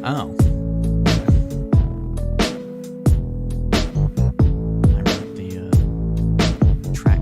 Oh. I wrote the track.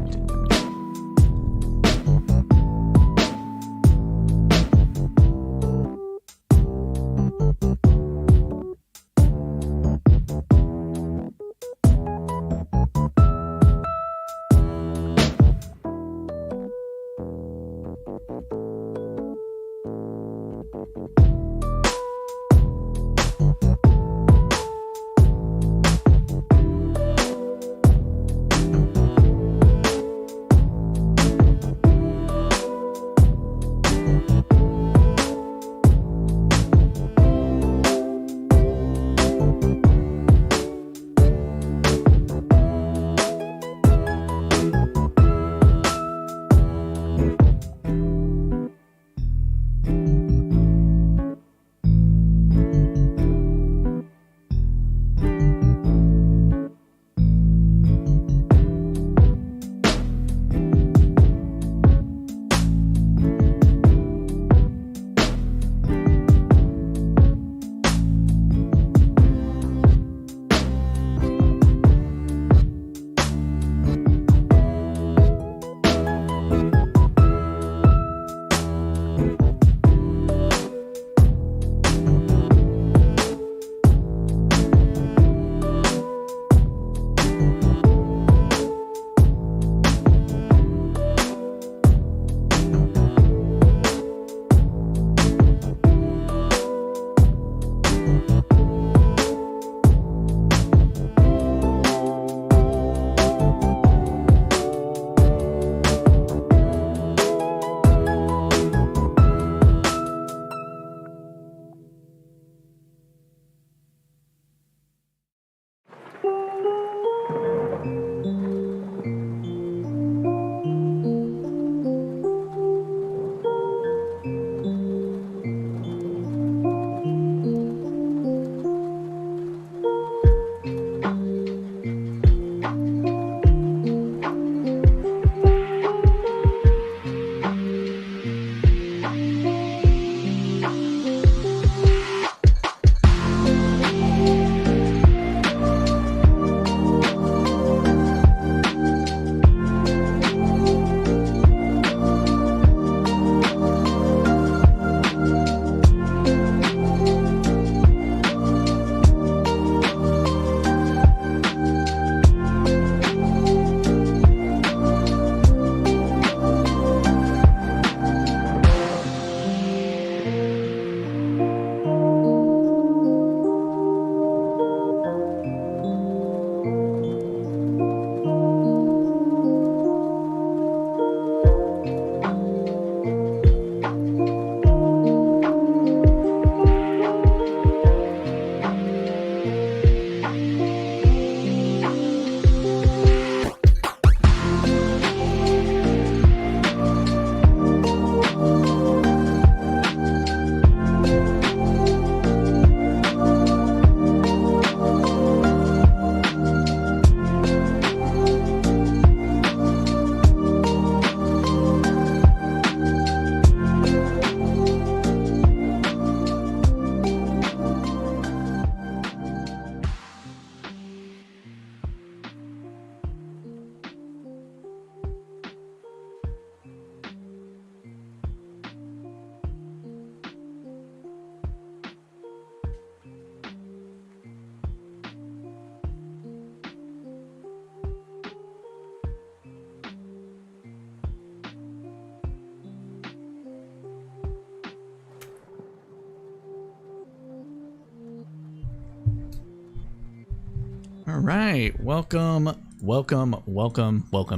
All right, welcome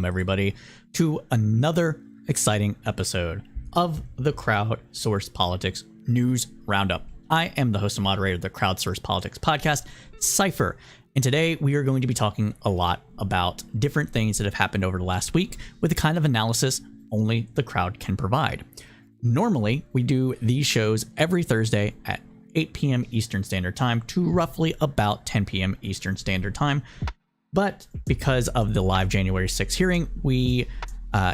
everybody to another exciting episode of the Crowdsourced Politics News Roundup. I am the host and moderator of the Crowdsourced Politics podcast, Cypher, and today we are going to be talking a lot about different things that have happened over the last week with the kind of analysis only the crowd can provide. Normally, we do these shows every Thursday at 8 p.m. Eastern Standard Time to roughly about 10 p.m. Eastern Standard Time. But because of the live January 6th hearing, we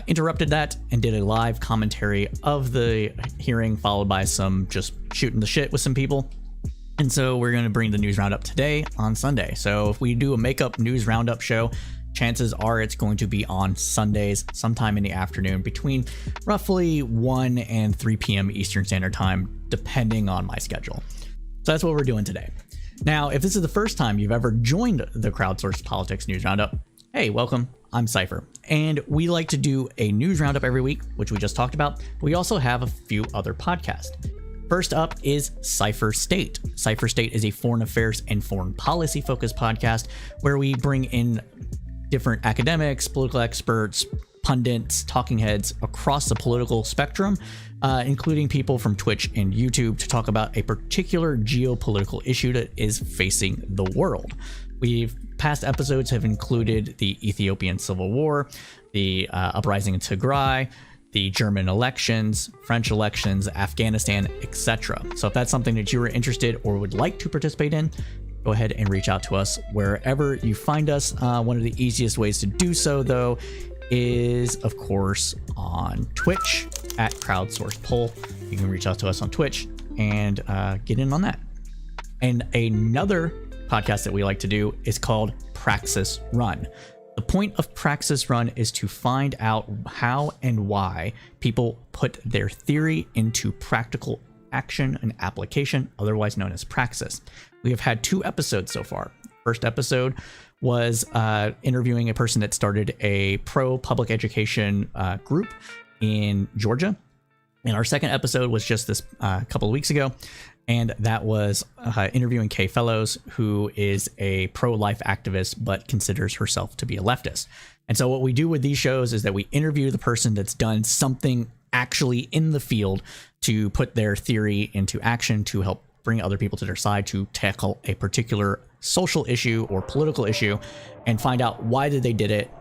interrupted that and did a live commentary of the hearing, followed by some just shooting the shit with some people. And so we're going to bring the news roundup today on Sunday. So if we do a makeup news roundup show, chances are it's going to be on Sundays sometime in the afternoon between roughly 1 and 3 p.m. Eastern Standard Time, depending on my schedule. So that's what we're doing today. Now, if this is the first time you've ever joined the Crowdsourced Politics News Roundup, hey, welcome. I'm Cypher, and we like to do a news roundup every week, which we just talked about. But we also have a few other podcasts. First up is Cypher State. Cypher State is a foreign affairs and foreign policy focused podcast where we bring in different academics, political experts, pundits, talking heads across the political spectrum, including people from Twitch and YouTube, to talk about a particular geopolitical issue that is facing the world. Past episodes have included the Ethiopian Civil War, the uprising in Tigray, the German elections, French elections, Afghanistan, etc. So if that's something that you are interested or would like to participate in, go ahead and reach out to us wherever you find us. One of the easiest ways to do so, though, is, of course, on Twitch at Crowdsourced Poll. You can reach out to us on Twitch and get in on that. And another podcast that we like to do is called Praxis Run. The point of Praxis Run is to find out how and why people put their theory into practical action and application, otherwise known as praxis. We have had 2 episodes so far. First episode was interviewing a person that started a pro-public education group in Georgia. And our second episode was just this couple of weeks ago. And that was interviewing Kay Fellows, who is a pro-life activist, but considers herself to be a leftist. And so what we do with these shows is that we interview the person that's done something actually in the field to put their theory into action, to help bring other people to their side, to tackle a particular social issue or political issue, and find out why they did it,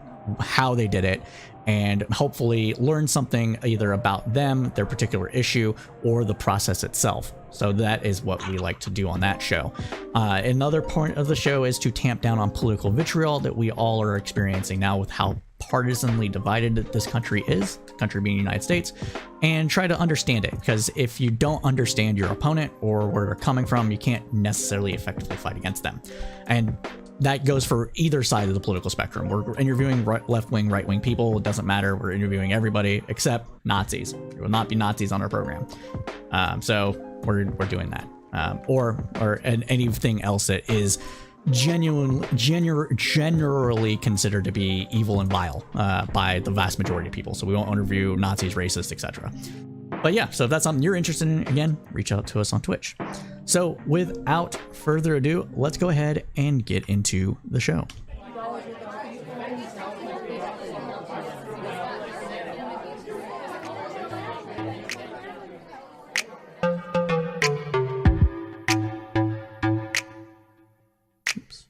how they did it, and hopefully learn something either about them, their particular issue, or the process itself. So that is what we like to do on that show. Another point of the show is to tamp down on political vitriol that we all are experiencing now with how partisanly divided this country is, the country being the United States, and try to understand it. Because if you don't understand your opponent or where they're coming from, you can't necessarily effectively fight against them. And that goes for either side of the political spectrum. We're interviewing left-wing, right-wing people. It doesn't matter. We're interviewing everybody except Nazis. There will not be Nazis on our program. So we're doing that. Or anything else that is generally considered to be evil and vile by the vast majority of people. So we won't interview Nazis, racists, etc. But yeah, so if that's something you're interested in, again, reach out to us on Twitch. So without further ado, let's go ahead and get into the show. Oops.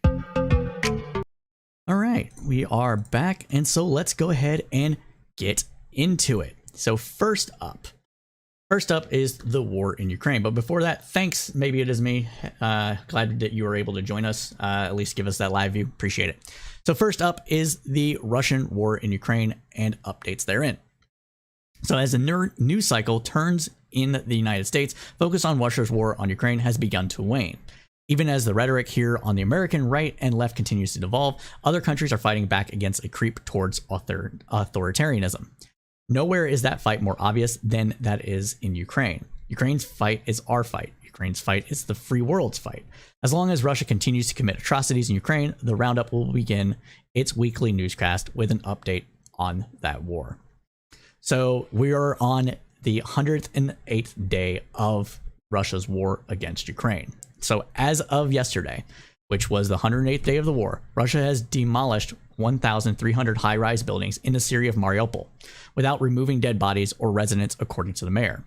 All right, we are back, and so let's go ahead and get into it. So first up is the war in Ukraine. But before that, thanks. Maybe it is me. Glad that you were able to join us. At least give us that live view. Appreciate it. So first up is the Russian war in Ukraine and updates therein. So as the news cycle turns in the United States, focus on Russia's war on Ukraine has begun to wane. Even as the rhetoric here on the American right and left continues to devolve, other countries are fighting back against a creep towards authoritarianism. Nowhere is that fight more obvious than that is in Ukraine. Ukraine's fight is our fight. Ukraine's fight is the free world's fight. As long as Russia continues to commit atrocities in Ukraine, the Roundup will begin its weekly newscast with an update on that war. So we are on the 108th day of Russia's war against Ukraine. So as of yesterday, which was the 108th day of the war, Russia has demolished 1,300 high-rise buildings in the city of Mariupol without removing dead bodies or residents, according to the mayor.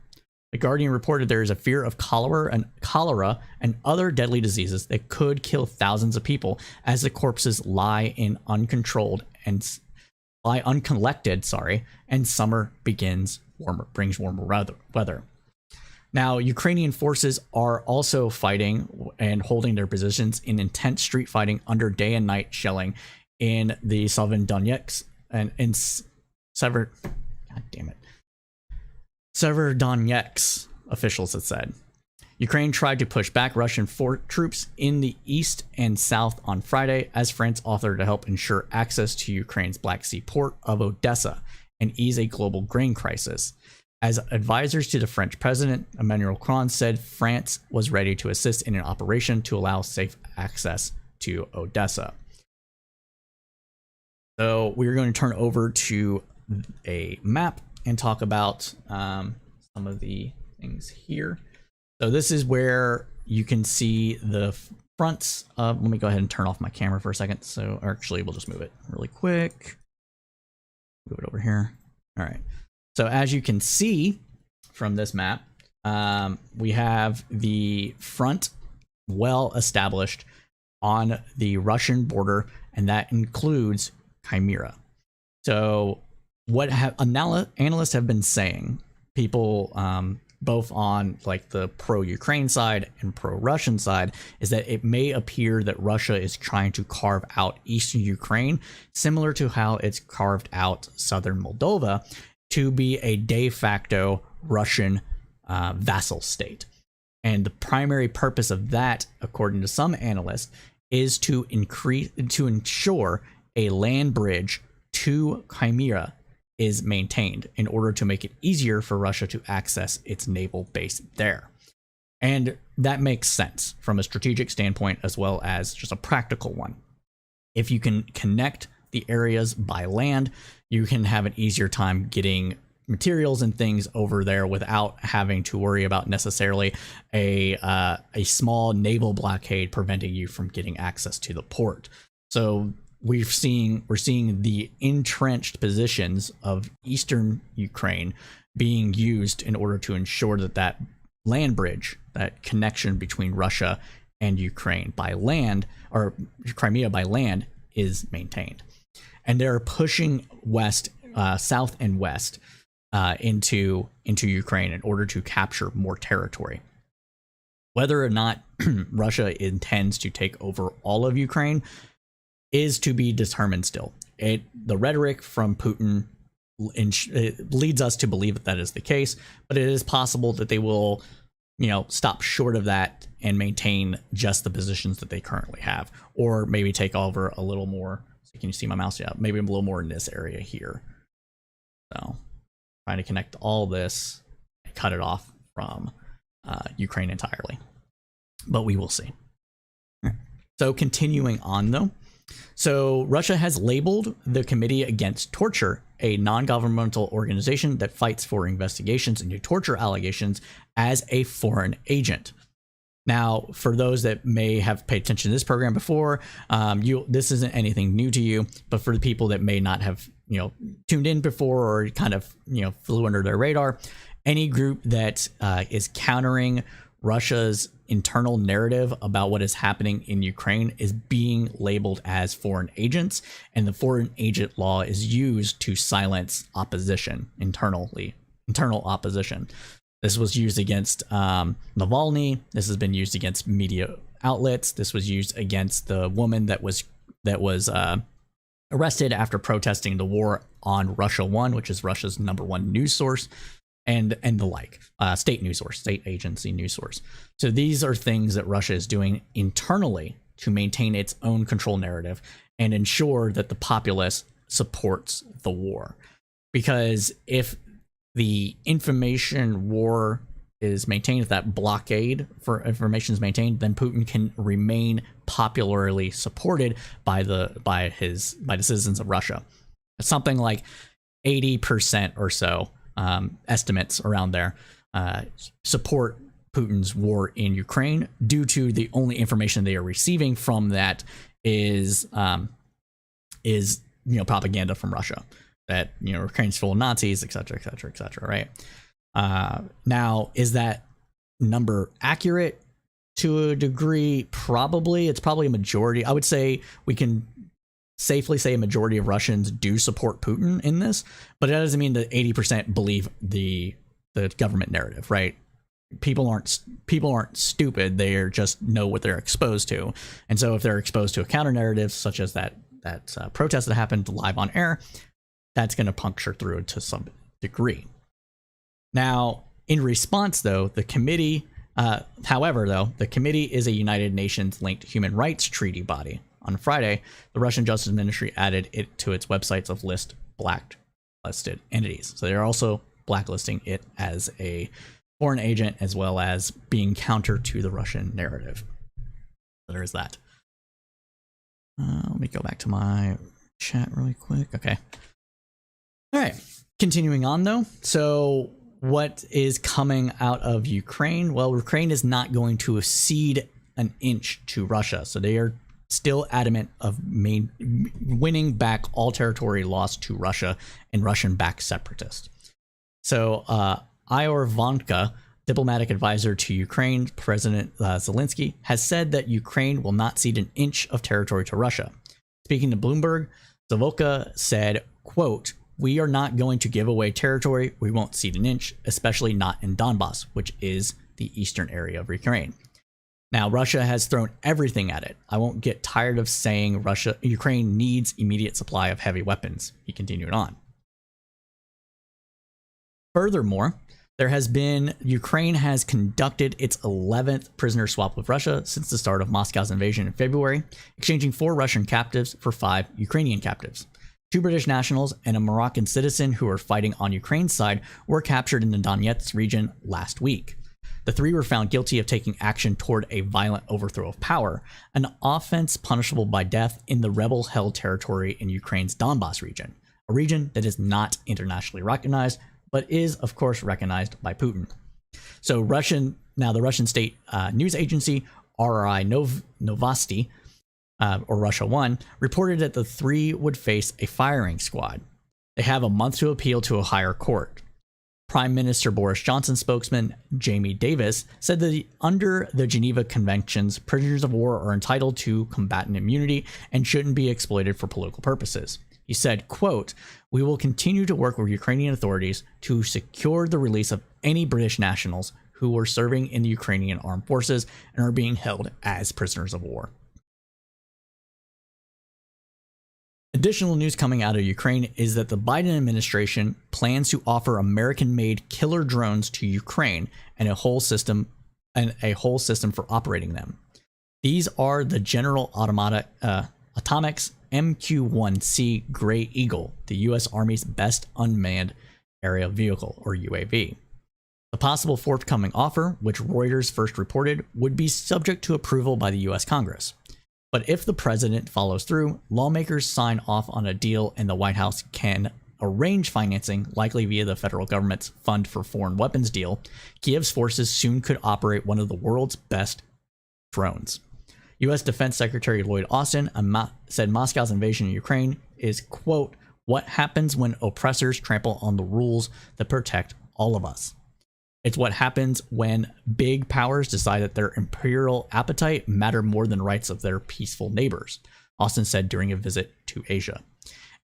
The Guardian reported there is a fear of cholera and other deadly diseases that could kill thousands of people as the corpses lie uncollected, and summer brings warmer weather. Now, Ukrainian forces are also fighting and holding their positions in intense street fighting under day and night shelling in the Severodonetsk and in Severodonetsk, officials have said. Ukraine tried to push back Russian troops in the east and south on Friday as France offered to help ensure access to Ukraine's Black Sea port of Odessa and ease a global grain crisis. As advisors to the French president, Emmanuel Macron said France was ready to assist in an operation to allow safe access to Odessa. So we're going to turn over to a map and talk about some of the things here. So this is where you can see the fronts of, let me go ahead and turn off my camera for a second. So actually we'll just move it really quick. Move it over here. All right. So as you can see from this map, we have the front well established on the Russian border, and that includes Crimea. So what analysts have been saying, people both on like the pro-Ukraine side and pro-Russian side, is that it may appear that Russia is trying to carve out eastern Ukraine, similar to how it's carved out southern Moldova, to be a de facto Russian vassal state. And the primary purpose of that, according to some analysts, is to ensure a land bridge to Crimea is maintained in order to make it easier for Russia to access its naval base there. And that makes sense from a strategic standpoint as well as just a practical one. If you can connect the areas by land, you can have an easier time getting materials and things over there without having to worry about necessarily a small naval blockade preventing you from getting access to the port. So we're seeing the entrenched positions of eastern Ukraine being used in order to ensure that that land bridge, that connection between Russia and Ukraine by land, or Crimea by land, is maintained. And they're pushing west, south and west into Ukraine in order to capture more territory. Whether or not Russia intends to take over all of Ukraine is to be determined still. The rhetoric from Putin leads us to believe that that is the case, but it is possible that they will, stop short of that and maintain just the positions that they currently have, or maybe take over a little more. So can you see my mouse? Yeah, maybe a little more in this area here. So trying to connect all this and cut it off from Ukraine entirely, but we will see. So continuing on though. So Russia has labeled the Committee Against Torture, a non-governmental organization that fights for investigations into torture allegations, as a foreign agent. Now, for those that may have paid attention to this program before, this isn't anything new to you, but for the people that may not have, tuned in before or kind of, flew under their radar, any group that is countering Russia's internal narrative about what is happening in Ukraine is being labeled as foreign agents, and the foreign agent law is used to silence opposition internal opposition. This was used against Navalny. This has been used against media outlets. This was used against the woman that was arrested after protesting the war on Russia 1, which is Russia's #1 news source. And the like, state news source, state agency news source. So these are things that Russia is doing internally to maintain its own control narrative and ensure that the populace supports the war. Because if the information war is maintained, if that blockade for information is maintained, then Putin can remain popularly supported by the citizens of Russia. It's something like 80% or so. Estimates around there support Putin's war in Ukraine due to the only information they are receiving from that is propaganda from Russia that Ukraine's full of Nazis, etc., etc., etc. Right? Now, is that number accurate to a degree? Probably. It's probably a majority. I would say we can safely say a majority of Russians do support Putin in this, but that doesn't mean that 80% believe the government narrative, right? People aren't stupid. They just know what they're exposed to. And so if they're exposed to a counter narrative, such as that protest that happened live on air, that's going to puncture through to some degree. Now, in response, though, the committee However, though, the committee is a United Nations-linked human rights treaty body. On Friday, the Russian Justice Ministry added it to its websites of blacklisted entities. So they're also blacklisting it as a foreign agent, as well as being counter to the Russian narrative. So there is that. Let me go back to my chat really quick. Okay. All right. Continuing on, though. So what is coming out of Ukraine? Well, Ukraine is not going to cede an inch to Russia. So they are still adamant of winning back all territory lost to Russia and Russian-backed separatists. So Ior Vanka, diplomatic advisor to Ukraine President Zelensky, has said that Ukraine will not cede an inch of territory to Russia. Speaking to Bloomberg, Zavoka said, quote, "We are not going to give away territory. We won't cede an inch, especially not in Donbass, which is the eastern area of Ukraine. Now, Russia has thrown everything at it. I won't get tired of saying Ukraine needs immediate supply of heavy weapons," he continued on. Furthermore, Ukraine has conducted its 11th prisoner swap with Russia since the start of Moscow's invasion in February, exchanging 4 Russian captives for 5 Ukrainian captives. 2 British nationals and a Moroccan citizen who are fighting on Ukraine's side were captured in the Donetsk region last week. The 3 were found guilty of taking action toward a violent overthrow of power, an offense punishable by death in the rebel-held territory in Ukraine's Donbass region, a region that is not internationally recognized, but is, of course, recognized by Putin. So the Russian state news agency RRI Novosti, or Russia One, reported that the 3 would face a firing squad. They have a month to appeal to a higher court. Prime Minister Boris Johnson's spokesman, Jamie Davis, said that under the Geneva Conventions, prisoners of war are entitled to combatant immunity and shouldn't be exploited for political purposes. He said, quote, "We will continue to work with Ukrainian authorities to secure the release of any British nationals who were serving in the Ukrainian armed forces and are being held as prisoners of war." Additional news coming out of Ukraine is that the Biden administration plans to offer American-made killer drones to Ukraine and a whole system for operating them. These are the General Atomics MQ-1C Gray Eagle, the U.S. Army's best unmanned aerial vehicle, or UAV. The possible forthcoming offer, which Reuters first reported, would be subject to approval by the U.S. Congress. But if the president follows through, lawmakers sign off on a deal and the White House can arrange financing, likely via the federal government's Fund for Foreign Weapons deal, Kiev's forces soon could operate one of the world's best drones. U.S. Defense Secretary Lloyd Austin said Moscow's invasion of Ukraine is, quote, "what happens when oppressors trample on the rules that protect all of us. It's what happens when big powers decide that their imperial appetite matter more than rights of their peaceful neighbors," Austin said during a visit to Asia.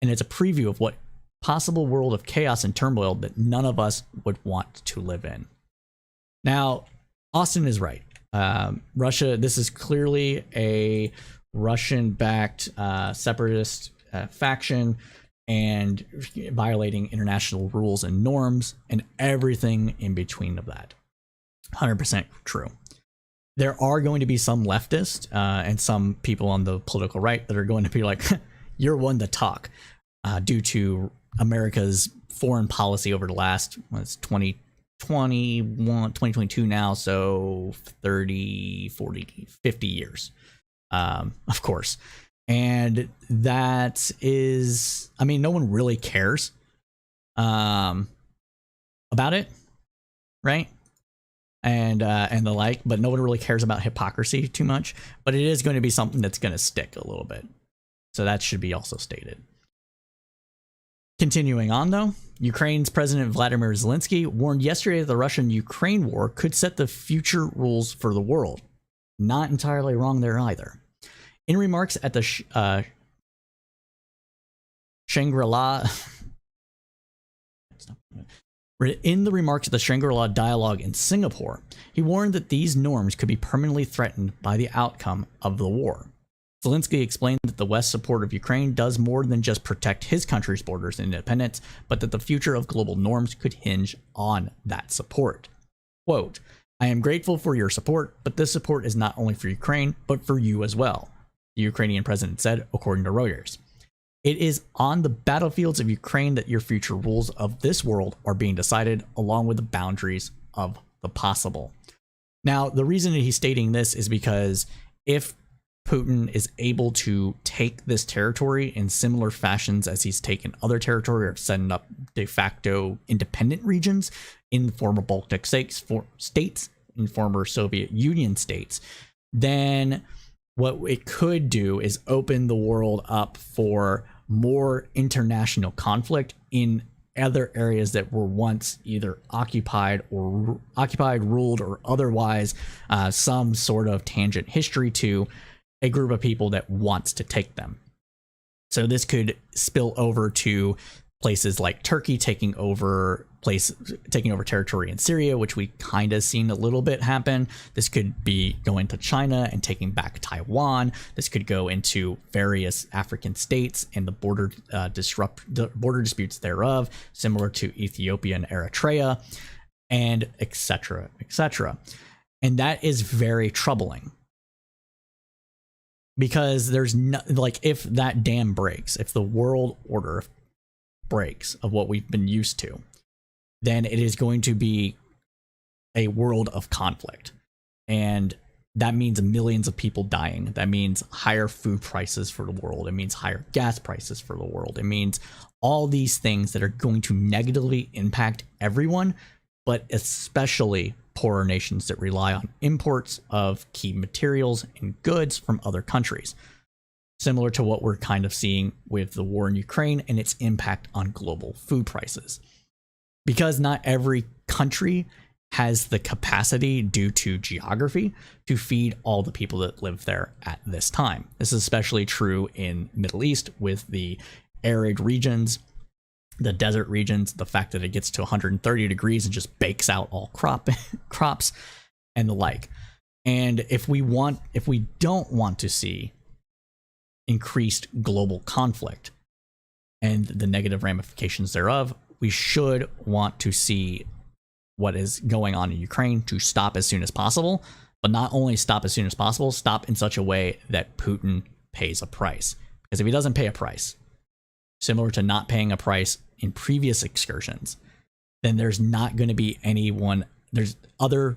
And it's a preview of what possible world of chaos and turmoil that none of us would want to live in. Now, Austin is right. Russia, this is clearly a Russian-backed separatist faction and violating international rules and norms and everything in between of that. 100% true. There are going to be some leftists and some people on the political right that are going to be like, you're one to talk, due to America's foreign policy over the last, 2022 now, so 30, 40, 50 years, of course. And that is, I mean, no one really cares about it, right? And the like, but no one really cares about hypocrisy too much. But it is going to be something that's going to stick a little bit. So that should be also stated. Continuing on, though, Ukraine's President Vladimir Zelensky warned yesterday that the Russian-Ukraine war could set the future rules for the world. Not entirely wrong there either. In remarks at the Shangri-La dialogue in Singapore, he warned that these norms could be permanently threatened by the outcome of the war. Zelensky explained that the West's support of Ukraine does more than just protect his country's borders and independence, but that the future of global norms could hinge on that support. Quote, I am grateful for your support, but this support is not only for Ukraine, but for you as well, the Ukrainian president said, according to Reuters. It is on the battlefields of Ukraine that your future rules of this world are being decided, along with the boundaries of the possible. Now, the reason that he's stating this is because if Putin is able to take this territory in similar fashions as he's taken other territory, or setting up de facto independent regions in former Baltic states, in former Soviet Union states, then what it could do is open the world up for more international conflict in other areas that were once either occupied, ruled, or otherwise some sort of tangent history to a group of people that wants to take them. So this could spill over to places like Turkey taking over territory in Syria, which we kind of seen a little bit happen. This could be going to China and taking back Taiwan. This could go into various African states and the border disputes thereof, similar to Ethiopia and Eritrea, and etc., etc. And that is very troubling. Because there's no, like, if that dam breaks, if the world order breaks of what we've been used to, then it is going to be a world of conflict. And that means millions of people dying. That means higher food prices for the world. It means higher gas prices for the world. It means all these things that are going to negatively impact everyone, but especially poorer nations that rely on imports of key materials and goods from other countries, similar to what we're kind of seeing with the war in Ukraine and its impact on global food prices. Because not every country has the capacity due to geography to feed all the people that live there at this time. This is especially true in Middle East with the arid regions, the desert regions, the fact that it gets to 130 degrees and just bakes out all crops and the like. And if we don't want to see increased global conflict and the negative ramifications thereof, we should want to see what is going on in Ukraine to stop as soon as possible, but not only stop as soon as possible, stop in such a way that Putin pays a price. Because if he doesn't pay a price, similar to not paying a price in previous excursions, then there's not going to be anyone. There's other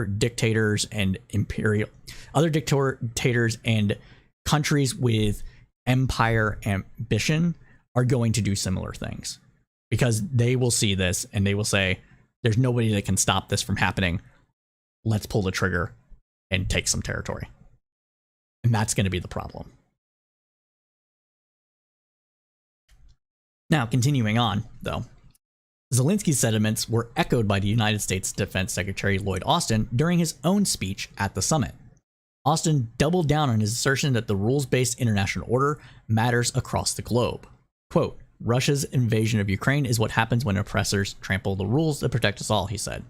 dictators and dictators and countries with empire ambition are going to do similar things, because they will see this and they will say, there's nobody that can stop this from happening. Let's pull the trigger and take some territory. And that's going to be the problem. Now, continuing on, though, Zelensky's sentiments were echoed by the United States Defense Secretary Lloyd Austin during his own speech at the summit. Austin doubled down on his assertion that the rules-based international order matters across the globe. Quote, Russia's invasion of Ukraine is what happens when oppressors trample the rules that protect us all, he said.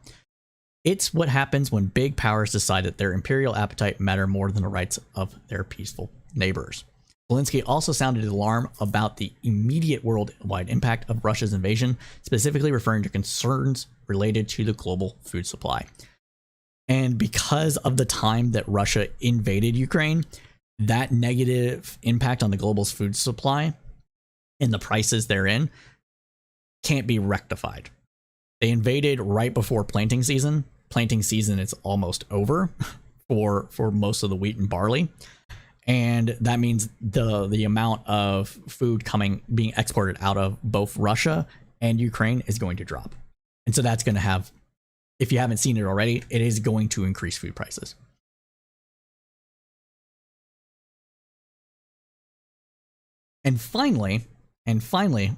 It's what happens when big powers decide that their imperial appetite matter more than the rights of their peaceful neighbors. Zelensky also sounded alarm about the immediate worldwide impact of Russia's invasion, specifically referring to concerns related to the global food supply. And because of the time that Russia invaded Ukraine, that negative impact on the global food supply and the prices therein can't be rectified. They invaded right before planting season. Planting season is almost over for most of the wheat and barley. And that means the amount of food being exported out of both Russia and Ukraine is going to drop. And so that's going to have, if you haven't seen it already, it is going to increase food prices. And finally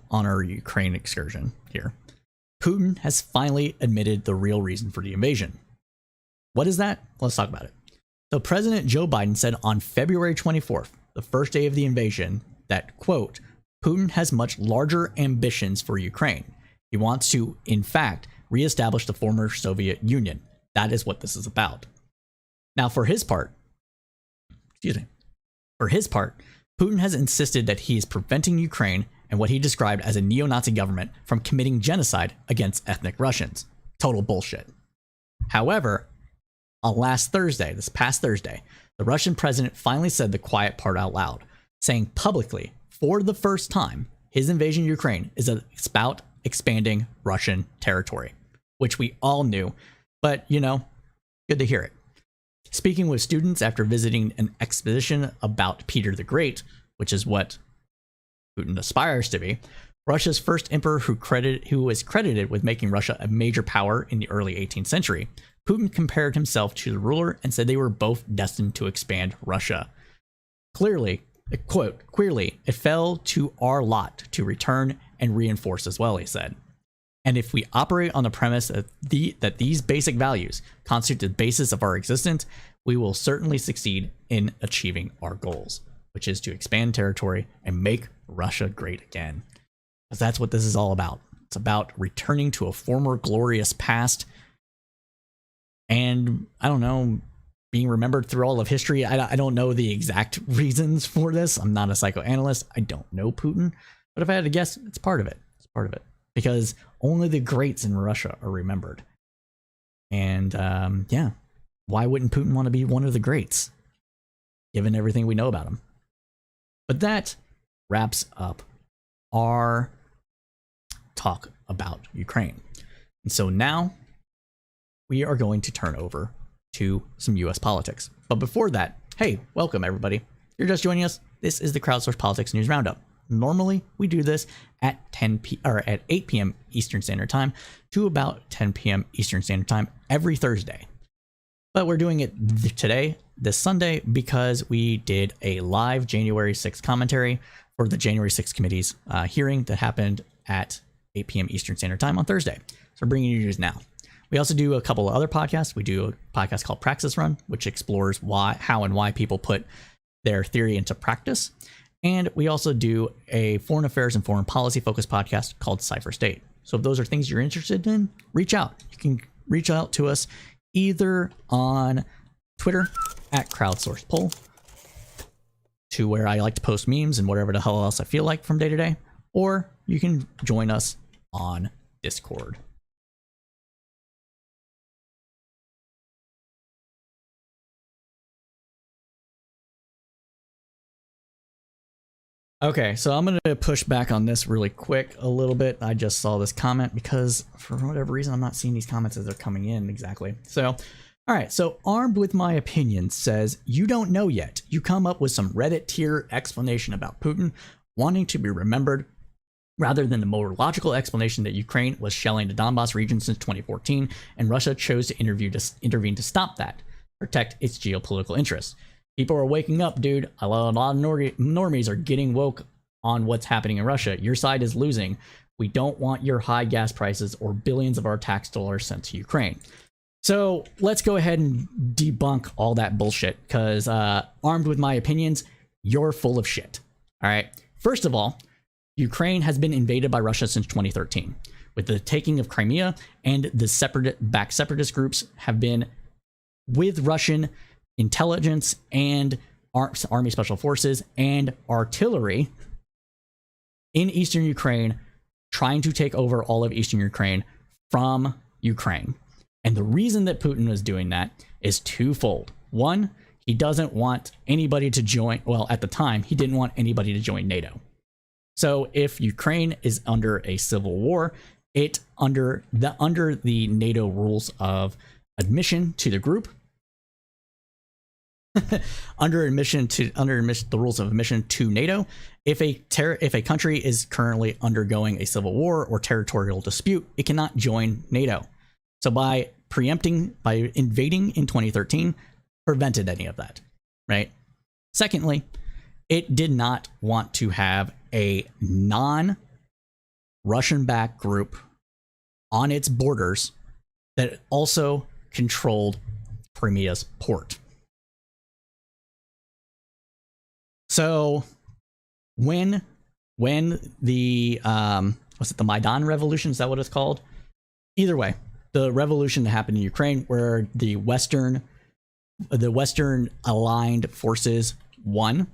on our Ukraine excursion here, Putin has finally admitted the real reason for the invasion. What is that? Let's talk about it. So President Joe Biden said on February 24th, the first day of the invasion, that, quote, Putin has much larger ambitions for Ukraine. He wants to, in fact, reestablish the former Soviet Union. That is what this is about. Now, for his part, Putin has insisted that he is preventing Ukraine and what he described as a neo-Nazi government from committing genocide against ethnic Russians. Total bullshit. However, this past Thursday, the Russian president finally said the quiet part out loud, saying publicly, for the first time, his invasion of Ukraine is about expanding Russian territory, which we all knew, but good to hear it. Speaking with students after visiting an exposition about Peter the Great, which is what Putin aspires to be, Russia's first emperor who was credited with making Russia a major power in the early 18th century, Putin compared himself to the ruler and said they were both destined to expand Russia. Clearly, quote, "Clearly, it fell to our lot to return and reinforce as well," he said. And if we operate on the premise that these basic values constitute the basis of our existence, we will certainly succeed in achieving our goals, which is to expand territory and make Russia great again. Because that's what this is all about. It's about returning to a former glorious past and, I don't know, being remembered through all of history. I don't know the exact reasons for this. I'm not a psychoanalyst. I don't know Putin. But if I had to guess, it's part of it. It's part of it. Because only the greats in Russia are remembered. And, yeah, why wouldn't Putin want to be one of the greats, given everything we know about him? But that wraps up our talk about Ukraine. And so now we are going to turn over to some US politics. But before that, hey, welcome everybody. If you're just joining us, this is the Crowdsourced Politics News Roundup. Normally, we do this at 8 p.m. Eastern Standard Time to about 10 p.m. Eastern Standard Time every Thursday. But we're doing it today, this Sunday, because we did a live January 6th commentary for the January 6th committee's hearing that happened at 8 p.m. Eastern Standard Time on Thursday. So we're bringing you news now. We also do a couple of other podcasts. We do a podcast called Praxis Run, which explores how and why people put their theory into practice. And we also do a foreign affairs and foreign policy focused podcast called Cipher State. So if those are things you're interested in, reach out. You can reach out to us either on Twitter at Crowdsourced Poll, to where I like to post memes and whatever the hell else I feel like from day to day, or you can join us on Discord. Okay, so I'm going to push back on this really quick a little bit. I just saw this comment because for whatever reason, I'm not seeing these comments as they're coming in exactly. So, all right, so Armed With My Opinion says, you don't know yet. You come up with some Reddit tier explanation about Putin wanting to be remembered rather than the more logical explanation that Ukraine was shelling the Donbass region since 2014 and Russia chose to intervene to stop that, protect its geopolitical interests. People are waking up, dude. A lot of normies are getting woke on what's happening in Russia. Your side is losing. We don't want your high gas prices or billions of our tax dollars sent to Ukraine. So let's go ahead and debunk all that bullshit, because Armed With My Opinions, you're full of shit. All right. First of all, Ukraine has been invaded by Russia since 2013. With the taking of Crimea, and the separatist groups have been with Russian intelligence and army special forces and artillery in eastern Ukraine, trying to take over all of eastern Ukraine from Ukraine. And the reason that Putin was doing that is twofold. One, he doesn't want anybody to join. Well, at the time, he didn't want anybody to join NATO. So if Ukraine is under a civil war, it under the NATO rules of admission to the group, under the rules of admission to NATO, if a country is currently undergoing a civil war or territorial dispute, it cannot join NATO. So by invading in 2013, prevented any of that, right? Secondly, it did not want to have a non-Russian-backed group on its borders that also controlled Crimea's port. So when the was it the Maidan Revolution? Is that what it's called? Either way, the revolution that happened in Ukraine, where the Western aligned forces won,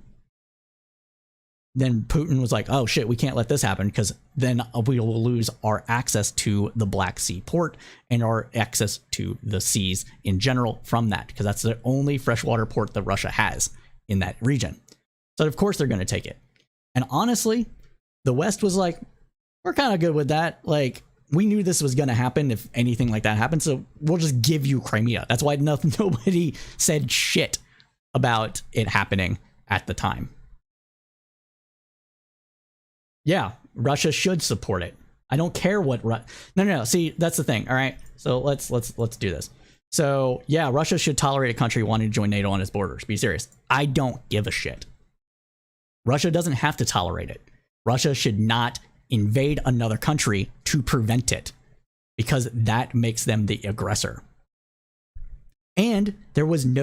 then Putin was like, oh shit, we can't let this happen because then we will lose our access to the Black Sea port and our access to the seas in general from that, because that's the only freshwater port that Russia has in that region. So of course they're going to take it. And honestly, the West was like, we're kind of good with that. Like, we knew this was going to happen if anything like that happened, so we'll just give you Crimea. That's why nobody said shit about it happening at the time. Yeah, Russia should support it. I don't care what no. See, that's the thing. All right, so let's do this. So yeah, Russia should tolerate a country wanting to join NATO on its borders. Be serious. I don't give a shit. Russia doesn't have to tolerate it. Russia should not invade another country to prevent it, because that makes them the aggressor. And there wasn't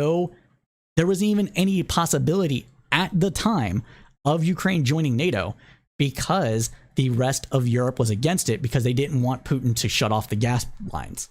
even any possibility at the time of Ukraine joining NATO, because the rest of Europe was against it, because they didn't want Putin to shut off the gas lines.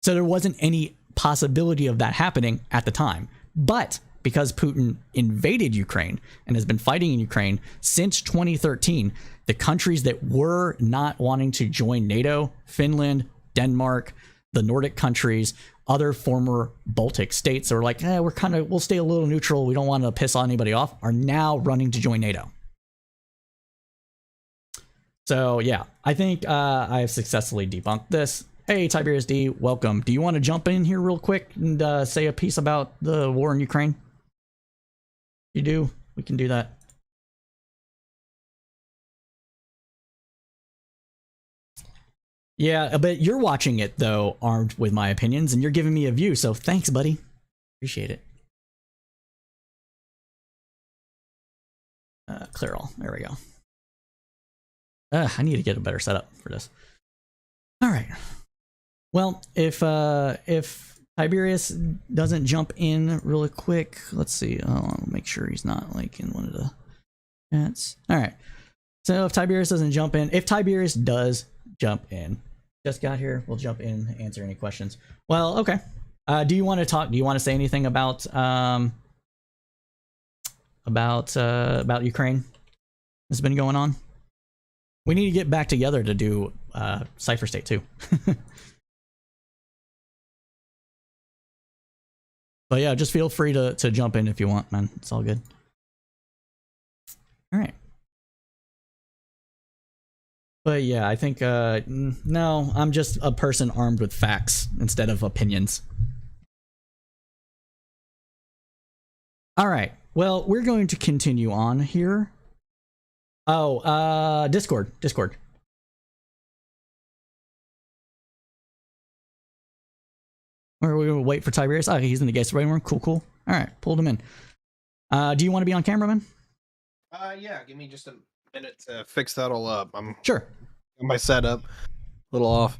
So there wasn't any possibility of that happening at the time. But because Putin invaded Ukraine and has been fighting in Ukraine since 2013, the countries that were not wanting to join NATO, Finland, Denmark, the Nordic countries, other former Baltic states that were like, we'll stay a little neutral, we don't want to piss anybody off, are now running to join NATO. So yeah, I think I have successfully debunked this. Hey, Tiberius D, welcome. Do you want to jump in here real quick and say a piece about the war in Ukraine? You do? We can do that. Yeah, but you're watching it, though, armed with my opinions, and you're giving me a view, so thanks, buddy. Appreciate it. Clear all. There we go. I need to get a better setup for this. All right. Well, if Tiberius doesn't jump in really quick, let's see. I'll make sure he's not like in one of the chats. All right. So if Tiberius doesn't jump in, if Tiberius does jump in, just got here, we'll jump in, answer any questions. Well, okay. Do you want to talk? Do you want to say anything about Ukraine that's been going on? We need to get back together to do Cypher State too. But yeah, just feel free to jump in if you want, man. It's all good. All right. But yeah, I think, no, I'm just a person armed with facts instead of opinions. All right. Well, we're going to continue on here. Oh, Discord. Or we will wait for Tiberius. Oh, he's in the guest waiting room. Cool. All right, pulled him in. Do you want to be on camera, man? Yeah. Give me just a minute to fix that all up. I'm sure. My setup a little off.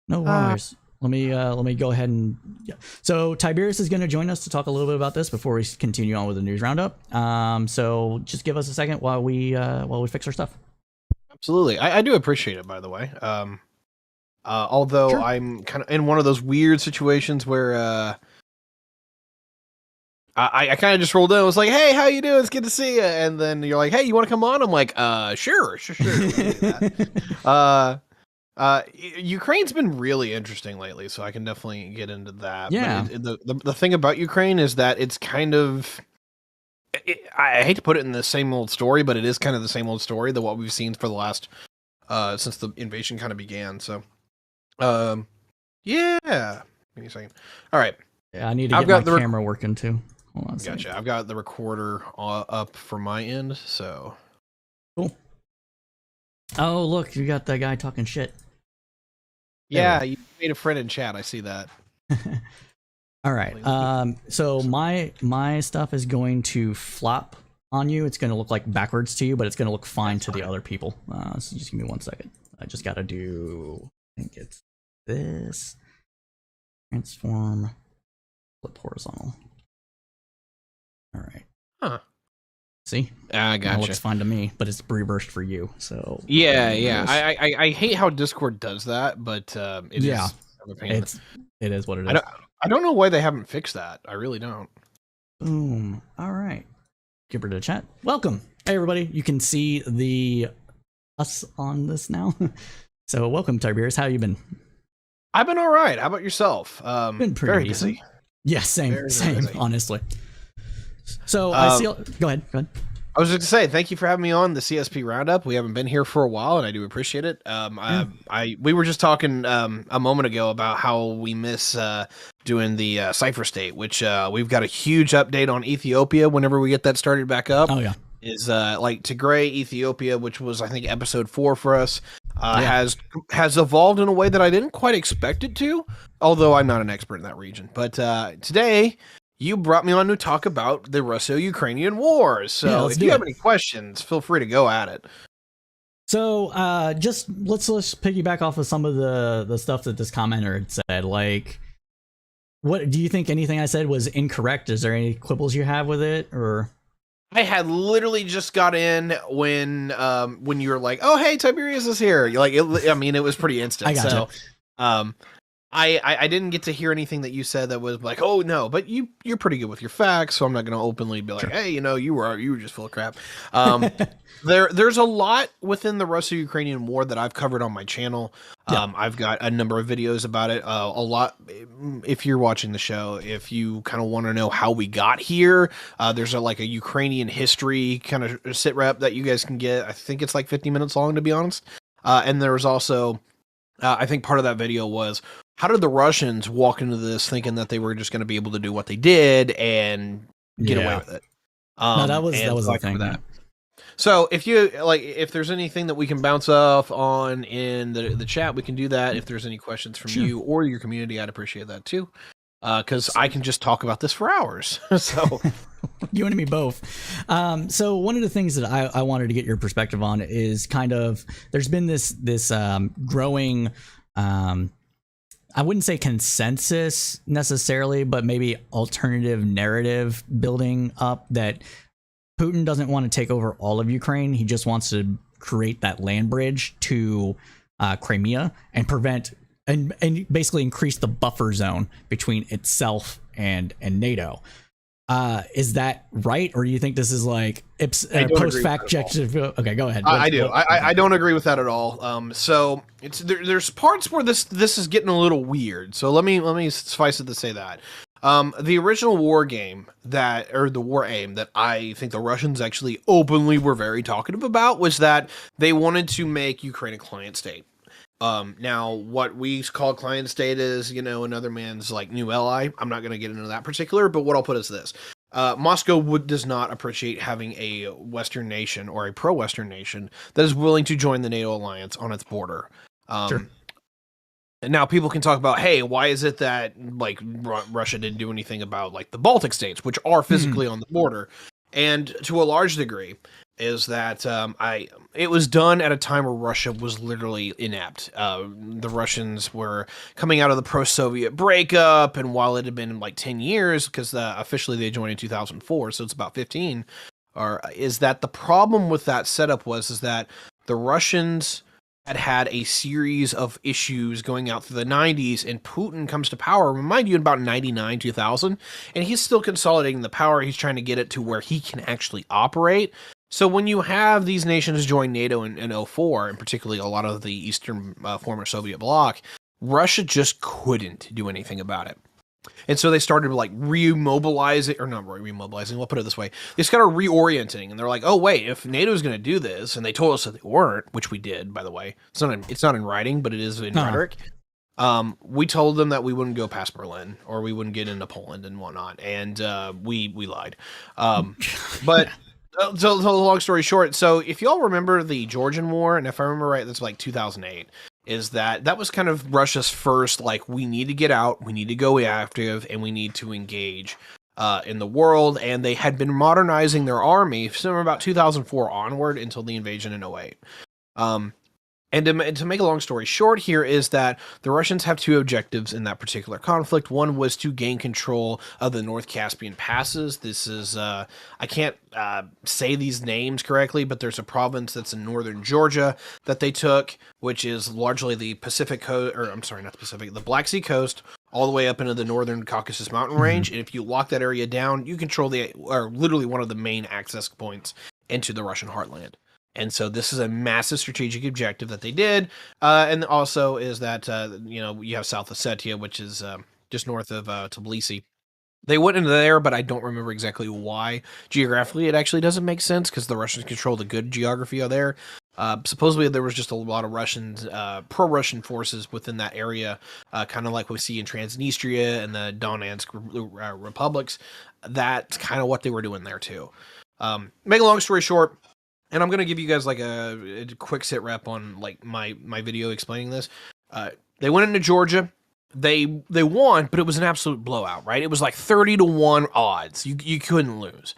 No worries. Let me go ahead and yeah. So Tiberius is going to join us to talk a little bit about this before we continue on with the news roundup. So just give us a second while we fix our stuff. Absolutely, I do appreciate it. By the way, although sure. I'm kind of in one of those weird situations where I kind of just rolled in. I was like, "Hey, how you doing? It's good to see you." And then you're like, "Hey, you want to come on?" I'm like, "Sure." Ukraine's been really interesting lately, so I can definitely get into that. Yeah. But the thing about Ukraine is that it's kind of, I hate to put it in the same old story, but it is kind of the same old story that what we've seen for the last since the invasion kind of began. So, yeah. Give me a second. All right. Yeah, I need to get my camera working too. Hold on. Gotcha. I've got the recorder up from my end, so cool. Oh, look, you got that guy talking shit. Yeah, you made a friend in chat. I see that. All right. So my stuff is going to flop on you. It's going to look like backwards to you, but it's going to look fine to the other people. So just give me 1 second. I just got to do, I think it's this. Transform, flip horizontal. All right. Huh. See? I gotcha. It looks fine to me, but it's reversed for you. So yeah. I hate how Discord does that, but it is what it is. I don't know why they haven't fixed that. I really don't. Boom. All right. give her to chat. Welcome, hey everybody. You can see us on this now. So welcome, Tiberius. How you been? I've been all right. How about yourself? Been pretty very decent. busy. Yeah, same, Very same. busy. Honestly. So I see. Go ahead. I was just gonna say thank you for having me on the CSP Roundup. We haven't been here for a while, and I do appreciate it. We were just talking a moment ago about how we miss doing the Cipher State, which we've got a huge update on Ethiopia. Whenever we get that started back up, is like Tigray, Ethiopia, which was I think episode 4 for us, has evolved in a way that I didn't quite expect it to. Although I'm not an expert in that region, but today. You brought me on to talk about the Russo-Ukrainian wars. So if you have any questions, feel free to go at it. So just let's piggyback off of some of the stuff that this commenter had said. Like, what do you think? Anything I said was incorrect? Is there any quibbles you have with it, or? I had literally just got in when you were like, "Oh, hey, Tiberius is here." Like, it was pretty instant. I gotcha. So, I didn't get to hear anything that you said that was like, oh no, but you're pretty good with your facts, so I'm not going to openly be like, hey, you were just full of crap. There's a lot within the Russo-Ukrainian war that I've covered on my channel. I've got a number of videos about it. A lot. If you're watching the show, if you kind of want to know how we got here, there's a Ukrainian history kind of sit rep that you guys can get. I think it's like 50 minutes long, to be honest. And there was also, I think part of that video was, how did the Russians walk into this thinking that they were just going to be able to do what they did and get away with it? No, that was the thing. That. So if there's anything that we can bounce off on in the chat, we can do that. If there's any questions from you or your community, I'd appreciate that too. Because I can just talk about this for hours. So you and me both. So one of the things that I wanted to get your perspective on is kind of there's been this growing. I wouldn't say consensus necessarily, but maybe alternative narrative building up that Putin doesn't want to take over all of Ukraine. He just wants to create that land bridge to Crimea and prevent and basically increase the buffer zone between itself and NATO. Is that right, or do you think this is like post fact check? Okay, go ahead. I do. I don't agree with that at all. So there's parts where this is getting a little weird. So let me suffice it to say that the original war game the war aim that I think the Russians actually openly were very talkative about was that they wanted to make Ukraine a client state. Now what we call client state is, another man's like new ally. I'm not going to get into that particular, but what I'll put is this. Moscow does not appreciate having a Western nation or a pro-Western nation that is willing to join the NATO alliance on its border. Sure. And now people can talk about, hey, why is it that like Russia didn't do anything about like the Baltic states, which are physically on the border? And to a large degree, is that it was done at a time where Russia was literally inept. The Russians were coming out of the pro-Soviet breakup, and while it had been like 10 years, because officially they joined in 2004, so it's about 15, is that the problem with that setup is that the Russians had a series of issues going out through the 90s, and Putin comes to power, remind you, in about 99, 2000, and he's still consolidating the power. He's trying to get it to where he can actually operate. So when you have these nations join NATO in 2004, and particularly a lot of the Eastern former Soviet bloc, Russia just couldn't do anything about it. And so they started like remobilizing, or not remobilizing, we'll put it this way. They started reorienting, and they're like, oh, wait, if NATO's going to do this, and they told us that they weren't, which we did, by the way. It's not in writing, but it is in rhetoric. We told them that we wouldn't go past Berlin, or we wouldn't get into Poland and whatnot, and we lied. But... So long story short, so if y'all remember the Georgian War, and if I remember right, that's like 2008, is that was kind of Russia's first, like, we need to get out, we need to go active, and we need to engage in the world, and they had been modernizing their army from about 2004 onward until the invasion in 2008. And to make a long story short here is that the Russians have two objectives in that particular conflict. One was to gain control of the North Caspian passes. This is, I can't say these names correctly, but there's a province that's in northern Georgia that they took, which is largely the Pacific coast, or I'm sorry, not the Pacific, the Black Sea coast all the way up into the northern Caucasus mountain range. And if you lock that area down, you control literally one of the main access points into the Russian heartland. And so this is a massive strategic objective that they did. And also is that, you have South Ossetia, which is just north of Tbilisi. They went into there, but I don't remember exactly why. Geographically, it actually doesn't make sense because the Russians control the good geography of there. Supposedly, there was just a lot of Russians, pro-Russian forces within that area, kind of like we see in Transnistria and the Donetsk republics. That's kind of what they were doing there, too. Make a long story short, and I'm going to give you guys like a quick sit rep on like my video explaining this. They went into Georgia. They won, but it was an absolute blowout, right? It was like 30-1 odds. You couldn't lose.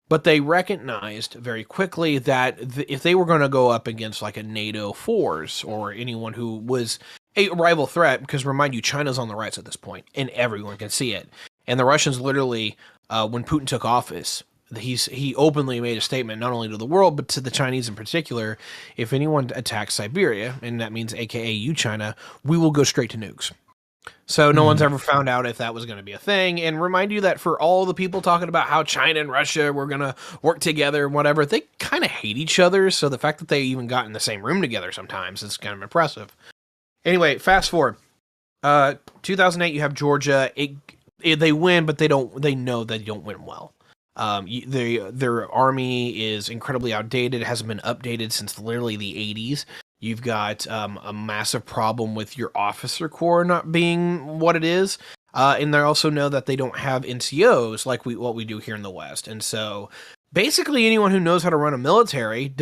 But they recognized very quickly that if they were going to go up against like a NATO force or anyone who was a rival threat, because remind you, China's on the rise at this point, and everyone can see it. And the Russians literally, when Putin took office, he openly made a statement not only to the world, but to the Chinese in particular, if anyone attacks Siberia, and that means AKA you, China, we will go straight to nukes. So no one's ever found out if that was going to be a thing. And remind you that for all the people talking about how China and Russia were going to work together and whatever, they kind of hate each other. So the fact that they even got in the same room together sometimes is kind of impressive. Anyway, fast forward. 2008, you have Georgia. They win, but they know they don't win well. Their army is incredibly outdated. It hasn't been updated since literally the 80s. You've got a massive problem with your officer corps not being what it is. And they also know that they don't have NCOs like what we do here in the West. And so basically anyone who knows how to run a military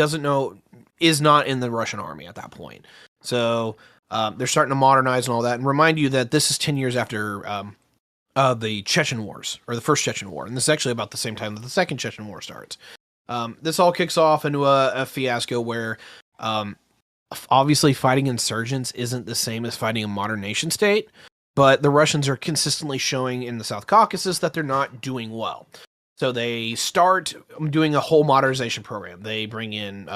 is not in the Russian army at that point. So they're starting to modernize and all that. And remind you that this is 10 years after the Chechen Wars, or the first Chechen War. And this is actually about the same time that the second Chechen War starts. This all kicks off into a fiasco where obviously fighting insurgents isn't the same as fighting a modern nation state, but the Russians are consistently showing in the South Caucasus that they're not doing well. So they start doing a whole modernization program. They bring in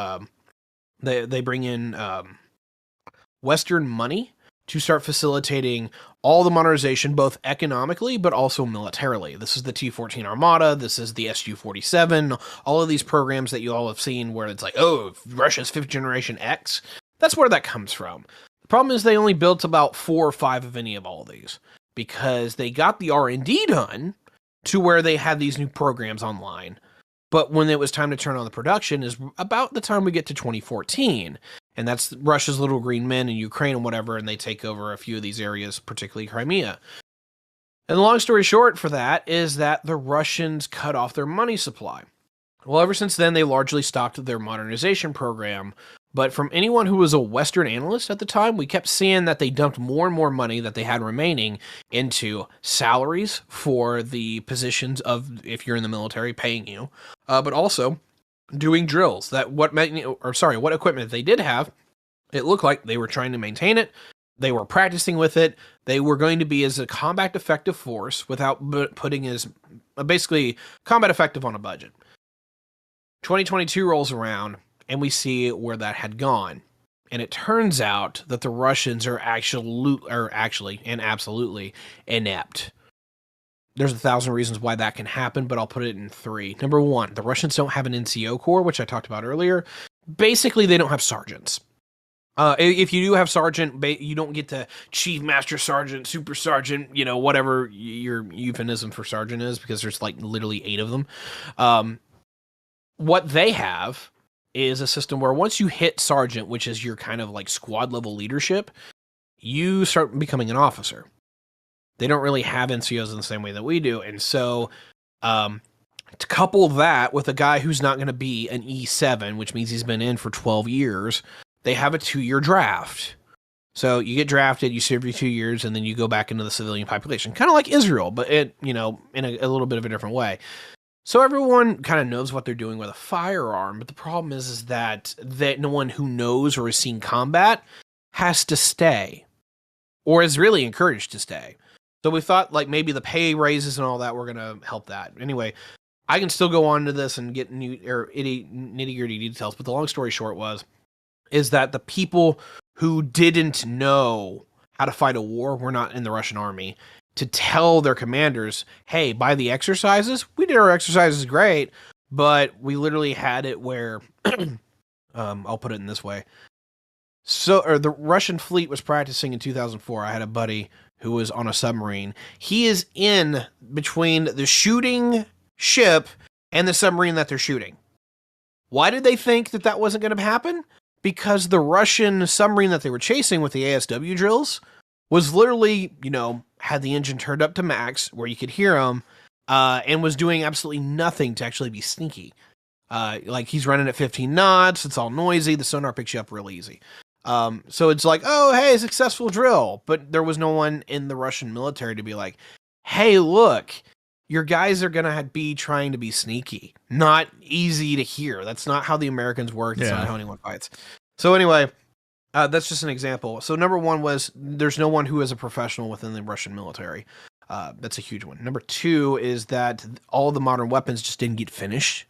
Western money to start facilitating all the modernization, both economically but also militarily. This is the T-14 Armada. This is the Su-47. All of these programs that you all have seen where it's like, oh, Russia's fifth generation X. That's where that comes from. The problem is they only built about 4 or 5 of any of all of these because they got the R&D done to where they had these new programs online. But when it was time to turn on the production is about the time we get to 2014. And that's Russia's little green men in Ukraine and whatever, and they take over a few of these areas, particularly Crimea. And the long story short for that is that the Russians cut off their money supply. Well, ever since then, they largely stopped their modernization program. But from anyone who was a Western analyst at the time, we kept seeing that they dumped more and more money that they had remaining into salaries for the positions of, if you're in the military, paying you, but also doing drills. What equipment they did have, it looked like they were trying to maintain it. They were practicing with it. They were going to be as a combat effective force without putting as basically combat effective on a budget. 2022 rolls around and we see where that had gone. And it turns out that the Russians are actually and absolutely inept. There's 1,000 reasons why that can happen, but I'll put it in 3. Number 1, the Russians don't have an NCO corps, which I talked about earlier. Basically, they don't have sergeants. If you do have sergeant, you don't get to chief, master sergeant, super sergeant, whatever your euphemism for sergeant is, because there's like literally 8 of them. What they have is a system where once you hit sergeant, which is your kind of like squad level leadership, you start becoming an officer. They don't really have NCOs in the same way that we do. And so to couple that with a guy who's not going to be an E7, which means he's been in for 12 years, they have a 2-year draft. So you get drafted, you serve your 2 years, and then you go back into the civilian population. Kind of like Israel, but in a little bit of a different way. So everyone kind of knows what they're doing with a firearm, but the problem is that no one who knows or has seen combat has to stay, or is really encouraged to stay. So we thought like maybe the pay raises and all that were going to help that. Anyway, I can still go on to this and get nitty-gritty details, but the long story short is that the people who didn't know how to fight a war were not in the Russian army, to tell their commanders, hey, by the exercises, we did our exercises great, but we literally had it where, I'll put it in this way. So, the Russian fleet was practicing in 2004. I had a buddy who was on a submarine. He is in between the shooting ship and the submarine that they're shooting. Why did they think that that wasn't going to happen? Because the Russian submarine that they were chasing with the ASW drills was literally, had the engine turned up to max where you could hear them, and was doing absolutely nothing to actually be sneaky. Like he's running at 15 knots. It's all noisy. The sonar picks you up real easy. So it's like, oh, hey, successful drill. But there was no one in the Russian military to be like, hey, look, your guys are going to be trying to be sneaky. Not easy to hear. That's not how the Americans work. That's not how anyone fights. So anyway, that's just an example. So number one was there's no one who is a professional within the Russian military. That's a huge one. Number two is that all the modern weapons just didn't get finished.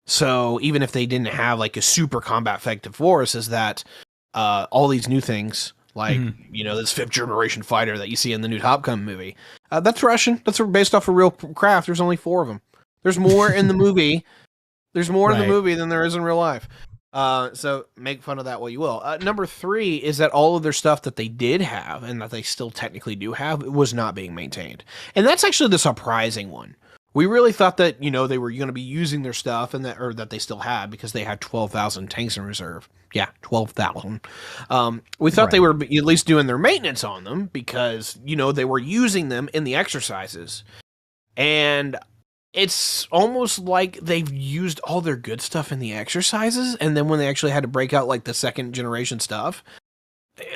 So even if they didn't have like a super combat effective force, is that all these new things, like, this 5th generation fighter that you see in the new Top Gun movie, that's Russian. That's based off of real craft. There's only 4 of them. There's more in the movie. There's more in the movie than there is in real life. So make fun of that what you will. Number 3 is that all of their stuff that they did have and that they still technically do have was not being maintained. And that's actually the surprising one. We really thought that, they were going to be using their stuff and that they still had, because they had 12,000 tanks in reserve. Yeah, 12,000. We thought they were at least doing their maintenance on them because, they were using them in the exercises. And it's almost like they've used all their good stuff in the exercises. And then when they actually had to break out like the 2nd generation stuff,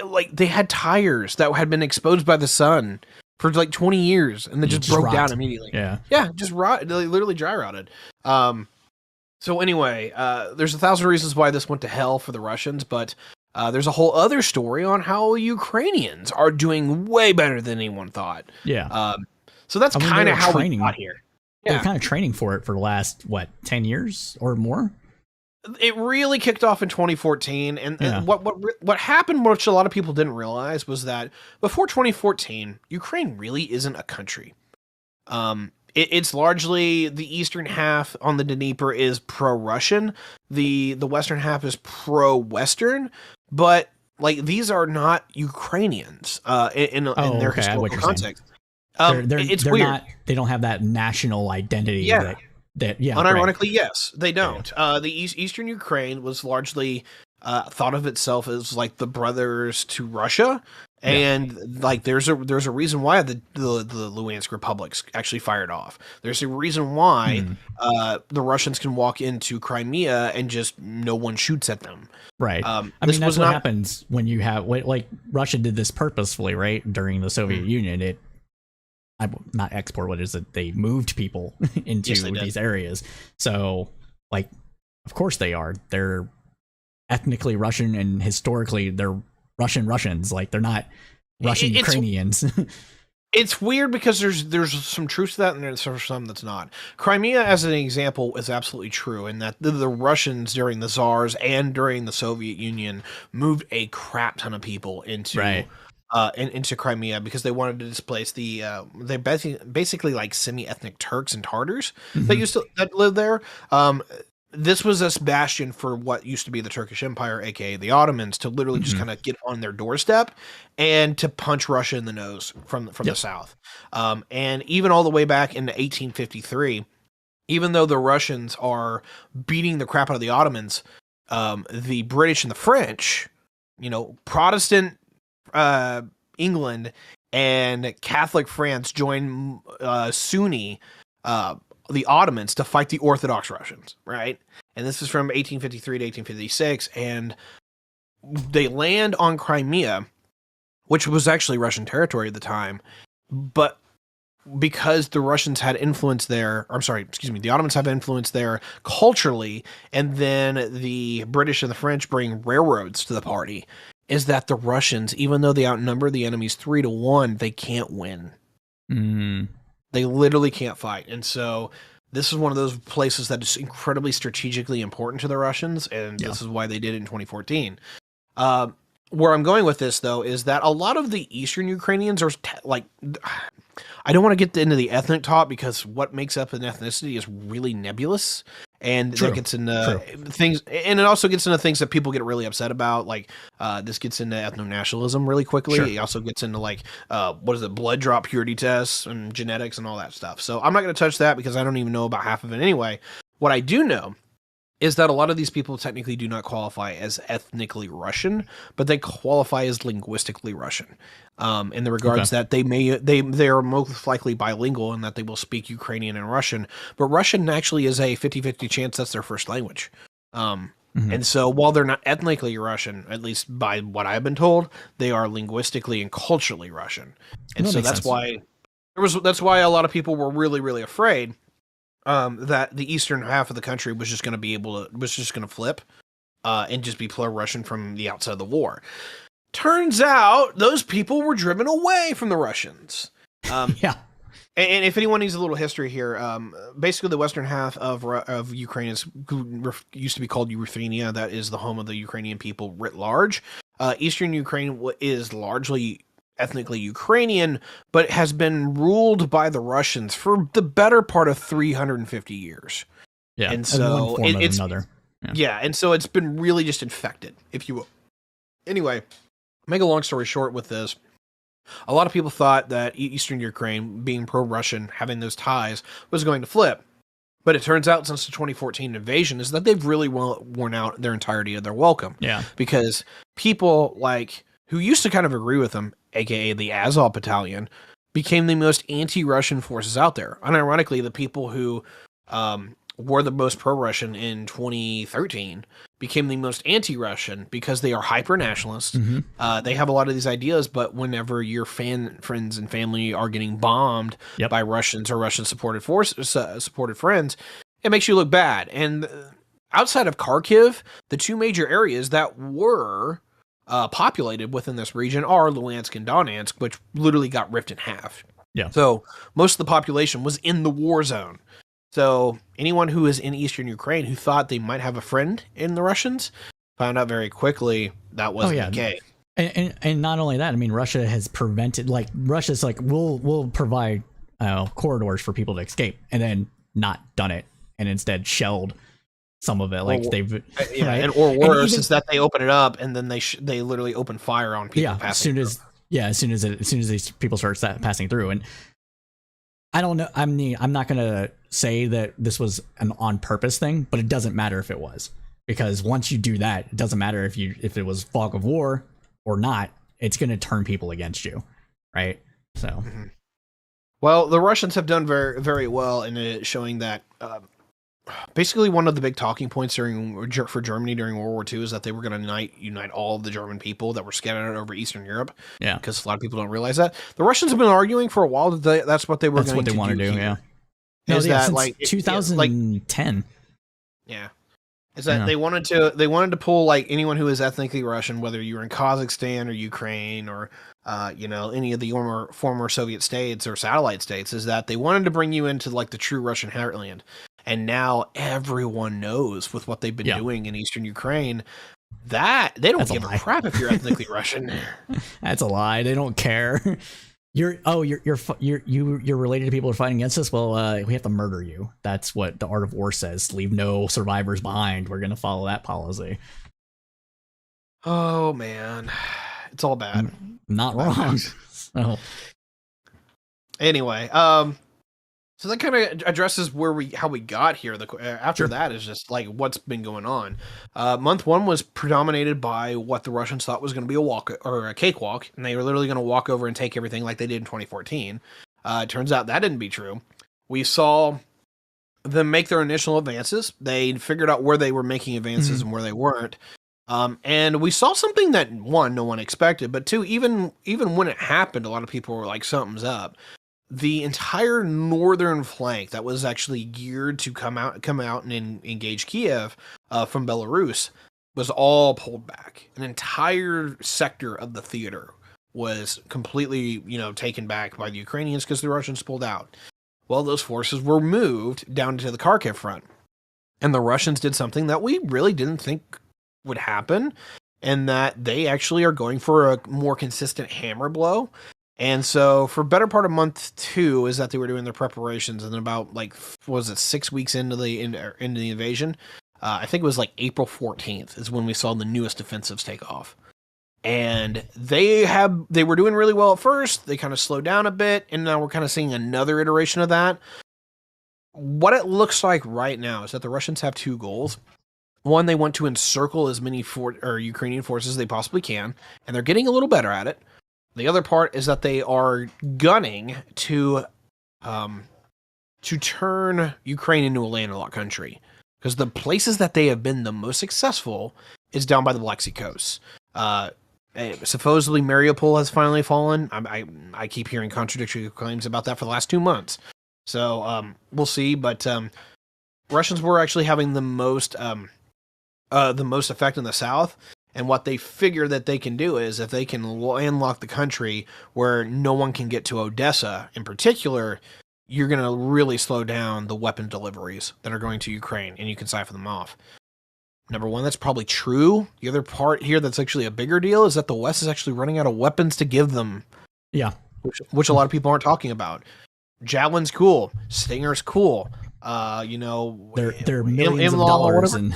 like they had tires that had been exposed by the sun for like 20 years, and they just broke down immediately. Yeah, just rot. They literally dry rotted. So anyway, there's 1,000 reasons why this went to hell for the Russians, but there's a whole other story on how Ukrainians are doing way better than anyone thought. Yeah. So that's kind of how we got here. They're kind of training for it for the last 10 years or more. It really kicked off in 2014, and what happened, which a lot of people didn't realize, was that before 2014, Ukraine really isn't a country. It's largely the eastern half on the Dnieper is pro-Russian, the western half is pro-Western, but like these are not Ukrainians in their historical context. It's weird. They don't have that national identity. Yeah. Unironically, yes, they don't. Yeah. The Eastern Ukraine was largely thought of itself as like the brothers to Russia, and like there's a reason why the Luhansk republics actually fired off. There's a reason why the Russians can walk into Crimea and just no one shoots at them. Right. I mean, that's what happens when you have like Russia did this purposefully, right? During the Soviet Union, not export, what is it? They moved people into these areas. So, like, of course they are. They're ethnically Russian, and historically they're Russians. Like, they're not Russian Ukrainians. It's weird because there's some truth to that, and there's some that's not. Crimea, as an example, is absolutely true in that the Russians during the Tsars and during the Soviet Union moved a crap ton of people into into Crimea because they wanted to displace they basically like semi-ethnic Turks and Tartars that lived there. This was a bastion for what used to be the Turkish Empire, aka the Ottomans, to literally just kind of get on their doorstep and to punch Russia in the nose from the south. And even all the way back into 1853, even though the Russians are beating the crap out of the Ottomans, the British and the French, Protestant England and Catholic France join Sunni the Ottomans to fight the Orthodox Russians, right? And this is from 1853 to 1856, and they land on Crimea, which was actually Russian territory at the time, but because the Russians had influence there, the Ottomans have influence there culturally, and then the British and the French bring railroads to the party, is that the Russians, even though they outnumber the enemies 3-1, they can't win. They literally can't fight. And so this is one of those places that is incredibly strategically important to the Russians, and this is why they did it in 2014. where I'm going with this, though, is that a lot of the Eastern Ukrainians are like, I don't want to get into the ethnic talk because what makes up an ethnicity is really nebulous. And that gets into things, and it also gets into things that people get really upset about. Like, this gets into ethno-nationalism really quickly. It also gets into like, what is it, blood drop purity tests and genetics and all that stuff. So I'm not going to touch that because I don't even know about half of it anyway. What I do know is that a lot of these people technically do not qualify as ethnically Russian, but they qualify as linguistically Russian, in the regards that they are most likely bilingual and that they will speak Ukrainian and Russian, but Russian actually is a 50-50 chance that's their first language. And so while they're not ethnically Russian, at least by what I've been told, they are linguistically and culturally Russian. And so that's why a lot of people were really, really afraid that the eastern half of the country was just going to flip and just be pro-Russian from the outset of the war. Turns out those people were driven away from the Russians. Yeah. And if anyone needs a little history here, basically the western half of Ukraine used to be called Ruthenia. That is the home of the Ukrainian people writ large. Eastern Ukraine is largely ethnically Ukrainian, but has been ruled by the Russians for the better part of 350 years. Yeah, and so it's another. And so it's been really just infected, if you will. Anyway, make a long story short with this, a lot of people thought that Eastern Ukraine, being pro-Russian, having those ties, was going to flip. But it turns out since the 2014 invasion is that they've really worn out their entirety of their welcome. Yeah. Because people like who used to kind of agree with them, aka the Azov Battalion, became the most anti-Russian forces out there. Unironically, the people who were the most pro-Russian in 2013 became the most anti-Russian because they are hyper-nationalists. They have a lot of these ideas, but whenever your friends and family are getting bombed by Russians or Russian-supported supported friends, it makes you look bad. And outside of Kharkiv, the two major areas that were populated within this region are Luhansk and Donetsk, which literally got ripped in half. Yeah. So most of the population was in the war zone. So anyone who is in Eastern Ukraine who thought they might have a friend in the Russians found out very quickly that wasn't the case. And not only that, I mean, Russia has prevented, like, Russia's like, we'll provide corridors for people to escape, and then not done it, and instead shelled some of it, like they've right? or worse is that they open it up and then they literally open fire on people. As soon as these people start passing through. And I don't know. I'm not gonna say that this was an on purpose thing, but it doesn't matter if it was, because once you do that, it doesn't matter if it was fog of war or not. It's gonna turn people against you, right? So, well, the Russians have done very, very well in it, showing that. Basically, one of the big talking points for Germany during World War II is that they were going to unite all of the German people that were scattered over Eastern Europe. Yeah, because a lot of people don't realize that the Russians have been arguing for a while that that's what they were going to do. That's what they want to do. Yeah, no, is that like 2010? Is that they wanted to pull like anyone who is ethnically Russian, whether you were in Kazakhstan or Ukraine or any of the former Soviet states or satellite states, is that they wanted to bring you into like the true Russian heartland. And now everyone knows with what they've been doing in Eastern Ukraine that they don't give a crap if you're ethnically Russian. That's a lie. They don't care. You're related to people who are fighting against us. Well, we have to murder you. That's what the Art of War says. Leave no survivors behind. We're gonna follow that policy. Oh man, it's all bad. Not wrong. So. Anyway, so that kind of addresses how we got here. After that is just like what's been going on. Month one was predominated by what the Russians thought was going to be a cakewalk, and they were literally going to walk over and take everything like they did in 2014. It turns out that didn't be true. We saw them make their initial advances. They figured out where they were making advances and where they weren't. And we saw something that one, no one expected, but two, even when it happened, a lot of people were like, something's up. The entire northern flank that was actually geared to come out and engage Kiev from Belarus was all pulled back. An entire sector of the theater was completely, taken back by the Ukrainians because the Russians pulled out. Well, those forces were moved down to the Kharkiv front. And the Russians did something that we really didn't think would happen. and that they actually are going for a more consistent hammer blow. And so for better part of month 2 is that they were doing their preparations, and then about like, was it 6 weeks into the invasion? I think it was like April 14th is when we saw the newest offensives take off. And they were doing really well at first. They kind of slowed down a bit, and now we're kind of seeing another iteration of that. What it looks like right now is that the Russians have 2 goals. One, they want to encircle as many Ukrainian forces as they possibly can, and they're getting a little better at it. The other part is that they are gunning to turn Ukraine into a landlocked country, because the places that they have been the most successful is down by the Black Sea coast. Supposedly Mariupol has finally fallen. I keep hearing contradictory claims about that for the last 2 months. So we'll see. But Russians were actually having the most effect in the south. And what they figure that they can do is if they can landlock the country where no one can get to Odessa in particular, you're going to really slow down the weapon deliveries that are going to Ukraine, and you can siphon them off. Number one, that's probably true. The other part here that's actually a bigger deal is that the West is actually running out of weapons to give them. Yeah. Which a lot of people aren't talking about. Javelin's cool. Stinger's cool. They're millions of dollars in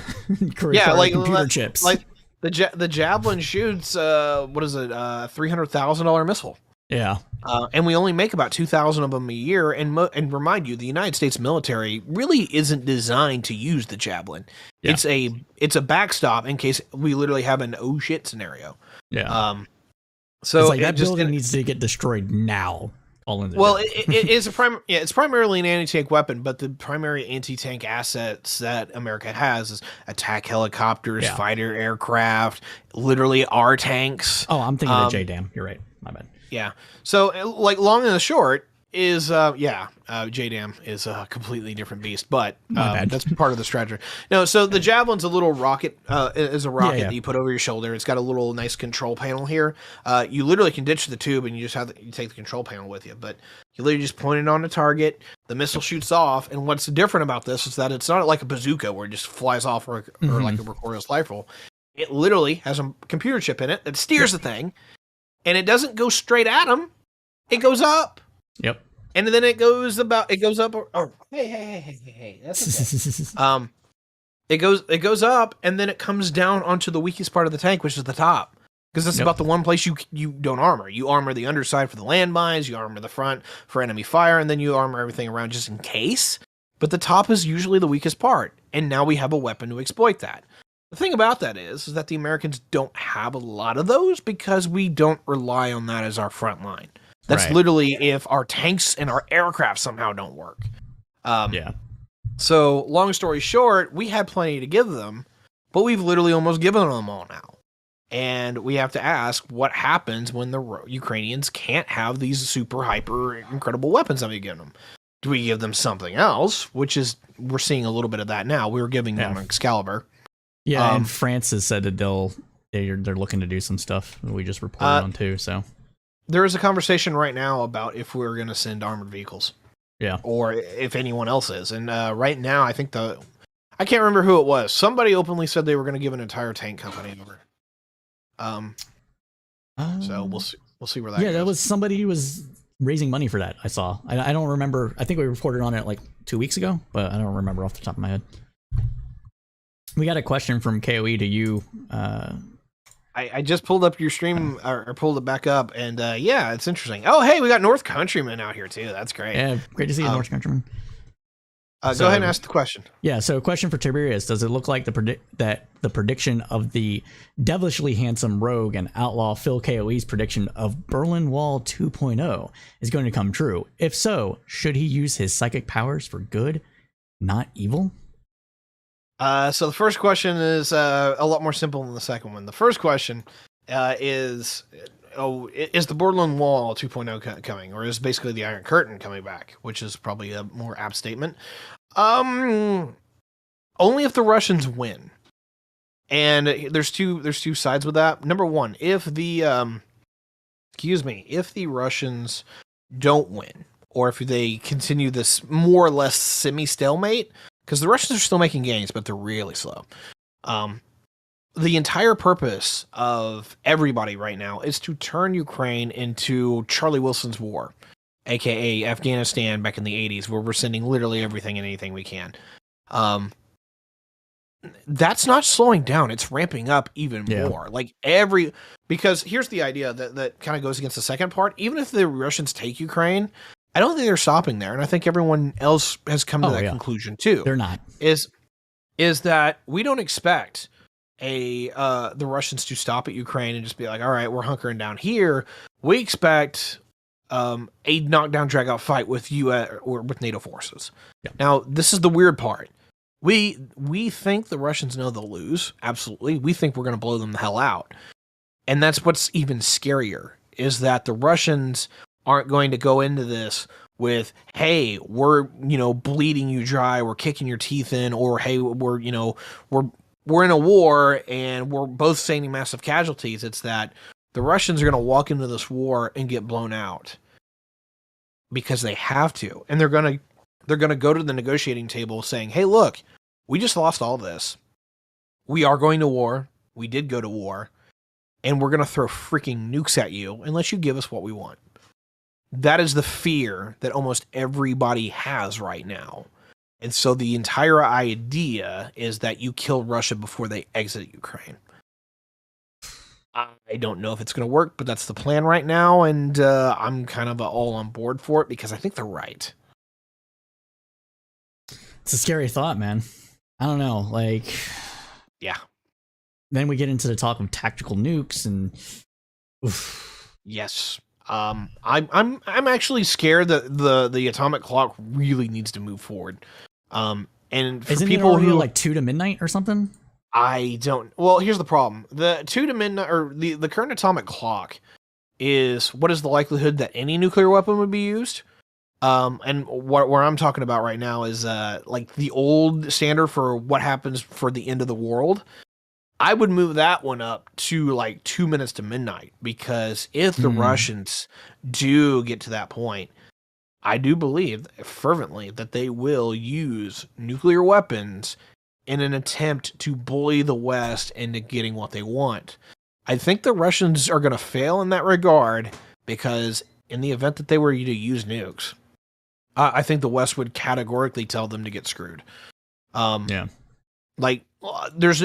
computer chips. Like the Javelin shoots, what is it, $300,000 missile. Yeah. And we only make about 2,000 of them a year. And remind you, the United States military really isn't designed to use the Javelin. Yeah. It's a backstop in case we literally have an oh shit scenario. Yeah. So it's like that building needs to get destroyed now. It's primarily an anti-tank weapon, but the primary anti-tank assets that America has is attack helicopters, fighter aircraft, literally our tanks. Oh, I'm thinking of JDAM. You're right. My bad. Yeah. So, like, long and the short is, JDAM is a completely different beast, but that's part of the strategy. No, so the Javelin's a little rocket, is a rocket that you put over your shoulder. It's got a little nice control panel here. You literally can ditch the tube and you just you take the control panel with you, but you literally just point it on a target. The missile shoots off, and what's different about this is that it's not like a bazooka where it just flies off or like a recoilless rifle. It literally has a computer chip in it that steers the thing, and it doesn't go straight at them. It goes up. Yep. And then it goes up. Oh, hey. That's okay. It goes up, and then it comes down onto the weakest part of the tank, which is the top. Because that's about the one place you don't armor. You armor the underside for the landmines, you armor the front for enemy fire, and then you armor everything around just in case. But the top is usually the weakest part, and now we have a weapon to exploit that. The thing about that is that the Americans don't have a lot of those because we don't rely on that as our front line. That's literally if our tanks and our aircraft somehow don't work. So, long story short, we had plenty to give them, but we've literally almost given them all now. And we have to ask what happens when the Ukrainians can't have these super, hyper, incredible weapons that we give them. Do we give them something else? Which is, we're seeing a little bit of that now. We were giving them Excalibur. Yeah, and France has said that they're looking to do some stuff. We just reported on too, so... There is a conversation right now about if we're going to send armored vehicles. Yeah. Or if anyone else is. And right now, I think I can't remember who it was. Somebody openly said they were going to give an entire tank company over. So we'll see where that goes. Yeah, that was somebody who was raising money for that, I saw. I don't remember. I think we reported on it like 2 weeks ago, but I don't remember off the top of my head. We got a question from KOE to you. I just pulled up your stream, or pulled it back up, and it's interesting. Oh, hey, we got North Countryman out here too. That's great. Yeah, great to see you, North Countryman. Go ahead and ask the question. Yeah, so a question for Tiberius. Does it look like the prediction of the devilishly handsome rogue and outlaw Phil KOE's prediction of Berlin Wall 2.0 is going to come true? If so, should he use his psychic powers for good, not evil? So the first question is a lot more simple than the second one. The first question is the Berlin Wall 2.0 coming, or is basically the Iron Curtain coming back, which is probably a more apt statement. Only if the Russians win. And there's two sides with that. Number one, if the Russians don't win, or if they continue this more or less semi-stalemate, because the Russians are still making gains, but they're really slow. the entire purpose of everybody right now is to turn Ukraine into Charlie Wilson's war, aka Afghanistan back in the 80s, where we're sending literally everything and anything we can. That's not slowing down. It's ramping up even more. Like because here's the idea that kind of goes against the second part. Even if the Russians take Ukraine, I don't think they're stopping there. And I think everyone else has come to that conclusion too. They're not. Is that we don't expect the Russians to stop at Ukraine and just be like, all right, we're hunkering down here. We expect a knockdown, drag out fight with US or with NATO forces. Yeah. Now, this is the weird part. We think the Russians know they'll lose. Absolutely. We think we're going to blow them the hell out. And that's what's even scarier, is that the Russians aren't going to go into this with, hey, we're, bleeding you dry, we're kicking your teeth in, or hey, we're in a war and we're both sustaining massive casualties. It's that the Russians are going to walk into this war and get blown out because they have to. And they're going to go to the negotiating table saying, hey, look, we just lost all this. We are going to war. We did go to war. And we're going to throw freaking nukes at you unless you give us what we want. That is the fear that almost everybody has right now. And so the entire idea is that you kill Russia before they exit Ukraine. I don't know if it's going to work, but that's the plan right now. And I'm kind of all on board for it because I think they're right. It's a scary thought, man. I don't know. Yeah. Then we get into the talk of tactical nukes and. Oof. Yes. I'm actually scared that the atomic clock really needs to move forward. And for Isn't people it who like 2 to midnight or something? I don't. Well, here's the problem: the 2 to midnight, or the current atomic clock, is what is the likelihood that any nuclear weapon would be used? And where I'm talking about right now is like the old standard for what happens for the end of the world. I would move that one up to like 2 minutes to midnight, because if the Russians do get to that point, I do believe fervently that they will use nuclear weapons in an attempt to bully the West into getting what they want. I think the Russians are going to fail in that regard, because in the event that they were to use nukes, I think the West would categorically tell them to get screwed. Like,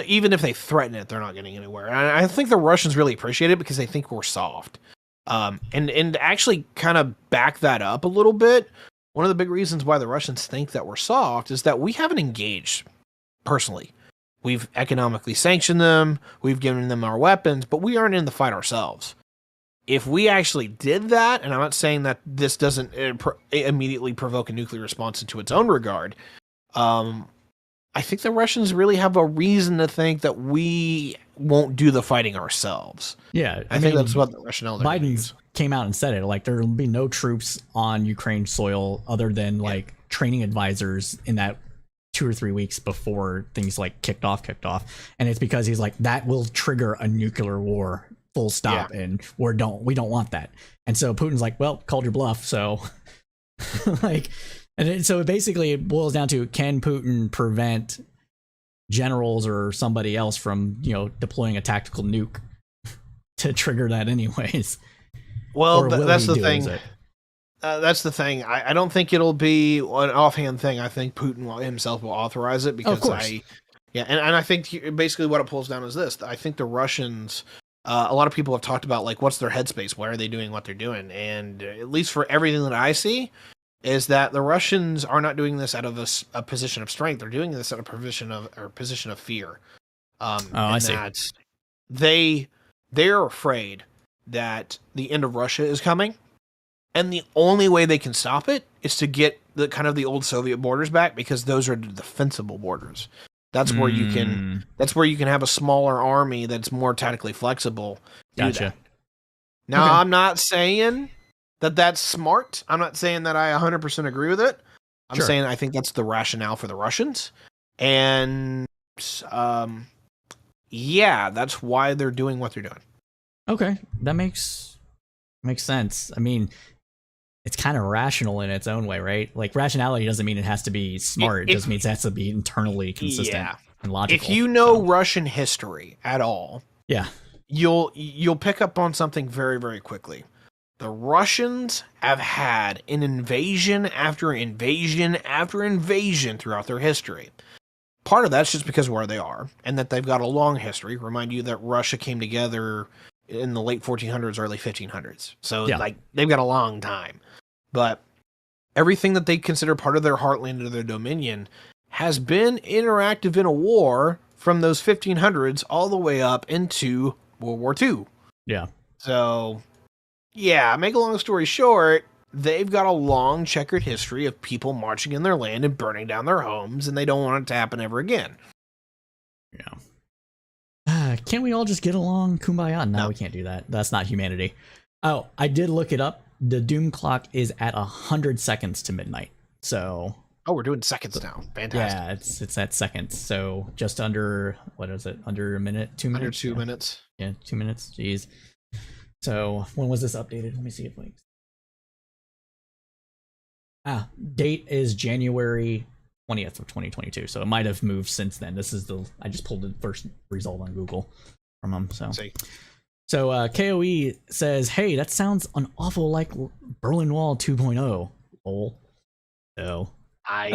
even if they threaten it, they're not getting anywhere. And I think the Russians really appreciate it because they think we're soft. And actually kind of back that up a little bit, one of the big reasons why the Russians think that we're soft is that we haven't engaged personally. We've economically sanctioned them, we've given them our weapons, but we aren't in the fight ourselves. If we actually did that, and I'm not saying that this doesn't immediately provoke a nuclear response into its own regard, I think the Russians really have a reason to think that we won't do the fighting ourselves. Yeah, I think that's what the rationale. Biden came out and said it. Like, there will be no troops on Ukraine soil other than like training advisors in that 2 or 3 weeks before things like kicked off. And it's because he's like, that will trigger a nuclear war, full stop. Yeah. And we don't want that. And so Putin's like, well, called your bluff. So like, and so basically it boils down to, can Putin prevent generals or somebody else from, deploying a tactical nuke to trigger that anyways? Well, that's the thing. That's the thing. I don't think it'll be an offhand thing. I think Putin himself will authorize it, because and I think basically what it pulls down is this. I think the Russians, a lot of people have talked about, like, what's their headspace? Why are they doing what they're doing? And at least for everything that I see, is that the Russians are not doing this out of a position of strength. They're doing this out of position of fear. I see. They're afraid that the end of Russia is coming, and the only way they can stop it is to get the old Soviet borders back, because those are the defensible borders. That's where you can. That's where you can have a smaller army that's more tactically flexible. Gotcha. Now, okay. I'm not saying that that's smart. I'm not saying that I 100% agree with it. I'm saying I think that's the rationale for the Russians. And that's why they're doing what they're doing. Okay, that makes sense. I mean, it's kind of rational in its own way, right? Like, rationality doesn't mean it has to be smart. It just means it has to be internally consistent. Yeah. and logical. If you know Russian history at all, yeah, you'll pick up on something very, very quickly. The Russians have had an invasion after invasion after invasion throughout their history. Part of that's just because of where they are, and that they've got a long history. Remind you that Russia came together in the late 1400s, early 1500s. So, like, they've got a long time. But everything that they consider part of their heartland or their dominion has been interactive in a war from those 1500s all the way up into World War II. Yeah. So, yeah, make a long story short, they've got a long checkered history of people marching in their land and burning down their homes, and they don't want it to happen ever again. Yeah. Can't we all just get along? Kumbaya? No, we can't do that. That's not humanity. Oh, I did look it up. The doom clock is at 100 seconds to midnight. So... Oh, we're doing seconds now. Fantastic. Yeah, it's at seconds. So just under, what is it? Under a minute? 2 minutes? Under 2 minutes. Yeah, 2 minutes. Jeez. So when was this updated? Let me see if date is January 20th of 2022. So it might have moved since then. This is I just pulled the first result on Google from them. So KOE says, hey, that sounds an awful like Berlin Wall 2.0. Lol. So I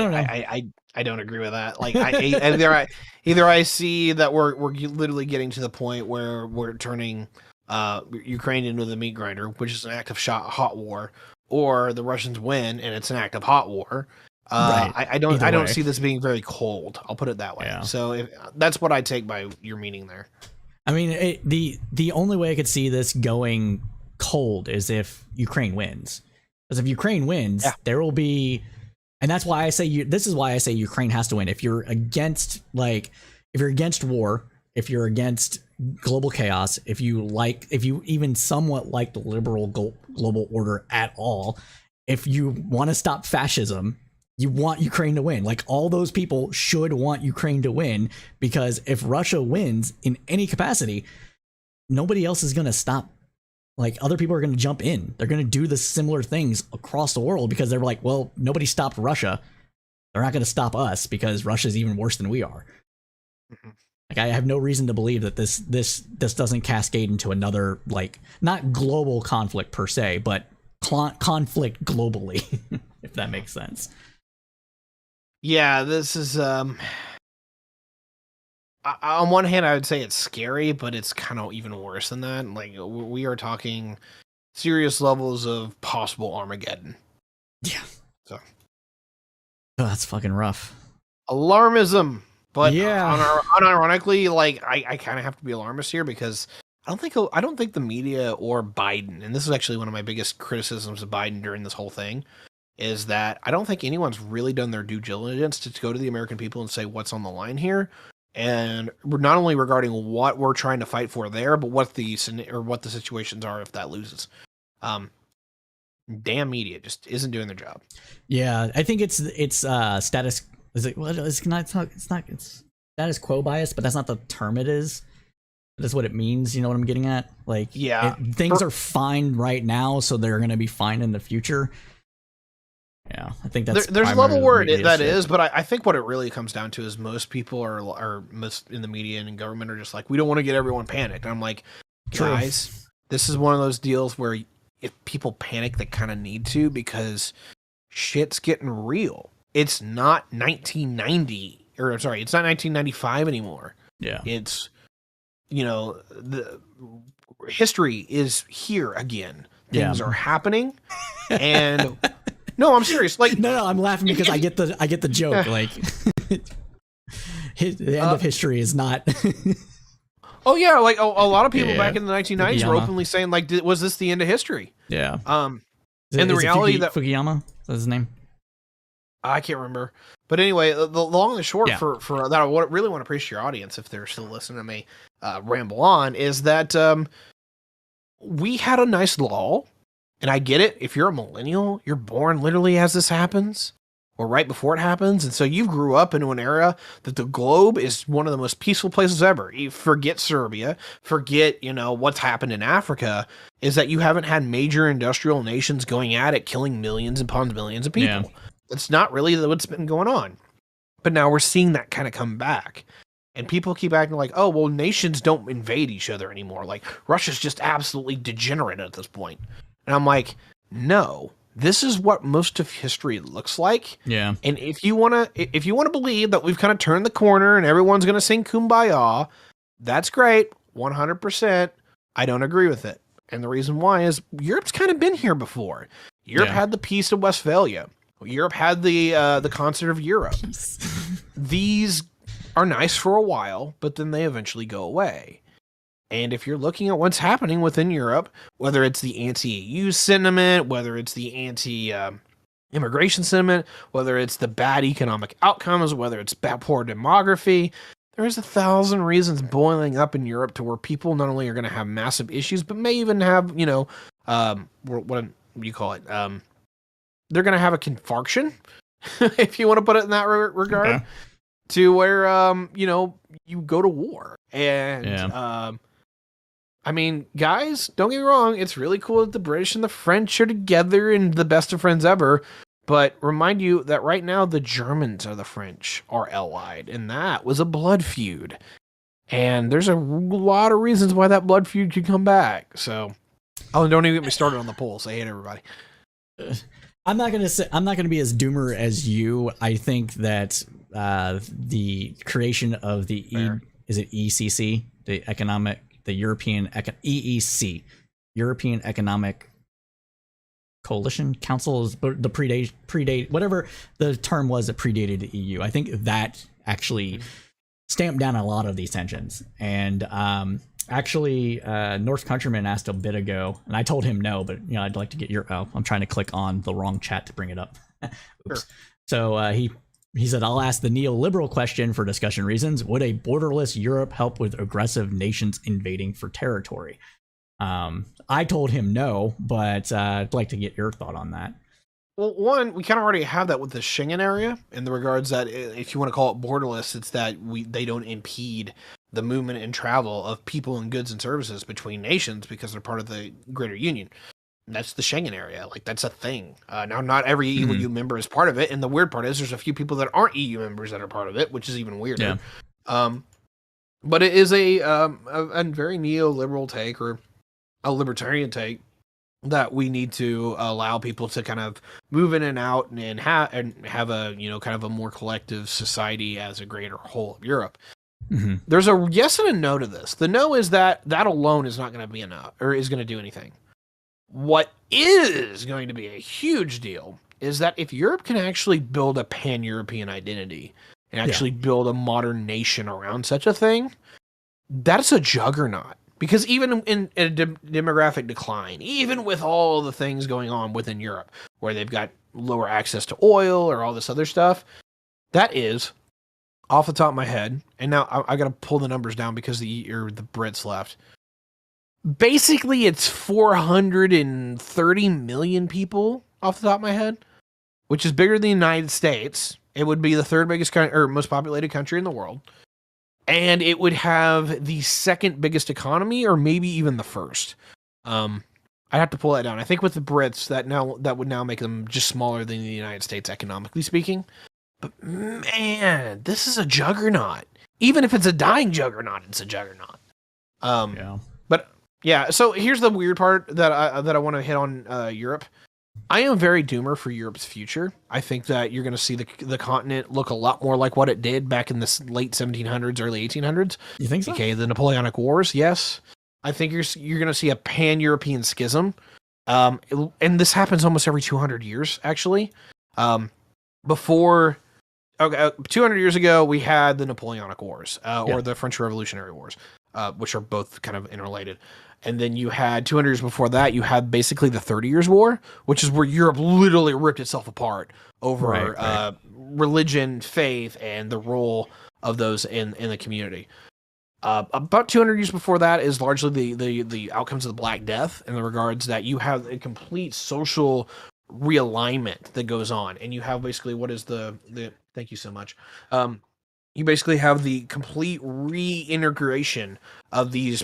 don't agree with that. Like, either I see that we're literally getting to the point where we're turning Ukraine into the meat grinder, which is an act of hot war, or the Russians win and it's an act of hot war. Right. I don't see this being very cold. I'll put it that way. Yeah. So that's what I take by your meaning there. I mean, the only way I could see this going cold is if Ukraine wins. Because if Ukraine wins, there will be, and that's why I say this is why I say Ukraine has to win. If you're against war, if you're against global chaos, if you even somewhat like the liberal global order at all, if you want to stop fascism, you want Ukraine to win. Like, all those people should want Ukraine to win, because if Russia wins in any capacity, nobody else is going to stop. Like, other people are going to jump in. They're going to do the similar things across the world because they're like, well, nobody stopped Russia. They're not going to stop us because Russia's even worse than we are. Mm-hmm. Like, I have no reason to believe that this doesn't cascade into another, like, not global conflict per se, but conflict globally, if that makes sense. Yeah, this is on one hand I would say it's scary, but it's kind of even worse than that. Like, we are talking serious levels of possible Armageddon. Yeah. So that's fucking rough. Alarmism. But yeah, unironically, like, I kind of have to be alarmist here, because I don't think the media or Biden, and this is actually one of my biggest criticisms of Biden during this whole thing, is that I don't think anyone's really done their due diligence to go to the American people and say what's on the line here, and not only regarding what we're trying to fight for there, but what the situations are if that loses. Damn media just isn't doing their job. Yeah, I think it's status. Is it? Well, it's not. It's status quo bias, but that's not the term it is. That's what it means. You know what I'm getting at? Like, things are fine right now, so they're going to be fine in the future. Yeah, I think that's there's a level where that is, but I think what it really comes down to is most people are most in the media and in government are just like, we don't want to get everyone panicked. And I'm like, guys, this is one of those deals where if people panic, they kind of need to, because shit's getting real. It's not 1990, or sorry, it's not 1995 anymore. Yeah, it's, the history is here again. Things are happening, and no, I'm serious. Like, no, I'm laughing because I get the joke. Like, the end of history is not. Oh yeah, like a lot of people back in the 1990s were openly saying, like, was this the end of history? Yeah. And the reality that Fukuyama, is that his name? I can't remember. But anyway, the long and the short for that, I really want to appreciate your audience, if they're still listening to me ramble on, is that we had a nice lull. And I get it. If you're a millennial, you're born literally as this happens, or right before it happens. And so you grew up into an era that the globe is one of the most peaceful places ever. You forget Serbia, forget, what's happened in Africa, is that you haven't had major industrial nations going at it, killing millions upon millions of people. Yeah. That's not really what's been going on. But now we're seeing that kind of come back. And people keep acting like, oh, well, nations don't invade each other anymore. Like, Russia's just absolutely degenerate at this point. And I'm like, no, this is what most of history looks like. Yeah. And if you want to believe that we've kind of turned the corner and everyone's going to sing Kumbaya, that's great. 100%. I don't agree with it. And the reason why is Europe's kind of been here before. Europe had the Peace of Westphalia. Europe had the Concert of Europe. These are nice for a while, but then they eventually go away. And if you're looking at what's happening within Europe, whether it's the anti-EU sentiment, whether it's the anti-immigration sentiment, whether it's the bad economic outcomes, whether it's bad poor demography, there's 1,000 reasons boiling up in Europe to where people not only are going to have massive issues, but may even have, what do you call it? They're going to have a confarction, if you want to put it in that regard. Okay. To where, you go to war. And, I mean, guys, don't get me wrong. It's really cool that the British and the French are together and the best of friends ever. But remind you that right now, the Germans or the French are allied. And that was a blood feud. And there's a lot of reasons why that blood feud could come back. So, don't even get me started on the polls. I hate everybody. I'm not gonna be as doomer as you. I think that the creation of the ECC, the European EEC, European Economic Coalition Council, is the predate whatever the term was that predated the EU. I think that actually stamped down a lot of these tensions. And North Countryman asked a bit ago, and I told him no, but I'd like to get your. Oh, I'm trying to click on the wrong chat to bring it up. Oops. Sure. So he said, I'll ask the neoliberal question for discussion reasons. Would a borderless Europe help with aggressive nations invading for territory? I told him no, but I'd like to get your thought on that. Well, one, we kind of already have that with the Schengen area in the regards that if you want to call it borderless, it's that they don't impede the movement and travel of people and goods and services between nations because they're part of the greater union. That's the Schengen area. Like, that's a thing. Now, not every EU member is part of it. And the weird part is there's a few people that aren't EU members that are part of it, which is even weirder. Yeah. But it is a very neoliberal take, or a libertarian take, that we need to allow people to kind of move in and out and have a, kind of a more collective society as a greater whole of Europe. Mm-hmm. There's a yes and a no to this. The no is that alone is not going to be enough, or is going to do anything. What is going to be a huge deal is that if Europe can actually build a pan-European identity and actually build a modern nation around such a thing, that's a juggernaut. Because even in a demographic decline, even with all the things going on within Europe, where they've got lower access to oil or all this other stuff, that is, off the top of my head, and now I got to pull the numbers down because the Brits left. Basically, it's 430 million people off the top of my head, which is bigger than the United States. It would be the third biggest or most populated country in the world. And it would have the second biggest economy, or maybe even the first. I'd have to pull that down. I think with the Brits, that would now make them just smaller than the United States, economically speaking. But man, this is a juggernaut. Even if it's a dying juggernaut, it's a juggernaut. But yeah, so here's the weird part that I want to hit on Europe. I am very doomer for Europe's future. I think that you're going to see the continent look a lot more like what it did back in the late 1700s, early 1800s. You think so? Okay, the Napoleonic Wars, yes. I think you're going to see a pan-European schism. And this happens almost every 200 years, actually. 200 years ago, we had the Napoleonic Wars, or the French Revolutionary Wars, which are both kind of interrelated. And then you had 200 years before that, you had basically the 30 Years' War, which is where Europe literally ripped itself apart over religion, faith, and the role of those in the community. About 200 years before that is largely the outcomes of the Black Death, in the regards that you have a complete social realignment that goes on. And you have basically what is the thank you so much. You basically have the complete reintegration of these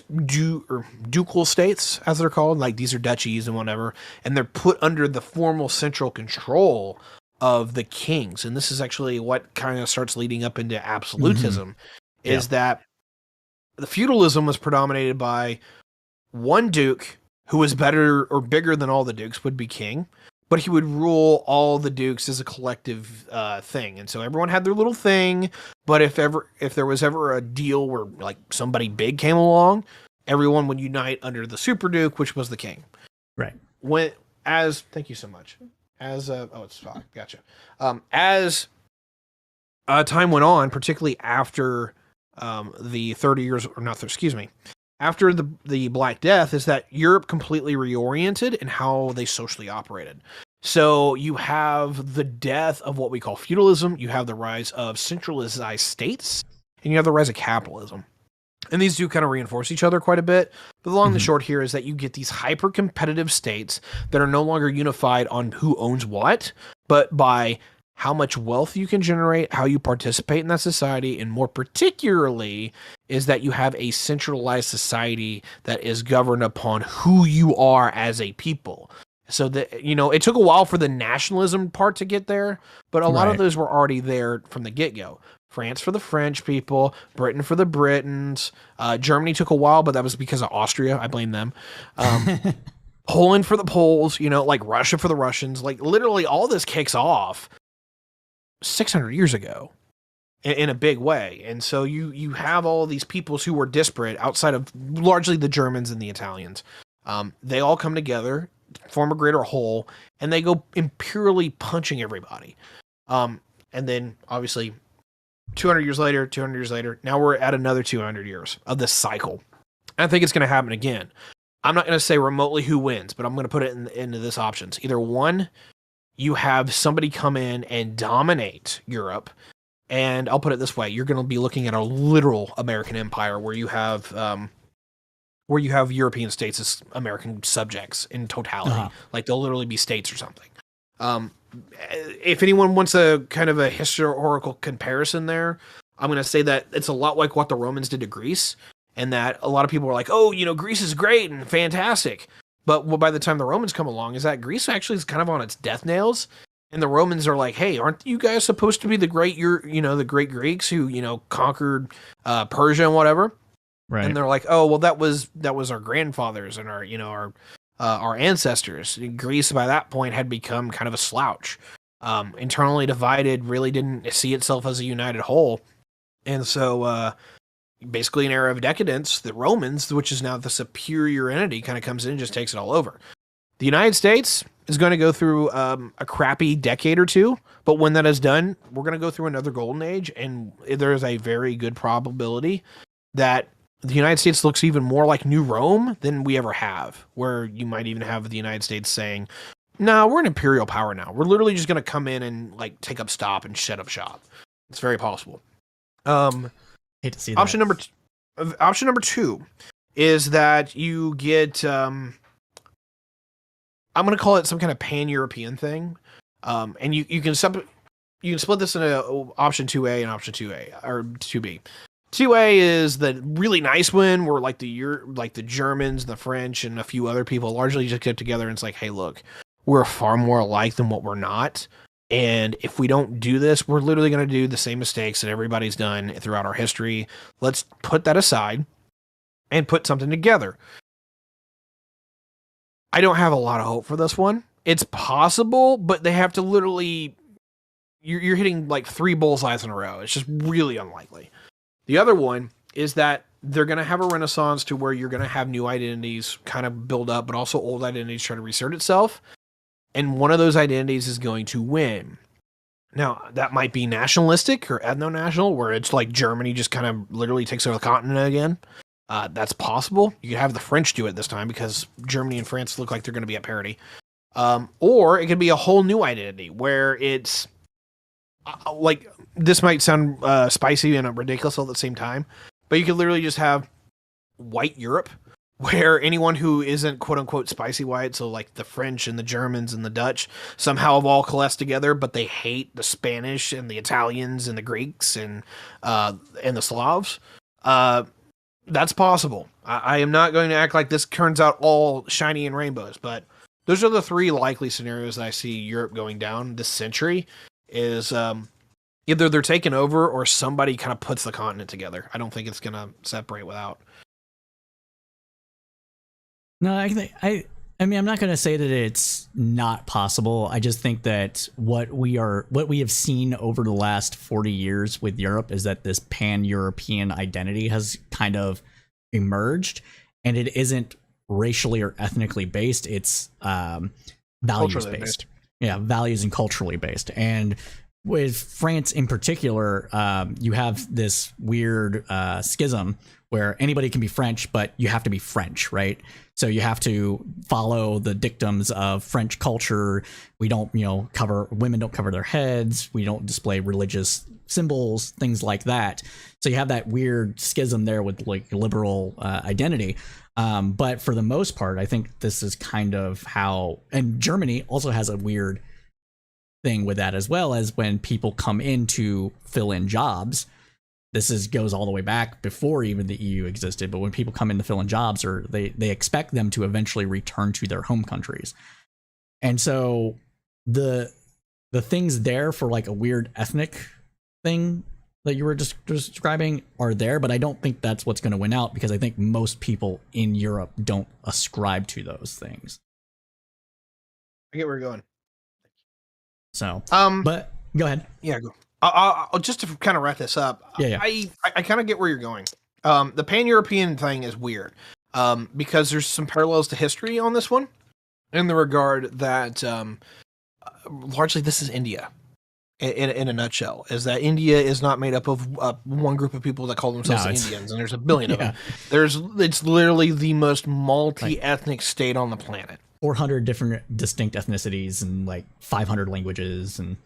ducal states, as they're called. Like, these are duchies and whatever, and they're put under the formal central control of the kings. And this is actually what kind of starts leading up into absolutism. is that the feudalism was predominated by one duke who was better or bigger than all the dukes would be king, but he would rule all the dukes as a collective thing. And so everyone had their little thing, but if there was ever a deal where like somebody big came along, everyone would unite under the super duke, which was the king. Right. Thank you so much. It's fine. Gotcha. As time went on, particularly after the 30 years, or not, excuse me, after the Black Death, is that Europe completely reoriented in how they socially operated. So you have the death of what we call feudalism, you have the rise of centralized states, and you have the rise of capitalism. And these do kind of reinforce each other quite a bit. But the long and the short here is that you get these hyper-competitive states that are no longer unified on who owns what, but by how much wealth you can generate, how you participate in that society, and more particularly is that you have a centralized society that is governed upon who you are as a people. So that, it took a while for the nationalism part to get there, but a lot of those were already there from the get-go. France for the French people, Britain for the Britons. Germany took a while, but that was because of Austria. I blame them. Poland for the Poles, like Russia for the Russians. Like literally all this kicks off 600 years ago in a big way. And so you have all these peoples who were disparate outside of largely the Germans and the Italians. They all come together, form a greater whole, and they go imperially punching everybody. And then obviously 200 years later, now we're at another 200 years of this cycle. I think it's going to happen again. I'm not going to say remotely who wins, but I'm going to put it into this options. Either one, you have somebody come in and dominate Europe, and I'll put it this way: you're going to be looking at a literal American empire where you have European states as American subjects in totality. Like they'll literally be states or something. If anyone wants a kind of a historical comparison there, I'm going to say that it's a lot like what the Romans did to Greece, and that a lot of people are like, oh, Greece is great and fantastic. But by the time the Romans come along, is that Greece actually is kind of on its death nails. And the Romans are like, hey, aren't you guys supposed to be the great, the great Greeks who, conquered Persia and whatever? Right. And they're like, oh, well, that was our grandfathers and our ancestors. Greece by that point had become kind of a slouch. Internally divided, really didn't see itself as a united whole. And so basically an era of decadence, the Romans, which is now the superior entity, kind of comes in and just takes it all over. The United States is going to go through a crappy decade or two, but when that is done, we're going to go through another golden age, and there is a very good probability that the United States looks even more like New Rome than we ever have, where you might even have the United States saying, no, we're an imperial power now. We're literally just going to come in and like take up stop and shut up shop. It's very possible. Hate to see that. Option number two is that you get, I'm going to call it some kind of pan-European thing. And you can split this into option 2A and option 2A or 2B. 2A is the really nice one where like the Germans, the French, and a few other people largely just get together and it's like, hey, look, we're far more alike than what we're not. And if we don't do this, we're literally going to do the same mistakes that everybody's done throughout our history. Let's put that aside and put something together. I don't have a lot of hope for this one. It's possible, but they have to literally, you're hitting like 3 bullseyes in a row. It's just really unlikely. The other one is that they're going to have a renaissance to where you're going to have new identities kind of build up, but also old identities try to reassert itself. And one of those identities is going to win. Now, that might be nationalistic or ethno-national, where it's like Germany just kind of literally takes over the continent again. That's possible. You could have the French do it this time because Germany and France look like they're going to be at parity. Or it could be a whole new identity where it's like, this might sound spicy and ridiculous all at the same time, but you could literally just have white Europe, where anyone who isn't quote unquote spicy white, so like the French and the Germans and the Dutch somehow have all coalesced together, but they hate the Spanish and the Italians and the Greeks and the Slavs. That's possible. I am not going to act like this turns out all shiny and rainbows, but those are the 3 likely scenarios that I see Europe going down this century. Is either they're taken over or somebody kind of puts the continent together. I don't think it's going to separate without. No, I mean, I'm not going to say that it's not possible. I just think that what we have seen over the last 40 years with Europe is that this pan-European identity has kind of emerged, and it isn't racially or ethnically based. It's values based. Yeah, values and culturally based. And with France in particular, you have this weird schism where anybody can be French, but you have to be French, right? So you have to follow the dictums of French culture. We don't, women don't cover their heads. We don't display religious symbols, things like that. So you have that weird schism there with like liberal identity. But for the most part, I think this is kind of how, and Germany also has a weird thing with that as well, as when people come in to fill in jobs. This goes all the way back before even the EU existed, but when people come in to fill in jobs, or they expect them to eventually return to their home countries. And so the things there for like a weird ethnic thing that you were just describing are there, but I don't think that's what's going to win out, because I think most people in Europe don't ascribe to those things. I get where you're going. So, but go ahead. Yeah, go. I'll just to kind of wrap this up. Yeah. I kind of get where you're going. The pan-European thing is weird because there's some parallels to history on this one, in the regard that largely this is India. In a nutshell, is that India is not made up of one group of people that call themselves Indians, and there's a billion of them. It's literally the most multi-ethnic state on the planet. 400 different distinct ethnicities and like 500 languages, and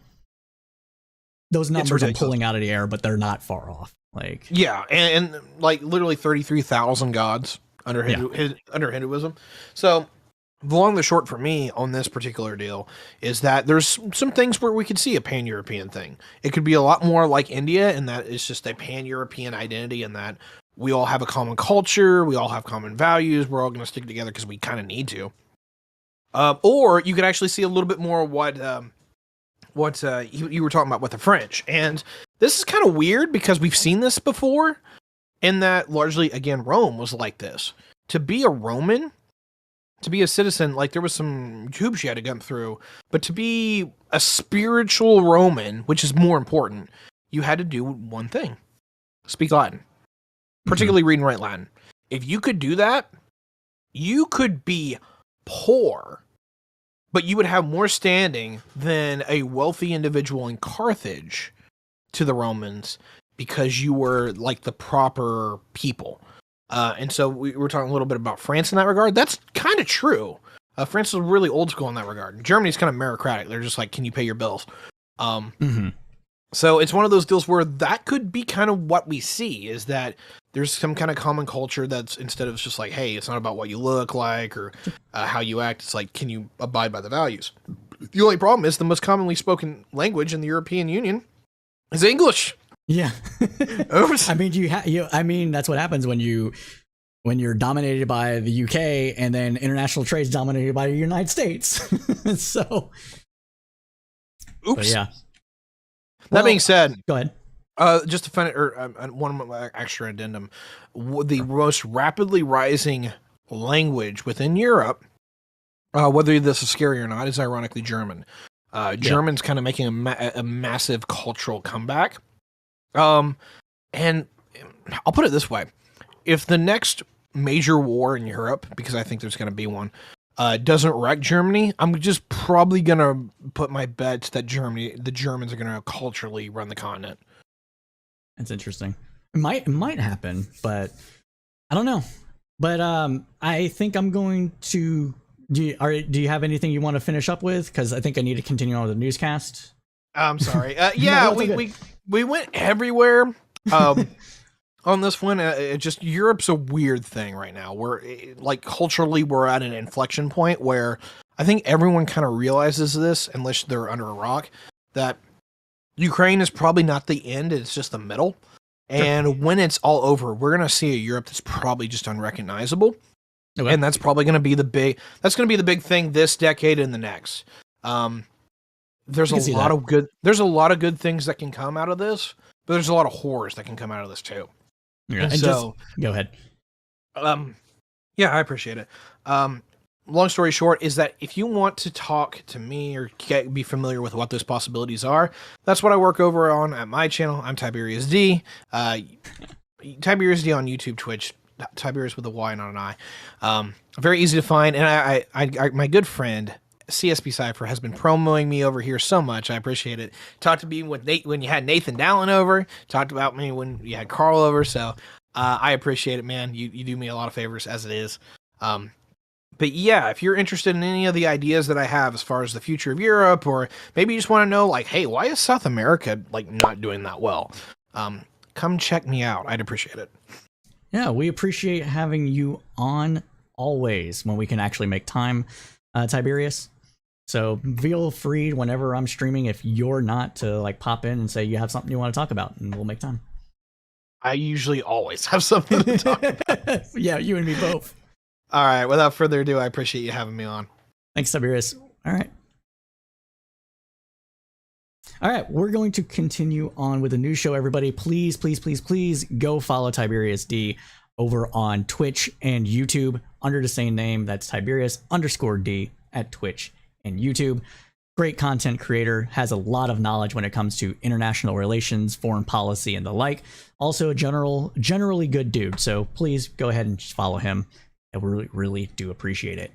those numbers are pulling out of the air, but they're not far off. Like, yeah, and like literally 33,000 gods under Hinduism. So the long and the short for me on this particular deal is that there's some things where we could see a pan-European thing. It could be a lot more like India, in that it's just a pan-European identity, in that we all have a common culture, we all have common values, we're all going to stick together because we kind of need to. Or you could actually see a little bit more what you were talking about with the French. And this is kind of weird because we've seen this before, in that largely, again, Rome was like this. To be a Roman, to be a citizen, like there was some hoops you had to go through, but to be a spiritual Roman, which is more important, you had to do one thing: speak Latin, particularly read and write Latin. If you could do that, you could be poor, but you would have more standing than a wealthy individual in Carthage to the Romans, because you were like the proper people. And so we were talking a little bit about France in that regard. That's kind of true. France is really old school in that regard. Germany's kind of meritocratic. They're just like, can you pay your bills? So it's one of those deals where that could be kind of what we see, is that there's some kind of common culture that's, instead of just like, hey, it's not about what you look like or how you act, it's like, can you abide by the values? The only problem is the most commonly spoken language in the European Union is English. Yeah. I mean, that's what happens when you're dominated by the UK, and then international trade is dominated by the United States. So, oops. But yeah. That being said, go ahead. Just to find one extra addendum, the most rapidly rising language within Europe, whether this is scary or not, is ironically German. German's kind of making a massive cultural comeback. And I'll put it this way: if the next major war in Europe, because I think there's going to be one, doesn't wreck Germany, I'm just probably going to put my bets that the Germans are going to culturally run the continent. That's interesting. It might happen, but I don't know. But I think I'm going to. Do you have anything you want to finish up with? Because I think I need to continue on with the newscast. I'm sorry. Yeah, we went everywhere on this one. Just Europe's a weird thing right now. We're like culturally, we're at an inflection point where I think everyone kind of realizes this, unless they're under a rock, that Ukraine is probably not the end. It's just the middle. And when it's all over, we're going to see a Europe that's probably just unrecognizable. Okay. And that's probably going to be the big thing this decade and the next. there's a lot of good things that can come out of this, but there's a lot of horrors that can come out of this too. Yeah, and so go ahead. Yeah, I appreciate it. Long story short is that if you want to talk to me or be familiar with what those possibilities are, that's what I work over on at my channel. I'm Tiberius D. Tiberius D on YouTube, Twitch. Tiberius with a Y, not an I. Very easy to find, and I my good friend CSP Cypher has been promoting me over here so much. I appreciate it. Talked to me when you had Nathan Dallin over. Talked about me when you had Carl over. So I appreciate it, man. You do me a lot of favors as it is. But yeah, if you're interested in any of the ideas that I have as far as the future of Europe, or maybe you just want to know, like, hey, why is South America like not doing that well? Come check me out. I'd appreciate it. Yeah, we appreciate having you on always when we can actually make time, Tiberius. So feel free whenever I'm streaming, if you're not, to like pop in and say you have something you want to talk about, and we'll make time. I usually always have something to talk about. Yeah, you and me both. All right, without further ado, I appreciate you having me on. Thanks, Tiberius. All right, we're going to continue on with the news show, everybody. Please, please, please, please go follow Tiberius D over on Twitch and YouTube under the same name. That's Tiberius_D at Twitch and YouTube. Great content creator, has a lot of knowledge when it comes to international relations, foreign policy, and the like. Also a generally good dude, so please go ahead and just follow him. I really, really do appreciate it.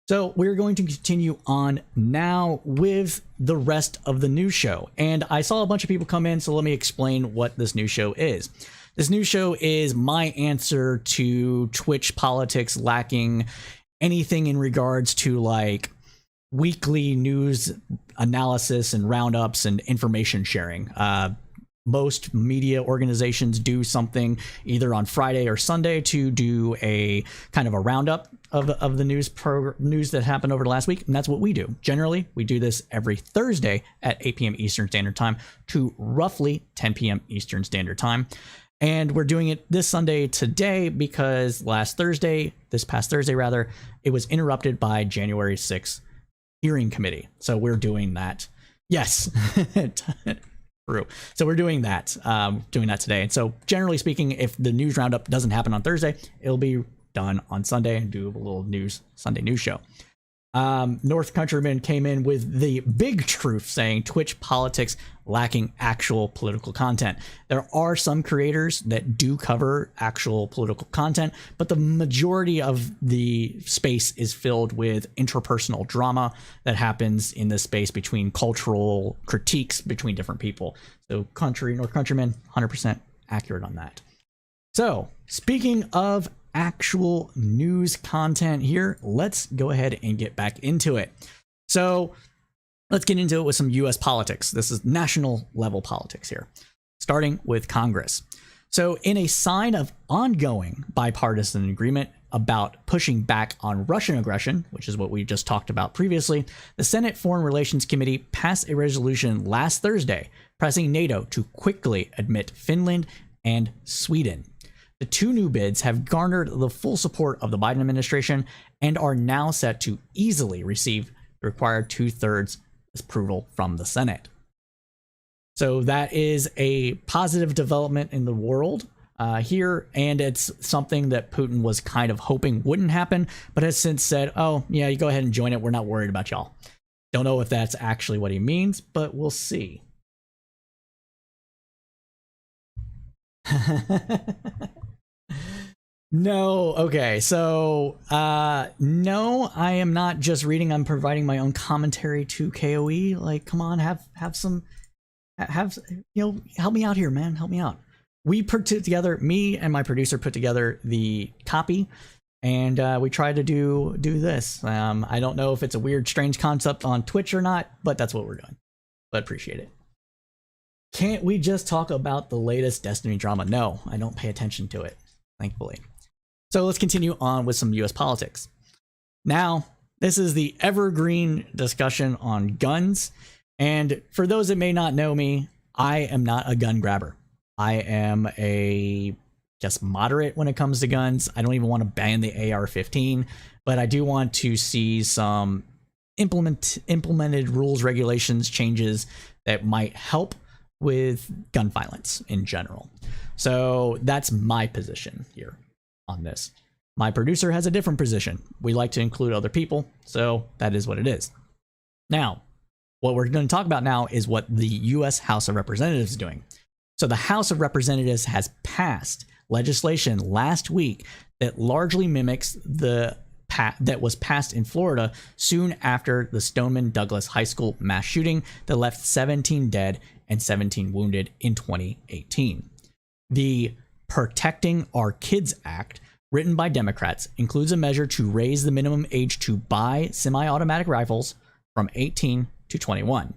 So we're going to continue on now with the rest of the news show. And I saw a bunch of people come in, so let me explain what this news show is. This news show is my answer to Twitch politics lacking anything in regards to like weekly news analysis and roundups and information sharing. Most media organizations do something either on Friday or Sunday to do a kind of a roundup of the news that happened over the last week, and that's what we do. Generally, we do this every Thursday at 8 p.m. Eastern Standard Time to roughly 10 p.m. Eastern Standard Time. And we're doing it this Sunday today because this past Thursday, it was interrupted by January 6th hearing committee. So we're doing that. Yes. True. So we're doing that today. And so generally speaking, if the news roundup doesn't happen on Thursday, it'll be done on Sunday and do a little Sunday news show. North Countryman came in with the big truth saying Twitch politics lacking actual political content. There are some creators that do cover actual political content, but the majority of the space is filled with interpersonal drama that happens in this space between cultural critiques between different people. So North Countryman, 100% accurate on that. So speaking of actual news content here, let's go ahead and get back into it. So let's get into it with some US politics. This is national level politics here, starting with Congress. So in a sign of ongoing bipartisan agreement about pushing back on Russian aggression, which is what we just talked about previously, the Senate Foreign Relations Committee passed a resolution last Thursday pressing NATO to quickly admit Finland and Sweden. The two new bids have garnered the full support of the Biden administration and are now set to easily receive the required 2/3 approval from the Senate. So that is a positive development in the world here, and it's something that Putin was kind of hoping wouldn't happen, but has since said, oh, yeah, you go ahead and join it. We're not worried about y'all. Don't know if that's actually what he means, but we'll see. No. Okay. So, no, I am not just reading. I'm providing my own commentary to KOE. Like, come on, have some, help me out here, man. Help me out. We put together, me and my producer put together the copy, and we tried to do this. I don't know if it's a weird, strange concept on Twitch or not, but that's what we're doing. But appreciate it. Can't we just talk about the latest Destiny drama? No, I don't pay attention to it, thankfully. So let's continue on with some US politics. Now, this is the evergreen discussion on guns. And for those that may not know me, I am not a gun grabber. I am just moderate when it comes to guns. I don't even want to ban the AR-15, but I do want to see some implemented rules, regulations, changes that might help with gun violence in general. So that's my position here on this. My producer has a different position. We like to include other people, so that is what it is. Now, what we're going to talk about now is what the U.S. House of Representatives is doing. So the House of Representatives has passed legislation last week that largely mimics that was passed in Florida soon after the Stoneman Douglas High School mass shooting that left 17 dead and 17 wounded in 2018. The Protecting Our Kids Act, written by Democrats, includes a measure to raise the minimum age to buy semi-automatic rifles from 18 to 21.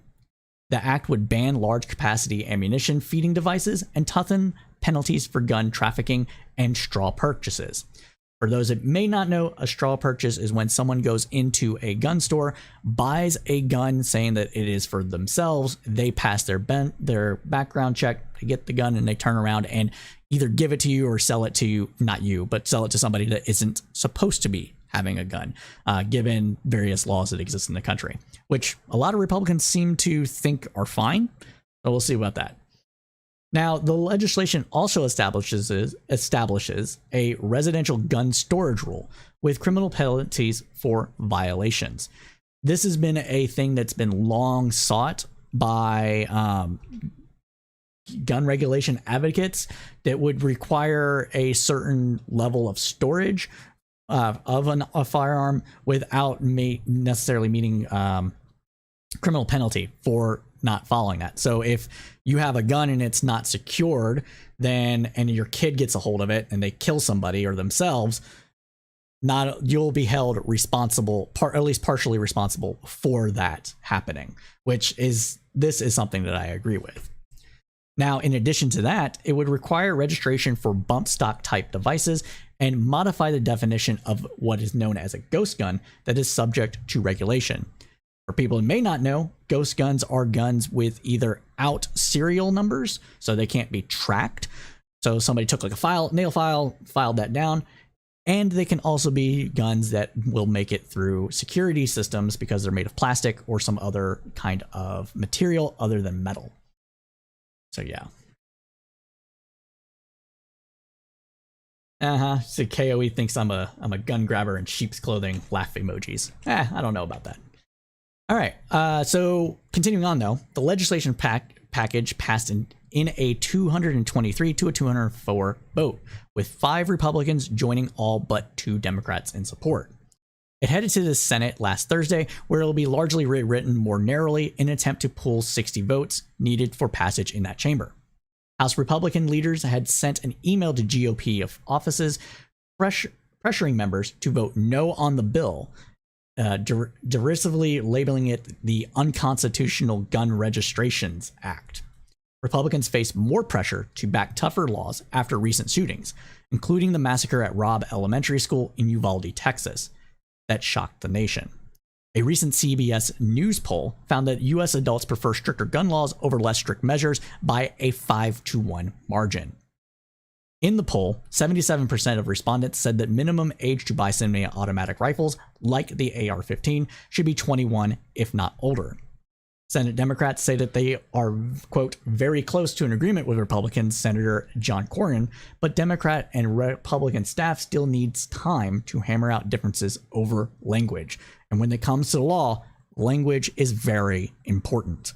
The act would ban large capacity ammunition feeding devices and toughen penalties for gun trafficking and straw purchases. For those that may not know, a straw purchase is when someone goes into a gun store, buys a gun saying that it is for themselves, they pass their background check, they get the gun, and they turn around and either give it to you or sell it to you, not you, but sell it to somebody that isn't supposed to be having a gun, given various laws that exist in the country, which a lot of Republicans seem to think are fine, but we'll see about that. Now, the legislation also establishes a residential gun storage rule with criminal penalties for violations. This has been a thing that's been long sought by gun regulation advocates that would require a certain level of storage of a firearm without necessarily meeting criminal penalty for not following that. So if you have a gun and it's not secured, and your kid gets a hold of it and they kill somebody or themselves, you'll be held responsible, at least partially responsible for that happening, this is something that I agree with. Now, in addition to that, it would require registration for bump stock type devices and modify the definition of what is known as a ghost gun that is subject to regulation. For people who may not know, ghost guns are guns with either out serial numbers, so they can't be tracked. So somebody took like a nail file, filed that down, and they can also be guns that will make it through security systems because they're made of plastic or some other kind of material other than metal. So yeah. So KOE thinks I'm a gun grabber in sheep's clothing. Laugh emojis. I don't know about that. All right. So continuing on though, the legislation package passed in a 223 to a 204 vote, with 5 Republicans joining all but 2 Democrats in support. It headed to the Senate last Thursday, where it will be largely rewritten more narrowly in an attempt to pull 60 votes needed for passage in that chamber. House Republican leaders had sent an email to GOP offices pressuring members to vote no on the bill, derisively labeling it the Unconstitutional Gun Registrations Act. Republicans face more pressure to back tougher laws after recent shootings, including the massacre at Robb Elementary School in Uvalde, Texas, that shocked the nation. A recent CBS News poll found that U.S. adults prefer stricter gun laws over less strict measures by a 5-1 margin. In the poll, 77% of respondents said that minimum age to buy semi-automatic rifles, like the AR-15, should be 21, if not older. Senate Democrats say that they are, quote, very close to an agreement with Republican Senator John Cornyn, but Democrat and Republican staff still needs time to hammer out differences over language. And when it comes to the law, language is very important.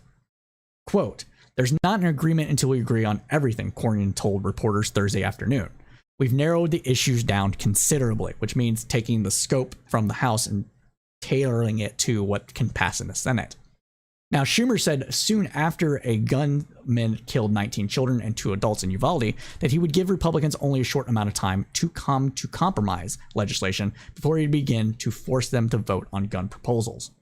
Quote, there's not an agreement until we agree on everything, Cornyn told reporters Thursday afternoon. We've narrowed the issues down considerably, which means taking the scope from the House and tailoring it to what can pass in the Senate. Now, Schumer said soon after a gunman killed 19 children and 2 adults in Uvalde that he would give Republicans only a short amount of time to come to compromise legislation before he'd begin to force them to vote on gun proposals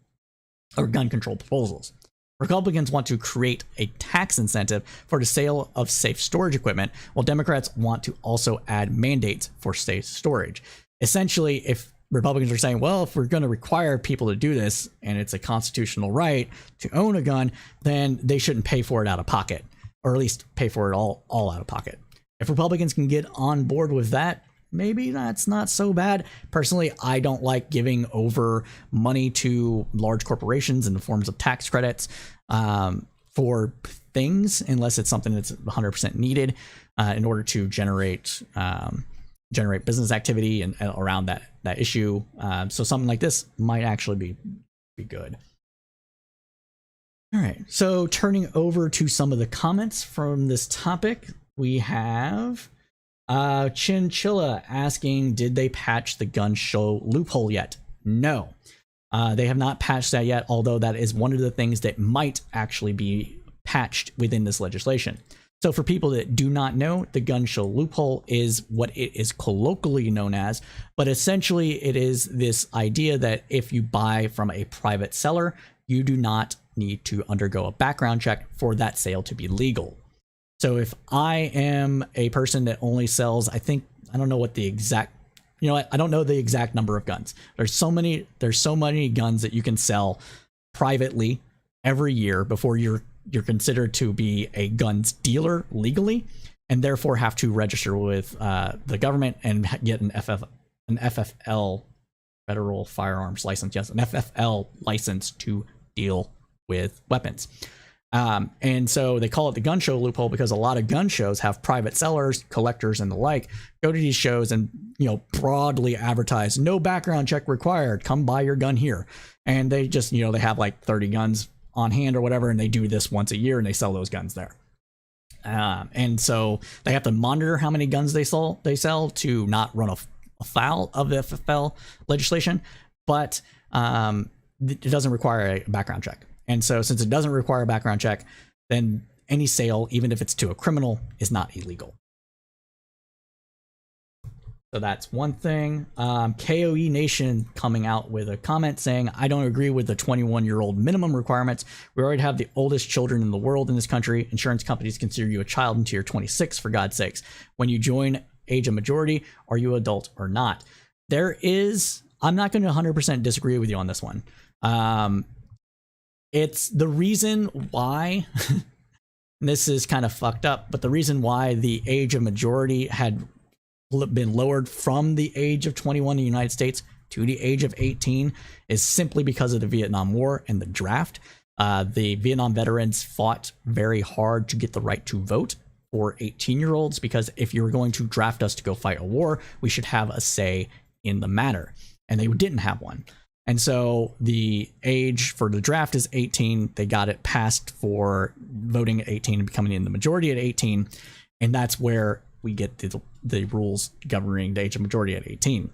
or gun control proposals. Republicans want to create a tax incentive for the sale of safe storage equipment, while Democrats want to also add mandates for safe storage. Essentially, if Republicans are saying, well, if we're going to require people to do this and it's a constitutional right to own a gun, then they shouldn't pay for it out of pocket, or at least pay for it all out of pocket. If Republicans can get on board with that, maybe that's not so bad. Personally, I don't like giving over money to large corporations in the forms of tax credits for things unless it's something that's 100% needed in order to generate business activity and around that issue. So something like this might actually be good. All right, so turning over to some of the comments from this topic, we have Chinchilla asking, did they patch the gun show loophole yet? No, they have not patched that yet, although that is one of the things that might actually be patched within this legislation. So for people that do not know, the gun show loophole is what it is colloquially known as, but essentially it is this idea that if you buy from a private seller, you do not need to undergo a background check for that sale to be legal. So if I am a person that only sells, I don't know what the exact, I don't know the exact number of guns. There's so many guns that you can sell privately every year before you're considered to be a guns dealer legally, and therefore have to register with the government and get an FFL, federal firearms license. Yes, an FFL license to deal with weapons. And so they call it the gun show loophole because a lot of gun shows have private sellers, collectors, and the like go to these shows and, broadly advertise no background check required. Come buy your gun here. And they just, they have like 30 guns on hand or whatever, and they do this once a year and they sell those guns there. And so they have to monitor how many guns they sell to not run afoul of the FFL legislation, but it doesn't require a background check. And so since it doesn't require a background check, then any sale, even if it's to a criminal, is not illegal. So that's one thing. KOE Nation coming out with a comment saying, I don't agree with the 21-year-old minimum requirements. We already have the oldest children in the world in this country. Insurance companies consider you a child until you're 26, for God's sakes. When you join age of majority, are you adult or not? I'm not going to 100% disagree with you on this one. It's the reason why, this is kind of fucked up, but the reason why the age of majority had been lowered from the age of 21 in the United States to the age of 18 is simply because of the Vietnam War and the draft. The Vietnam veterans fought very hard to get the right to vote for 18-year-olds because if you were going to draft us to go fight a war, we should have a say in the matter. And they didn't have one. And so the age for the draft is 18. They got it passed for voting at 18 and becoming in the majority at 18. And that's where we get the rules governing the age of majority at 18.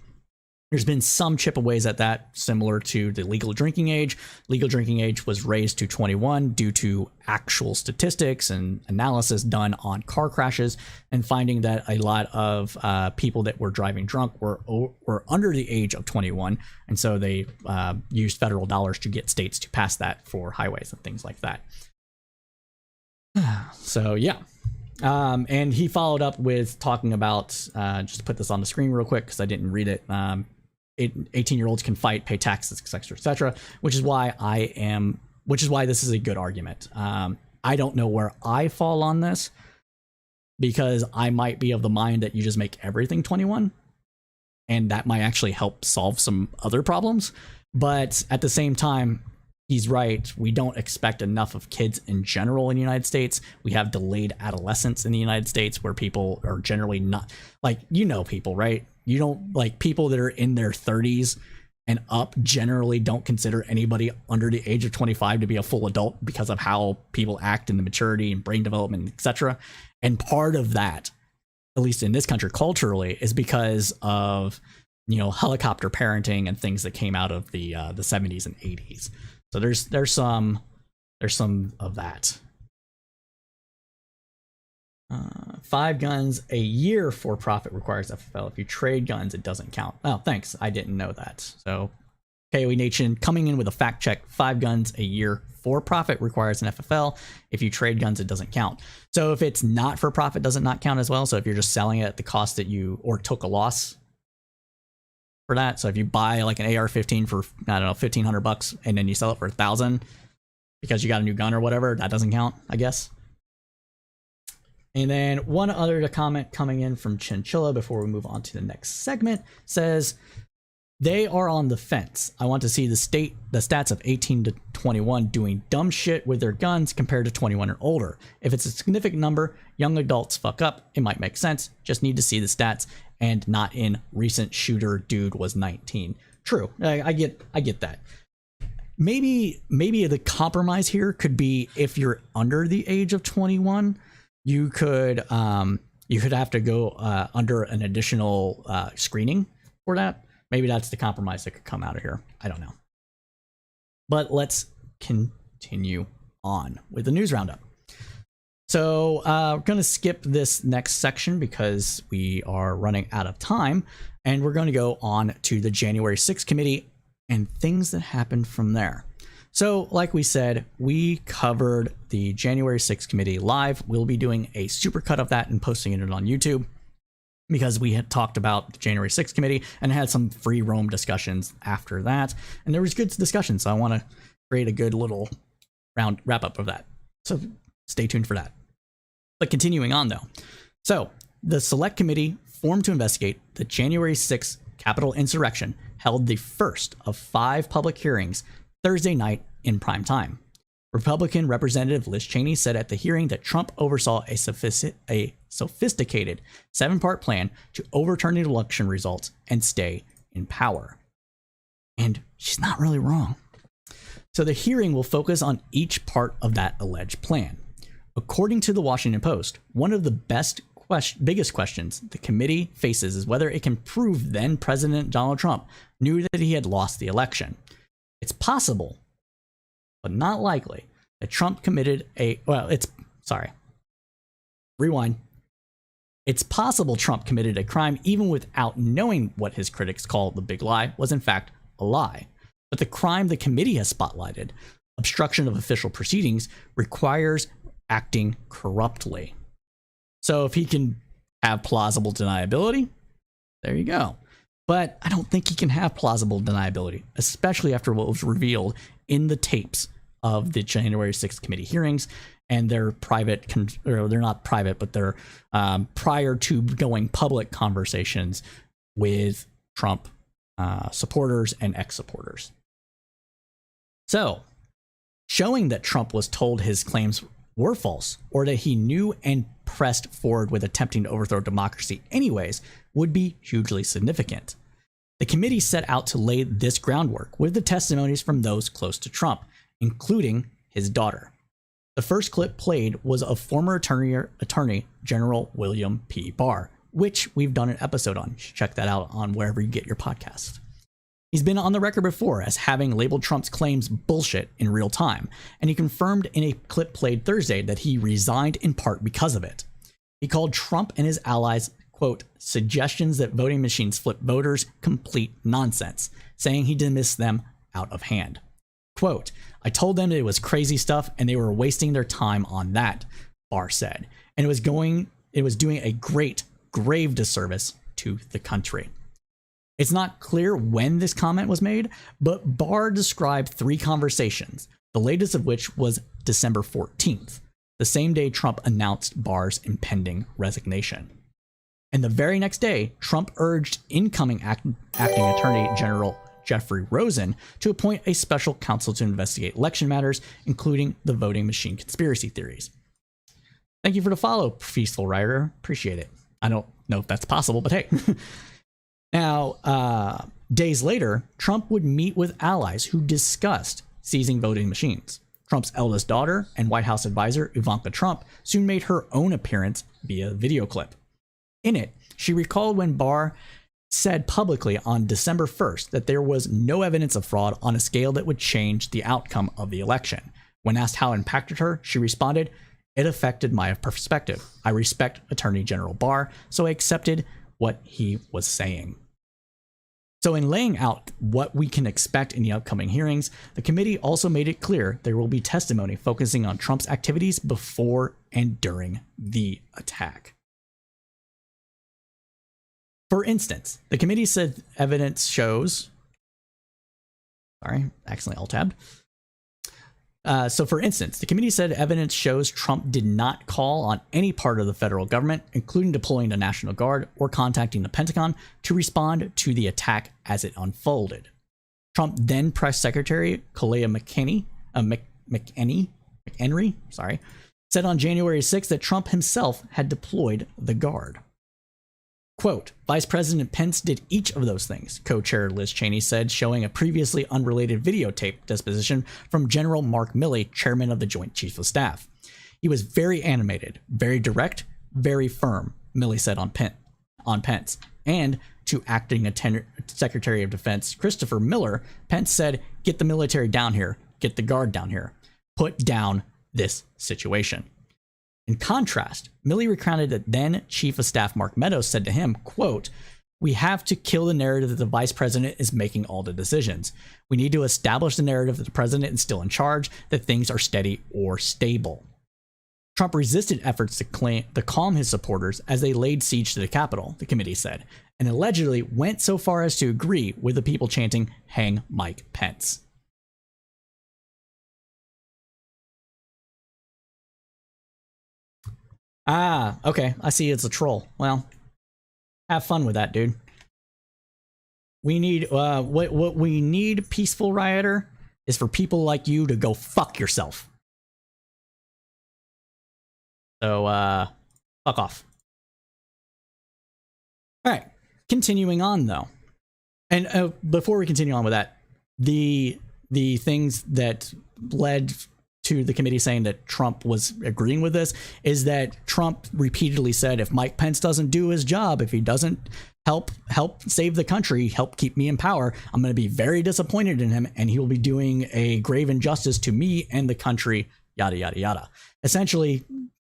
There's been some chip aways at that, similar to the legal drinking age. Legal drinking age was raised to 21 due to actual statistics and analysis done on car crashes, and finding that a lot of people that were driving drunk were under the age of 21, and so they used federal dollars to get states to pass that for highways and things like that. So yeah. And he followed up with talking about, just to put this on the screen real quick because I didn't read it. 18-year-olds can fight, pay taxes, etc., etc., which is why this is a good argument. I don't know where I fall on this because I might be of the mind that you just make everything 21, and that might actually help solve some other problems. But at the same time, he's right. We don't expect enough of kids in general in the United States. We have delayed adolescence in the United States where people are generally not people, right? You don't like people that are in their 30s and up generally don't consider anybody under the age of 25 to be a full adult because of how people act and the maturity and brain development, etc. And part of that, at least in this country culturally, is because of, helicopter parenting and things that came out of the 70s and 80s. So there's some of that. 5 guns a year for profit requires FFL. If you trade guns, it doesn't count. Oh, thanks. I didn't know that. So KOE Nation coming in with a fact check. 5 guns a year for profit requires an FFL. If you trade guns, it doesn't count. So if it's not for profit, does it not count as well? So if you're just selling it at the cost that you, or took a loss for that. So if you buy like an AR-15 for, I don't know, $1,500 and then you sell it for $1,000 because you got a new gun or whatever, that doesn't count, I guess. And then one other comment coming in from Chinchilla before we move on to the next segment says, they are on the fence. I want to see the stats of 18 to 21 doing dumb shit with their guns compared to 21 and older. If it's a significant number, young adults fuck up, it might make sense. Just need to see the stats and not in recent shooter dude was 19. True. I get that. Maybe the compromise here could be if you're under the age of 21, you could have to go under an additional screening for that. Maybe that's the compromise that could come out of here. I don't know. But let's continue on with the news roundup. So we're going to skip this next section because we are running out of time. And we're going to go on to the January 6th committee and things that happened from there. So like we said, we covered the January 6th committee live. We'll be doing a supercut of that and posting it on YouTube, because we had talked about the January 6th committee and had some free roam discussions after that. And there was good discussion, so I want to create a good little wrap up of that. So stay tuned for that. But continuing on though. So the select committee formed to investigate the January 6th Capitol insurrection held the first of 5 public hearings Thursday night in prime time. Republican Representative Liz Cheney said at the hearing that Trump oversaw a sophisticated 7-part plan to overturn the election results and stay in power. And she's not really wrong. So the hearing will focus on each part of that alleged plan. According to the Washington Post, one of the biggest questions the committee faces is whether it can prove then President Donald Trump knew that he had lost the election. It's possible, but not likely, that Trump committed It's possible Trump committed a crime even without knowing what his critics call the big lie was in fact a lie. But the crime the committee has spotlighted, obstruction of official proceedings, requires acting corruptly. So if he can have plausible deniability, there you go. But I don't think he can have plausible deniability, especially after what was revealed in the tapes of the January 6th committee hearings and their private, or they're not private, but they're prior to going public conversations with Trump supporters and ex-supporters. So, showing that Trump was told his claims were false, or that he knew and pressed forward with attempting to overthrow democracy anyways, would be hugely significant. The committee set out to lay this groundwork with the testimonies from those close to Trump, including his daughter. The first clip played was of former Attorney General William P. Barr, which we've done an episode on. You should check that out on wherever you get your podcast. He's been on the record before as having labeled Trump's claims bullshit in real time, and he confirmed in a clip played Thursday that he resigned in part because of it. He called Trump and his allies, quote, suggestions that voting machines flip voters complete nonsense, saying he dismissed them out of hand. Quote, I told them it was crazy stuff and they were wasting their time on that, Barr said, and it was doing a grave disservice to the country. It's not clear when this comment was made, but Barr described 3 conversations, the latest of which was December 14th, the same day Trump announced Barr's impending resignation. And the very next day, Trump urged incoming acting Attorney General Jeffrey Rosen to appoint a special counsel to investigate election matters, including the voting machine conspiracy theories. Thank you for the follow, Peaceful Writer. Appreciate it. I don't know if that's possible, but hey. Now, days later, Trump would meet with allies who discussed seizing voting machines. Trump's eldest daughter and White House advisor, Ivanka Trump, soon made her own appearance via video clip. In it, she recalled when Barr said publicly on December 1st that there was no evidence of fraud on a scale that would change the outcome of the election. When asked how it impacted her, she responded, it affected my perspective. I respect Attorney General Barr, so I accepted what he was saying. So in laying out what we can expect in the upcoming hearings, the committee also made it clear there will be testimony focusing on Trump's activities before and during the attack. For instance, the committee said evidence shows, accidentally alt-tabbed. So, for instance, the committee said evidence shows Trump did not call on any part of the federal government, including deploying the National Guard or contacting the Pentagon, to respond to the attack as it unfolded. Trump then Press Secretary Kalea McHenry, said on January 6th that Trump himself had deployed the Guard. Quote, Vice President Pence did each of those things, co-chair Liz Cheney said, showing a previously unrelated videotape disposition from General Mark Milley, chairman of the Joint Chiefs of Staff. He was very animated, very direct, very firm, Milley said on Pence. And to acting Secretary of Defense Christopher Miller, Pence said, get the military down here, get the Guard down here, put down this situation. In contrast, Milley recounted that then Chief of Staff Mark Meadows said to him, quote, we have to kill the narrative that the vice president is making all the decisions. We need to establish the narrative that the president is still in charge, that things are steady or stable. Trump resisted efforts to calm his supporters as they laid siege to the Capitol, the committee said, and allegedly went so far as to agree with the people chanting, hang Mike Pence. Ah, okay. I see it's a troll. Well, have fun with that, dude. We need what we need, peaceful rioter, is for people like you to go fuck yourself. So fuck off. All right. Continuing on though. And before we continue on with that, the things that led to the committee saying that Trump was agreeing with this is that Trump repeatedly said, if Mike Pence doesn't do his job, if he doesn't help save the country, help keep me in power, I'm going to be very disappointed in him and he will be doing a grave injustice to me and the country, yada, yada, yada. Essentially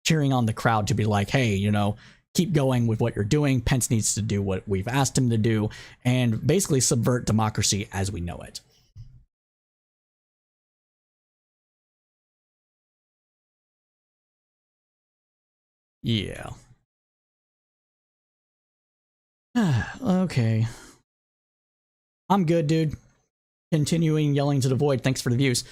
cheering on the crowd to be like, hey, you know, keep going with what you're doing. Pence needs to do what we've asked him to do and basically subvert democracy as we know it. Yeah. Okay. I'm good, dude. Continuing yelling to the void. Thanks for the views.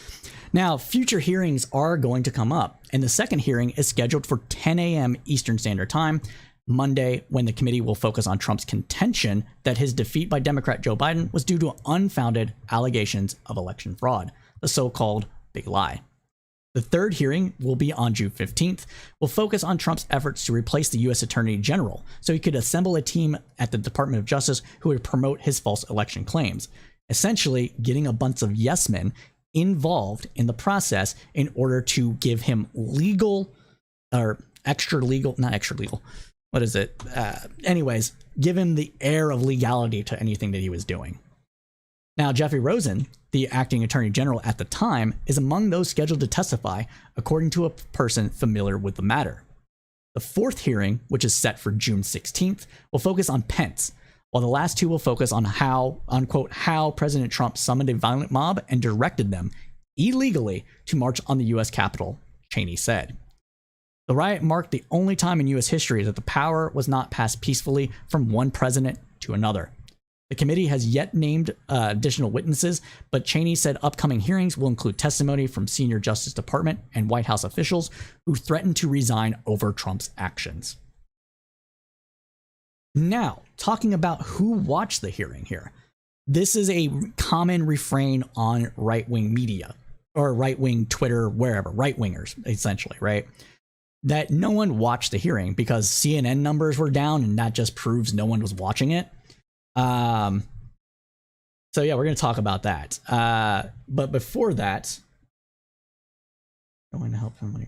Now, future hearings are going to come up, and the second hearing is scheduled for 10 a.m. Eastern Standard Time, Monday, when the committee will focus on Trump's contention that his defeat by Democrat Joe Biden was due to unfounded allegations of election fraud, the so-called big lie. The third hearing will be on June 15th. Will focus on Trump's efforts to replace the U.S. Attorney General so he could assemble a team at the Department of Justice who would promote his false election claims, essentially getting a bunch of yes men involved in the process in order to give him legal or extra legal, not extra legal. What is it? Anyways, give him the air of legality to anything that he was doing. Now, Jeffrey Rosen, the acting attorney general at the time, is among those scheduled to testify, according to a person familiar with the matter. The fourth hearing, which is set for June 16th, will focus on Pence, while the last two will focus on how, unquote, how President Trump summoned a violent mob and directed them illegally to march on the U.S. Capitol, Cheney said. The riot marked the only time in U.S. history that the power was not passed peacefully from one president to another. The committee has yet named additional witnesses, but Cheney said upcoming hearings will include testimony from senior Justice Department and White House officials who threatened to resign over Trump's actions. Now, talking about who watched the hearing here. This is a common refrain on right-wing media, or right-wing Twitter, wherever, right-wingers, essentially, right? That no one watched the hearing because CNN numbers were down, and that just proves no one was watching it. So yeah, we're going to talk about that. But before that, I'm going to help somebody.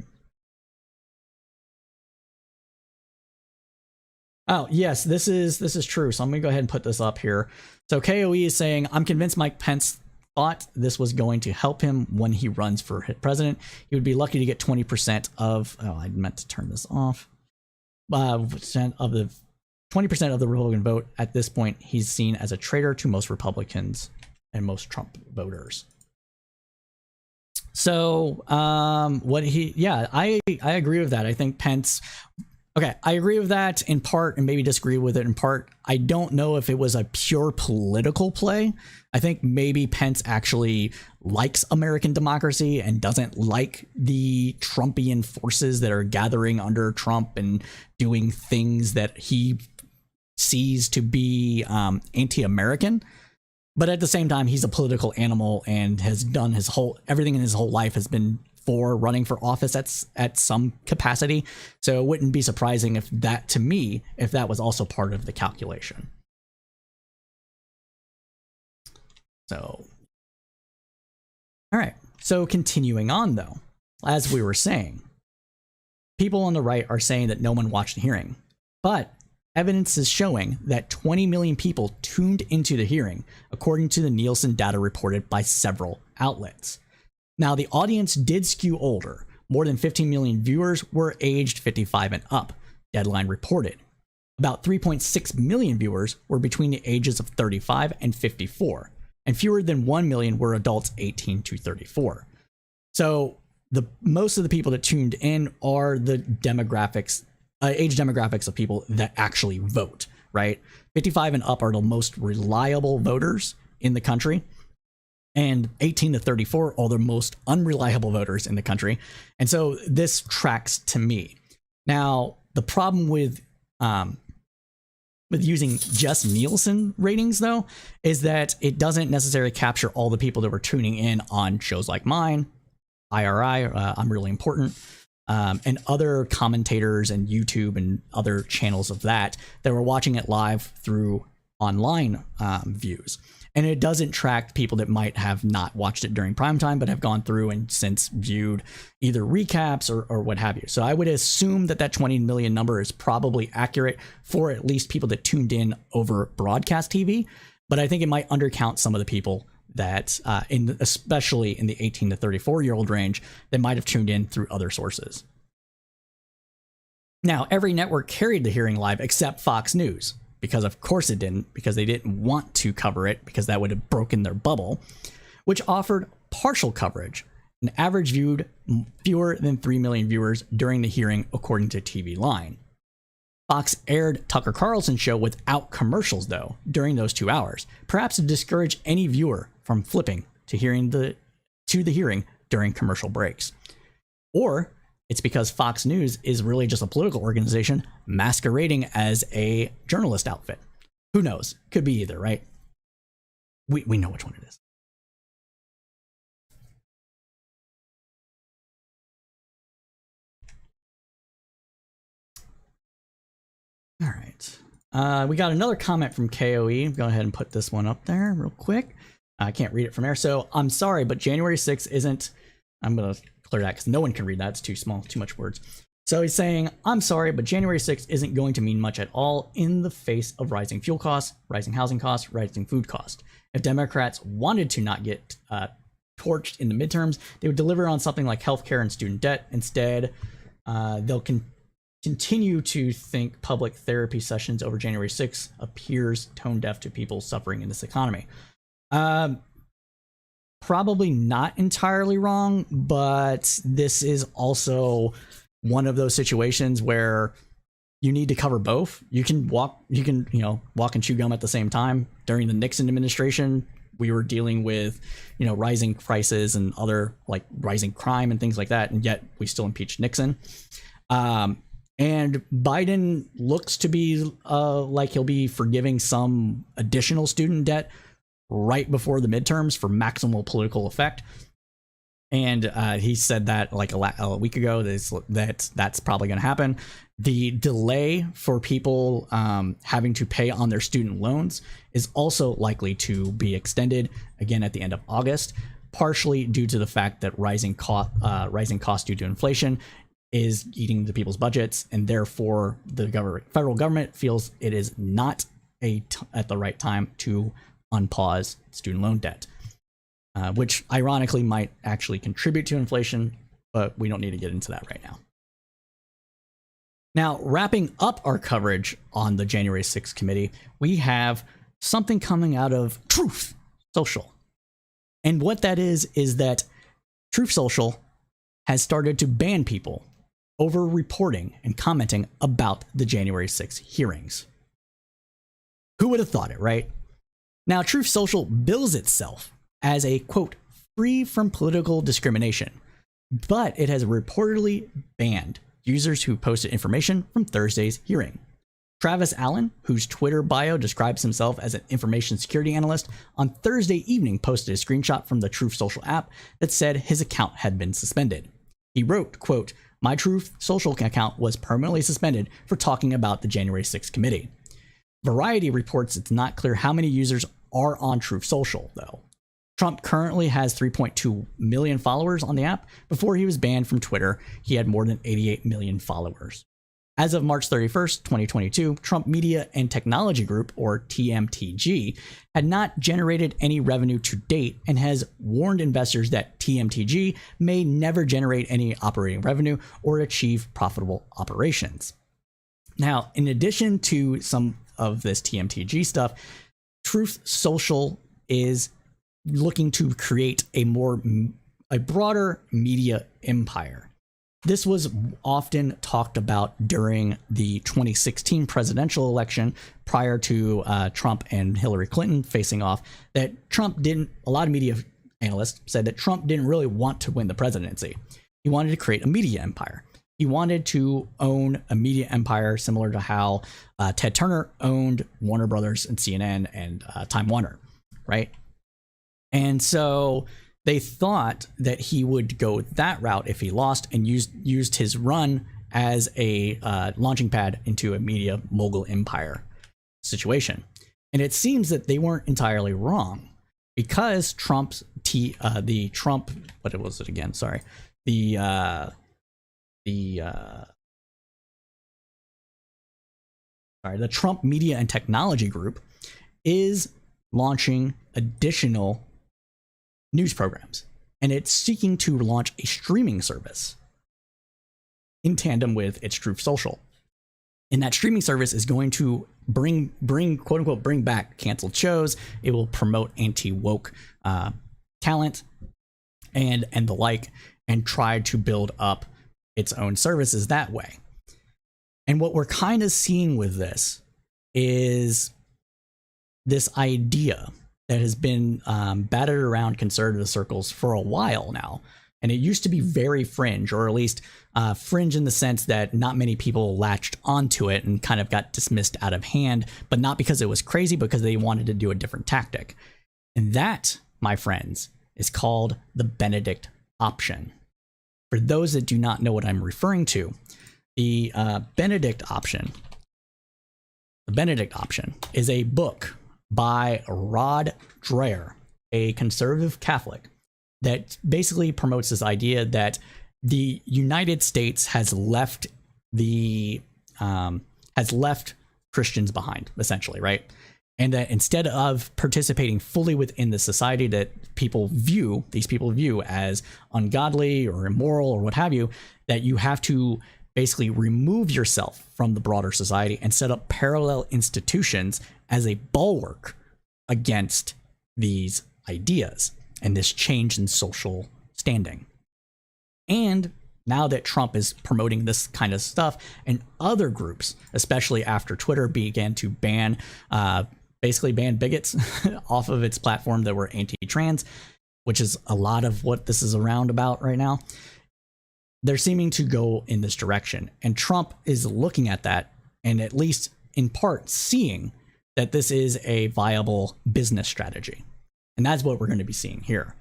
Oh, yes, this is true. So I'm going to go ahead and put this up here. So KOE is saying, I'm convinced Mike Pence thought this was going to help him when he runs for president. He would be lucky to get 20% of, oh, I meant to turn this off. Of the 20% of the Republican vote. At this point, he's seen as a traitor to most Republicans and most Trump voters. So, I agree with that. I think Pence, okay, I agree with that in part and maybe disagree with it in part. I don't know if it was a pure political play. I think maybe Pence actually likes American democracy and doesn't like the Trumpian forces that are gathering under Trump and doing things that he sees to be anti-American. But at the same time, he's a political animal and has done everything in his whole life has been for running for office at some capacity. So it wouldn't be surprising if that was also part of the calculation. So, all right. So continuing on, though, as we were saying, people on the right are saying that no one watched the hearing, but evidence is showing that 20 million people tuned into the hearing, according to the Nielsen data reported by several outlets. Now, the audience did skew older. More than 15 million viewers were aged 55 and up, Deadline reported. About 3.6 million viewers were between the ages of 35 and 54, and fewer than 1 million were adults 18 to 34. So most of the people that tuned in are the age demographics of people that actually vote, right? 55 and up are the most reliable voters in the country, and 18 to 34 are the most unreliable voters in the country. And so this tracks to me. Now, the problem with using just Nielsen ratings, though, is that it doesn't necessarily capture all the people that were tuning in on shows like mine, IRI, I'm Really Important, and other commentators and YouTube and other channels of that were watching it live through online views. And it doesn't track people that might have not watched it during prime time, but have gone through and since viewed either recaps or what have you. So I would assume that 20 million number is probably accurate for at least people that tuned in over broadcast TV. But I think it might undercount some of the people that, especially in the 18 to 34-year-old range, that might have tuned in through other sources. Now, every network carried the hearing live except Fox News, because of course it didn't, because they didn't want to cover it, because that would have broken their bubble, which offered partial coverage. An average viewed fewer than 3 million viewers during the hearing, according to TV Line. Fox aired Tucker Carlson's show without commercials, though, during those 2 hours, perhaps to discourage any viewer from flipping to the hearing during commercial breaks. Or it's because Fox News is really just a political organization masquerading as a journalist outfit. Who knows? Could be either, right? We know which one it is. All right. We got another comment from KOE. Go ahead and put this one up there real quick. I can't read it from there. So I'm sorry, but January 6th isn't... I'm going to clear that because no one can read that. It's too small, too much words. So he's saying, I'm sorry, but January 6th isn't going to mean much at all in the face of rising fuel costs, rising housing costs, rising food costs. If Democrats wanted to not get torched in the midterms, they would deliver on something like healthcare and student debt. Instead, they'll continue to think public therapy sessions over January 6th appears tone deaf to people suffering in this economy. Probably not entirely wrong, but this is also one of those situations where you need to cover both. You can walk and chew gum at the same time. During the Nixon administration, we were dealing with, rising prices and other rising crime and things like that, and yet we still impeached Nixon. And Biden looks to be like he'll be forgiving some additional student debt right before the midterms for maximal political effect. And he said that a week ago that's probably going to happen. The delay for people having to pay on their student loans is also likely to be extended again at the end of August, partially due to the fact that rising cost due to inflation is eating the people's budgets, and therefore the federal government feels it is not at the right time to unpause student loan debt, which ironically might actually contribute to inflation, but we don't need to get into that right now. Now, wrapping up our coverage on the January 6th committee, we have something coming out of Truth Social. And what that is that Truth Social has started to ban people over reporting and commenting about the January 6th hearings. Who would have thought it, right? Now, Truth Social bills itself as a, quote, free from political discrimination, but it has reportedly banned users who posted information from Thursday's hearing. Travis Allen, whose Twitter bio describes himself as an information security analyst, on Thursday evening posted a screenshot from the Truth Social app that said his account had been suspended. He wrote, quote, "My Truth Social account was permanently suspended for talking about the January 6th committee." Variety reports it's not clear how many users are on Truth Social, though. Trump currently has 3.2 million followers on the app. Before he was banned from Twitter, he had more than 88 million followers. As of March 31st, 2022, Trump Media and Technology Group, or TMTG, had not generated any revenue to date and has warned investors that TMTG may never generate any operating revenue or achieve profitable operations. Now, in addition to some of this TMTG stuff, Truth Social is looking to create a broader media empire. This was often talked about during the 2016 presidential election prior to Trump and Hillary Clinton facing off, that a lot of media analysts said that Trump didn't really want to win the presidency. He wanted to create a media empire. He wanted to own a media empire similar to how Ted Turner owned Warner Brothers and CNN and Time Warner, right? And so they thought that he would go that route if he lost and used his run as a launching pad into a media mogul empire situation. And it seems that they weren't entirely wrong, because the Trump Media and Technology Group is launching additional news programs, and it's seeking to launch a streaming service in tandem with its Truth Social. And that streaming service is going to bring quote unquote bring back canceled shows. It will promote anti-woke talent and the like, and try to build up its own services that way. And what we're kind of seeing with this is this idea that has been battered around conservative circles for a while now. And it used to be very fringe, or at least fringe in the sense that not many people latched onto it and kind of got dismissed out of hand, but not because it was crazy, because they wanted to do a different tactic. And that, my friends, is called the Benedict option. For those that do not know what I'm referring to, the Benedict option is a book by Rod Dreher, a conservative Catholic, that basically promotes this idea that the United States has left Christians behind, essentially, right? And that instead of participating fully within the society that these people view as ungodly or immoral or what have you, that you have to basically remove yourself from the broader society and set up parallel institutions as a bulwark against these ideas and this change in social standing. And now that Trump is promoting this kind of stuff, and other groups, especially after Twitter began to ban bigots off of its platform that were anti-trans, which is a lot of what this is around about right now, they're seeming to go in this direction. And Trump is looking at that, and at least in part seeing that this is a viable business strategy. And that's what we're going to be seeing here.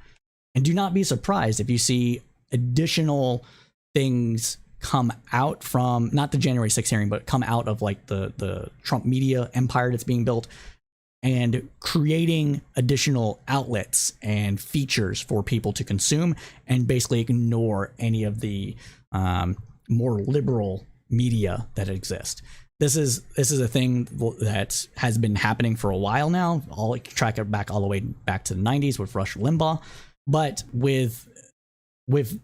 And do not be surprised if you see additional things come out from, not the January 6th hearing, but come out of like the Trump media empire that's being built, and creating additional outlets and features for people to consume, and basically ignore any of the more liberal media that exist. This is a thing that has been happening for a while now. I'll track it back all the way back to the 90s with Rush Limbaugh. But with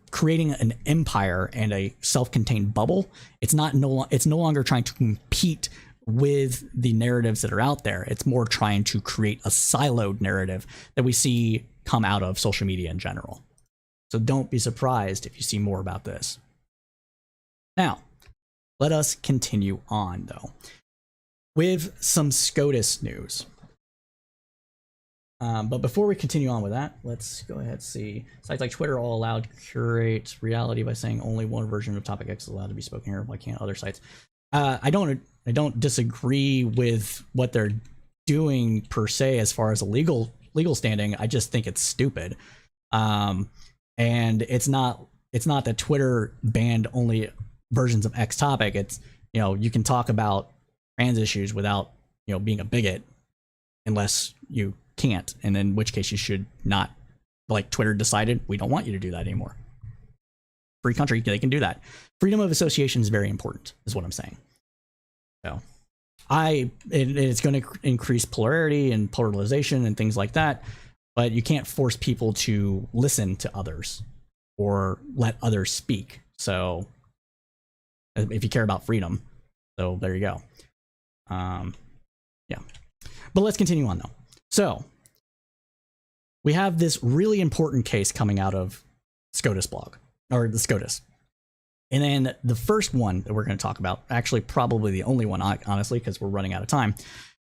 creating an empire and a self-contained bubble, it's no longer trying to compete with the narratives that are out there. It's more trying to create a siloed narrative that we see come out of social media in general. So don't be surprised if you see more about this. Now, let us continue on, though, with some SCOTUS news. But before we continue on with that, let's go ahead and see. Sites like Twitter all allowed curate reality by saying only one version of topic X is allowed to be spoken here. Why can't other sites? I don't disagree with what they're doing per se as far as a legal standing. I just think it's stupid. And it's not that Twitter banned only versions of X topic. It's, you can talk about trans issues without, being a bigot unless you can't, and in which case you should not. Like Twitter decided, we don't want you to do that anymore. Free country, they can do that. Freedom of association is very important, is what I'm saying. So it's going to increase polarity and polarization and things like that, but you can't force people to listen to others or let others speak. So if you care about freedom, so there you go. Yeah, but let's continue on though. So we have this really important case coming out of SCOTUS blog, or the SCOTUS. And then the first one that we're going to talk about, actually probably the only one, honestly, because we're running out of time,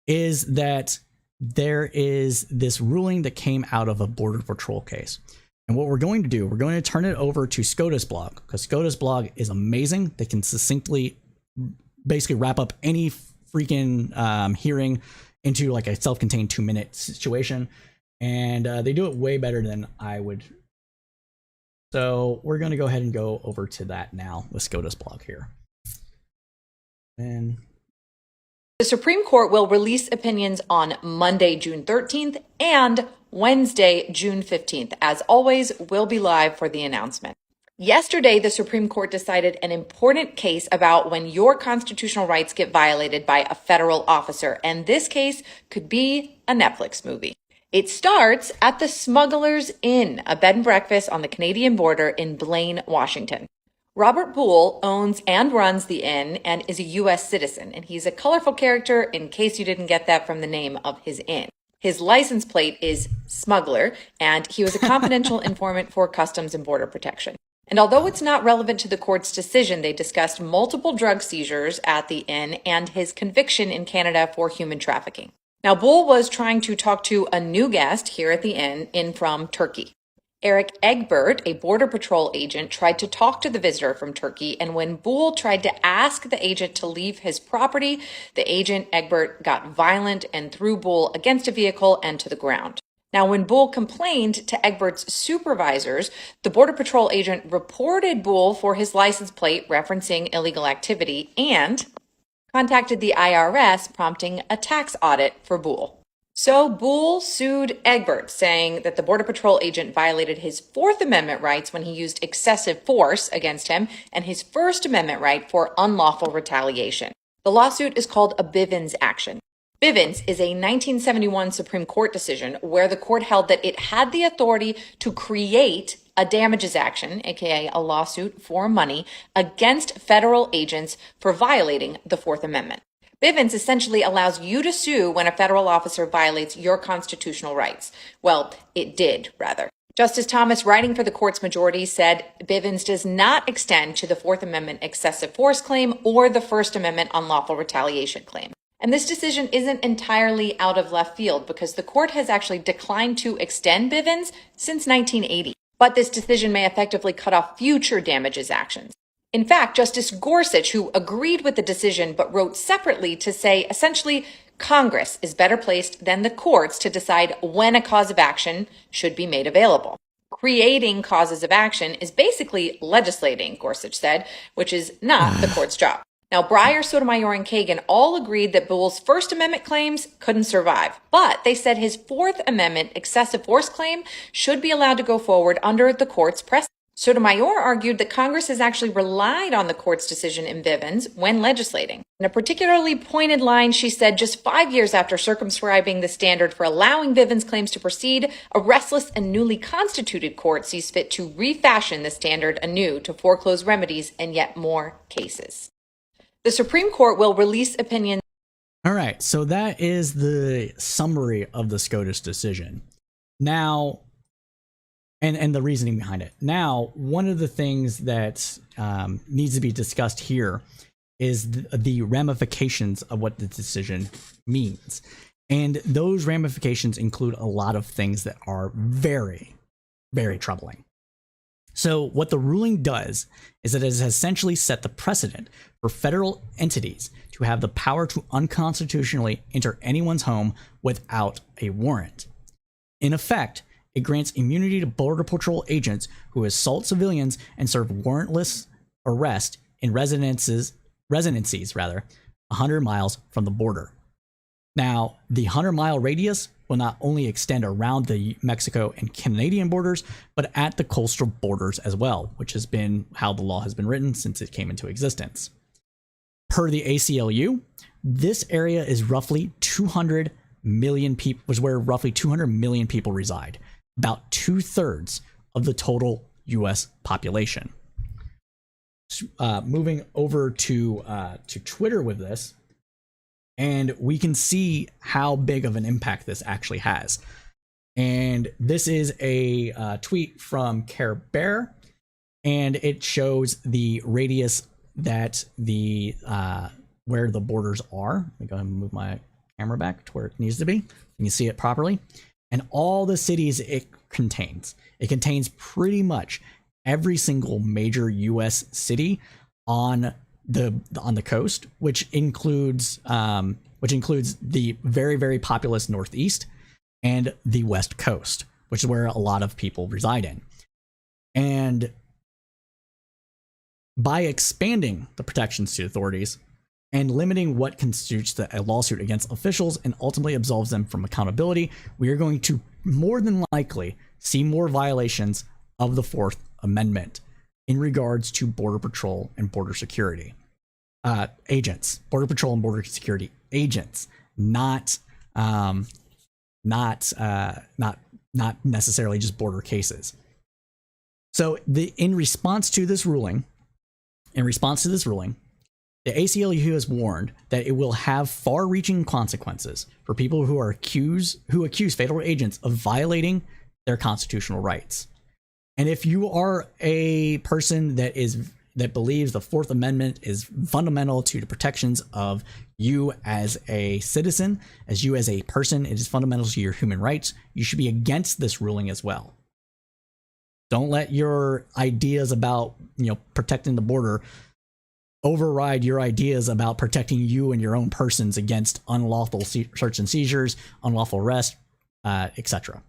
is that there is this ruling that came out of a Border Patrol case. And what we're going to do, we're going to turn it over to SCOTUS blog, because SCOTUS blog is amazing. They can succinctly basically wrap up any freaking hearing into like a self-contained 2-minute situation. And they do it way better than I would. So we're going to go ahead and go over to that now with SCOTUS blog here. And the Supreme Court will release opinions on Monday, June 13th and Wednesday, June 15th. As always, we'll be live for the announcement. Yesterday, the Supreme Court decided an important case about when your constitutional rights get violated by a federal officer. And this case could be a Netflix movie. It starts at the Smuggler's Inn, a bed and breakfast on the Canadian border in Blaine, Washington. Robert Boole owns and runs the inn and is a U.S. citizen, and he's a colorful character in case you didn't get that from the name of his inn. His license plate is Smuggler, and he was a confidential informant for Customs and Border Protection. And although it's not relevant to the court's decision, they discussed multiple drug seizures at the inn and his conviction in Canada for human trafficking. Now, Boole was trying to talk to a new guest here at the inn in from Turkey. Eric Egbert, a Border Patrol agent, tried to talk to the visitor from Turkey, and when Boole tried to ask the agent to leave his property, the agent, Egbert, got violent and threw Boole against a vehicle and to the ground. Now, when Boole complained to Egbert's supervisors, the Border Patrol agent reported Boole for his license plate referencing illegal activity and contacted the IRS, prompting a tax audit for Boole. So Boole sued Egbert, saying that the Border Patrol agent violated his Fourth Amendment rights when he used excessive force against him and his First Amendment right for unlawful retaliation. The lawsuit is called a Bivens action. Bivens is a 1971 Supreme Court decision where the court held that it had the authority to create a damages action, aka a lawsuit for money, against federal agents for violating the Fourth Amendment. Bivens essentially allows you to sue when a federal officer violates your constitutional rights. Well, it did, rather. Justice Thomas, writing for the court's majority, said Bivens does not extend to the Fourth Amendment excessive force claim or the First Amendment unlawful retaliation claim. And this decision isn't entirely out of left field because the court has actually declined to extend Bivens since 1980. But this decision may effectively cut off future damages actions. In fact, Justice Gorsuch, who agreed with the decision but wrote separately to say essentially Congress is better placed than the courts to decide when a cause of action should be made available. Creating causes of action is basically legislating, Gorsuch said, which is not the court's job. Now, Breyer, Sotomayor, and Kagan all agreed that Boole's First Amendment claims couldn't survive, but they said his Fourth Amendment excessive force claim should be allowed to go forward under the court's precedent. Sotomayor argued that Congress has actually relied on the court's decision in Bivens when legislating. In a particularly pointed line, she said just 5 years after circumscribing the standard for allowing Bivens claims to proceed, a restless and newly constituted court sees fit to refashion the standard anew to foreclose remedies in yet more cases. The Supreme Court will release opinions. All right, so that is the summary of the SCOTUS decision. Now, and the reasoning behind it. Now, one of the things that needs to be discussed here is the ramifications of what the decision means. And those ramifications include a lot of things that are very, very troubling. So what the ruling does is that it has essentially set the precedent for federal entities to have the power to unconstitutionally enter anyone's home without a warrant. In effect, it grants immunity to Border Patrol agents who assault civilians and serve warrantless arrest in residencies 100 miles from the border. Now, the 100-mile radius will not only extend around the Mexico and Canadian borders, but at the coastal borders as well, which has been how the law has been written since it came into existence. Per the ACLU, this area is roughly 200 million people, was where roughly 200 million people reside, about 2/3 of the total U.S. population. Moving over to Twitter with this, and we can see how big of an impact this actually has. And this is a tweet from Care Bear, and it shows the radius that the where the borders are. Let me go ahead and move my camera back to where it needs to be. You can see it properly. And all the cities it contains. It contains pretty much every single major U.S. city on the coast, which includes the very, very populous Northeast and the West Coast, which is where a lot of people reside in. And by expanding the protections to authorities and limiting what constitutes a lawsuit against officials and ultimately absolves them from accountability, we are going to more than likely see more violations of the Fourth Amendment in regards to Border Patrol and border security agents, Border Patrol and border security agents, not necessarily just border cases. So in response to this ruling, the ACLU has warned that it will have far-reaching consequences for people who accuse federal agents of violating their constitutional rights. And if you are a person that believes the Fourth Amendment is fundamental to the protections of you as a citizen, as you as a person, it is fundamental to your human rights, you should be against this ruling as well. Don't let your ideas about, protecting the border override your ideas about protecting you and your own persons against unlawful search and seizures, unlawful arrest, etc.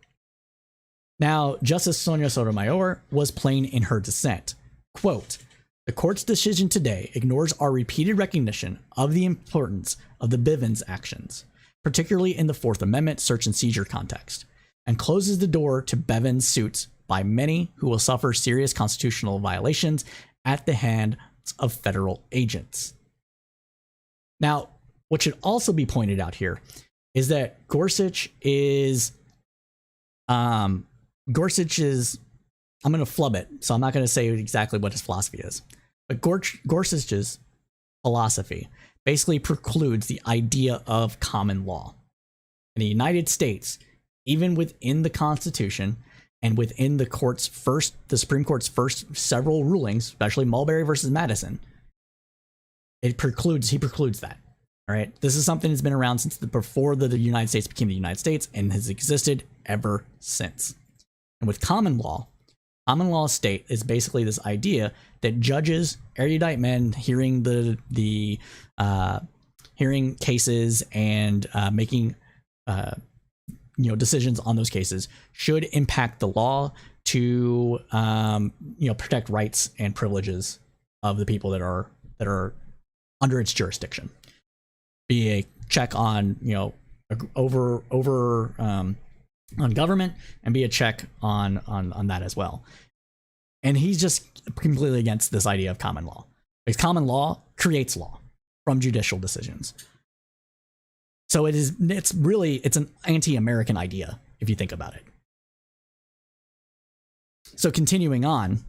Now, Justice Sonia Sotomayor was plain in her dissent. Quote, "The court's decision today ignores our repeated recognition of the importance of the Bivens actions, particularly in the Fourth Amendment search and seizure context, and closes the door to Bivens suits by many who will suffer serious constitutional violations at the hands of federal agents." Now, what should also be pointed out here is that Gorsuch is, I'm going to flub it, so I'm not going to say exactly what his philosophy is. But Gorsuch's philosophy basically precludes the idea of common law. In the United States, even within the Constitution and within the Supreme Court's first several rulings, especially Mulberry versus Madison, he precludes that. All right, this is something that's been around since before the United States became the United States and has existed ever since. And with common law state is basically this idea that judges, erudite men, hearing hearing cases and making decisions on those cases should impact the law to protect rights and privileges of the people that are under its jurisdiction. Be a check on on government, and be a check on that as well. And he's just completely against this idea of common law, because common law creates law from judicial decisions. So it's an anti-American idea if you think about it. So continuing on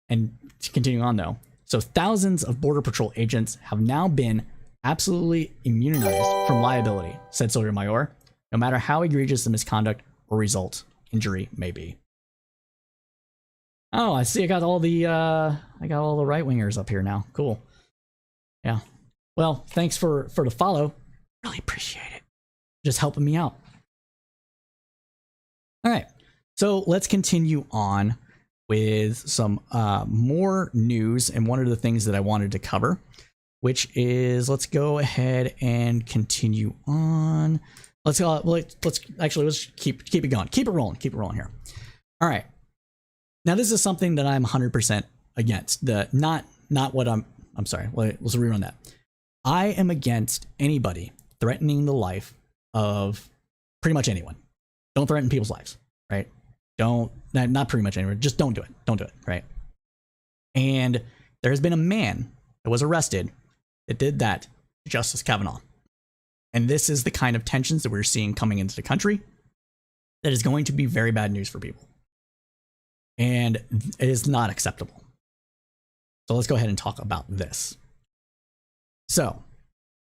though, so thousands of Border Patrol agents have now been absolutely immunized from liability, said Sotomayor, no matter how egregious the misconduct or result injury may be. Oh, I see. I got all the right wingers up here now. Cool. Yeah. Well, thanks for the follow. Really appreciate it. just helping me out. All right, so let's continue on with some more news, and one of the things that I wanted to cover, which is, let's go ahead and continue on. Let's keep it going. Keep it rolling here. All right. Now this is something that I'm 100% against. Not what I'm sorry. Let's rerun that. I am against anybody threatening the life of pretty much anyone. Don't threaten people's lives, right? Not pretty much anyone. Just don't do it. Don't do it, right? And there has been a man that was arrested that did that to Justice Kavanaugh. And this is the kind of tensions that we're seeing coming into the country that is going to be very bad news for people. And it is not acceptable. So let's go ahead and talk about this. So,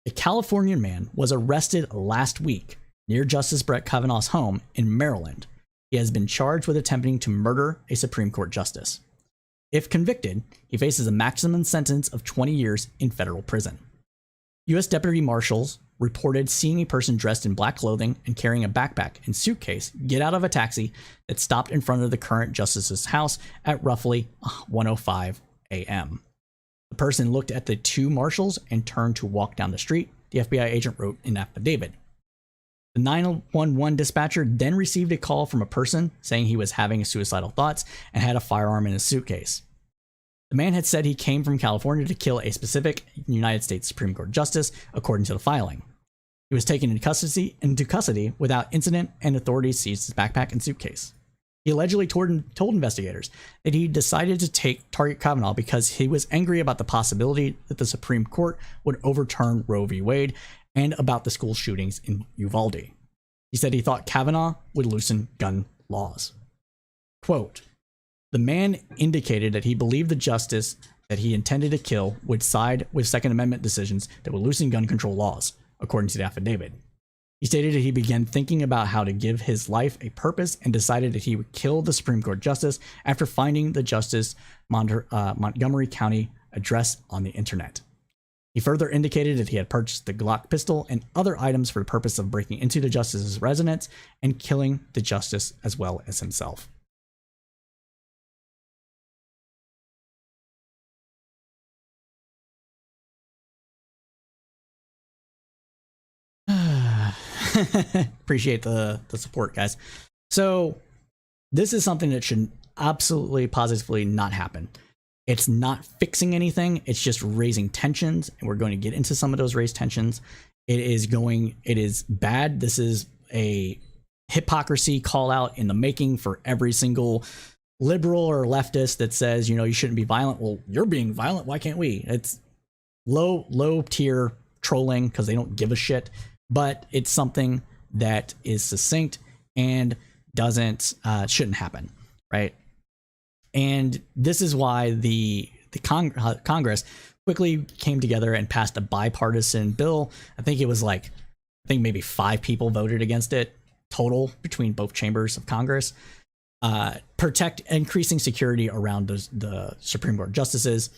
a Californian man was arrested last week near Justice Brett Kavanaugh's home in Maryland. He has been charged with attempting to murder a Supreme Court justice. If convicted, he faces a maximum sentence of 20 years in federal prison. U.S. Deputy Marshals reported seeing a person dressed in black clothing and carrying a backpack and suitcase get out of a taxi that stopped in front of the current justice's house at roughly 1:05 a.m. The person looked at the two marshals and turned to walk down the street, the FBI agent wrote in an affidavit. The 911 dispatcher then received a call from a person saying he was having suicidal thoughts and had a firearm in his suitcase. The man had said he came from California to kill a specific United States Supreme Court justice, according to the filing. He was taken into custody without incident, and authorities seized his backpack and suitcase. He allegedly told investigators that he decided to target Kavanaugh because he was angry about the possibility that the Supreme Court would overturn Roe v. Wade and about the school shootings in Uvalde. He said he thought Kavanaugh would loosen gun laws. Quote, the man indicated that he believed the justice that he intended to kill would side with Second Amendment decisions that would loosen gun control laws, according to the affidavit. He stated that he began thinking about how to give his life a purpose and decided that he would kill the Supreme Court justice after finding the Justice Montgomery County address on the internet. He further indicated that he had purchased the Glock pistol and other items for the purpose of breaking into the justice's residence and killing the justice as well as himself. Appreciate the support, guys. So this is something that should absolutely positively not happen. It's not fixing anything. It's just raising tensions, and we're going to get into some of those raised tensions. It is bad. This is a hypocrisy call out in the making for every single liberal or leftist that says, you shouldn't be violent. Well, you're being violent. Why can't we? It's low tier trolling because they don't give a shit. But it's something that is succinct and shouldn't happen, right? And this is why the Congress quickly came together and passed a bipartisan bill. I think maybe 5 people voted against it total between both chambers of Congress. Protect increasing security around the Supreme Court justices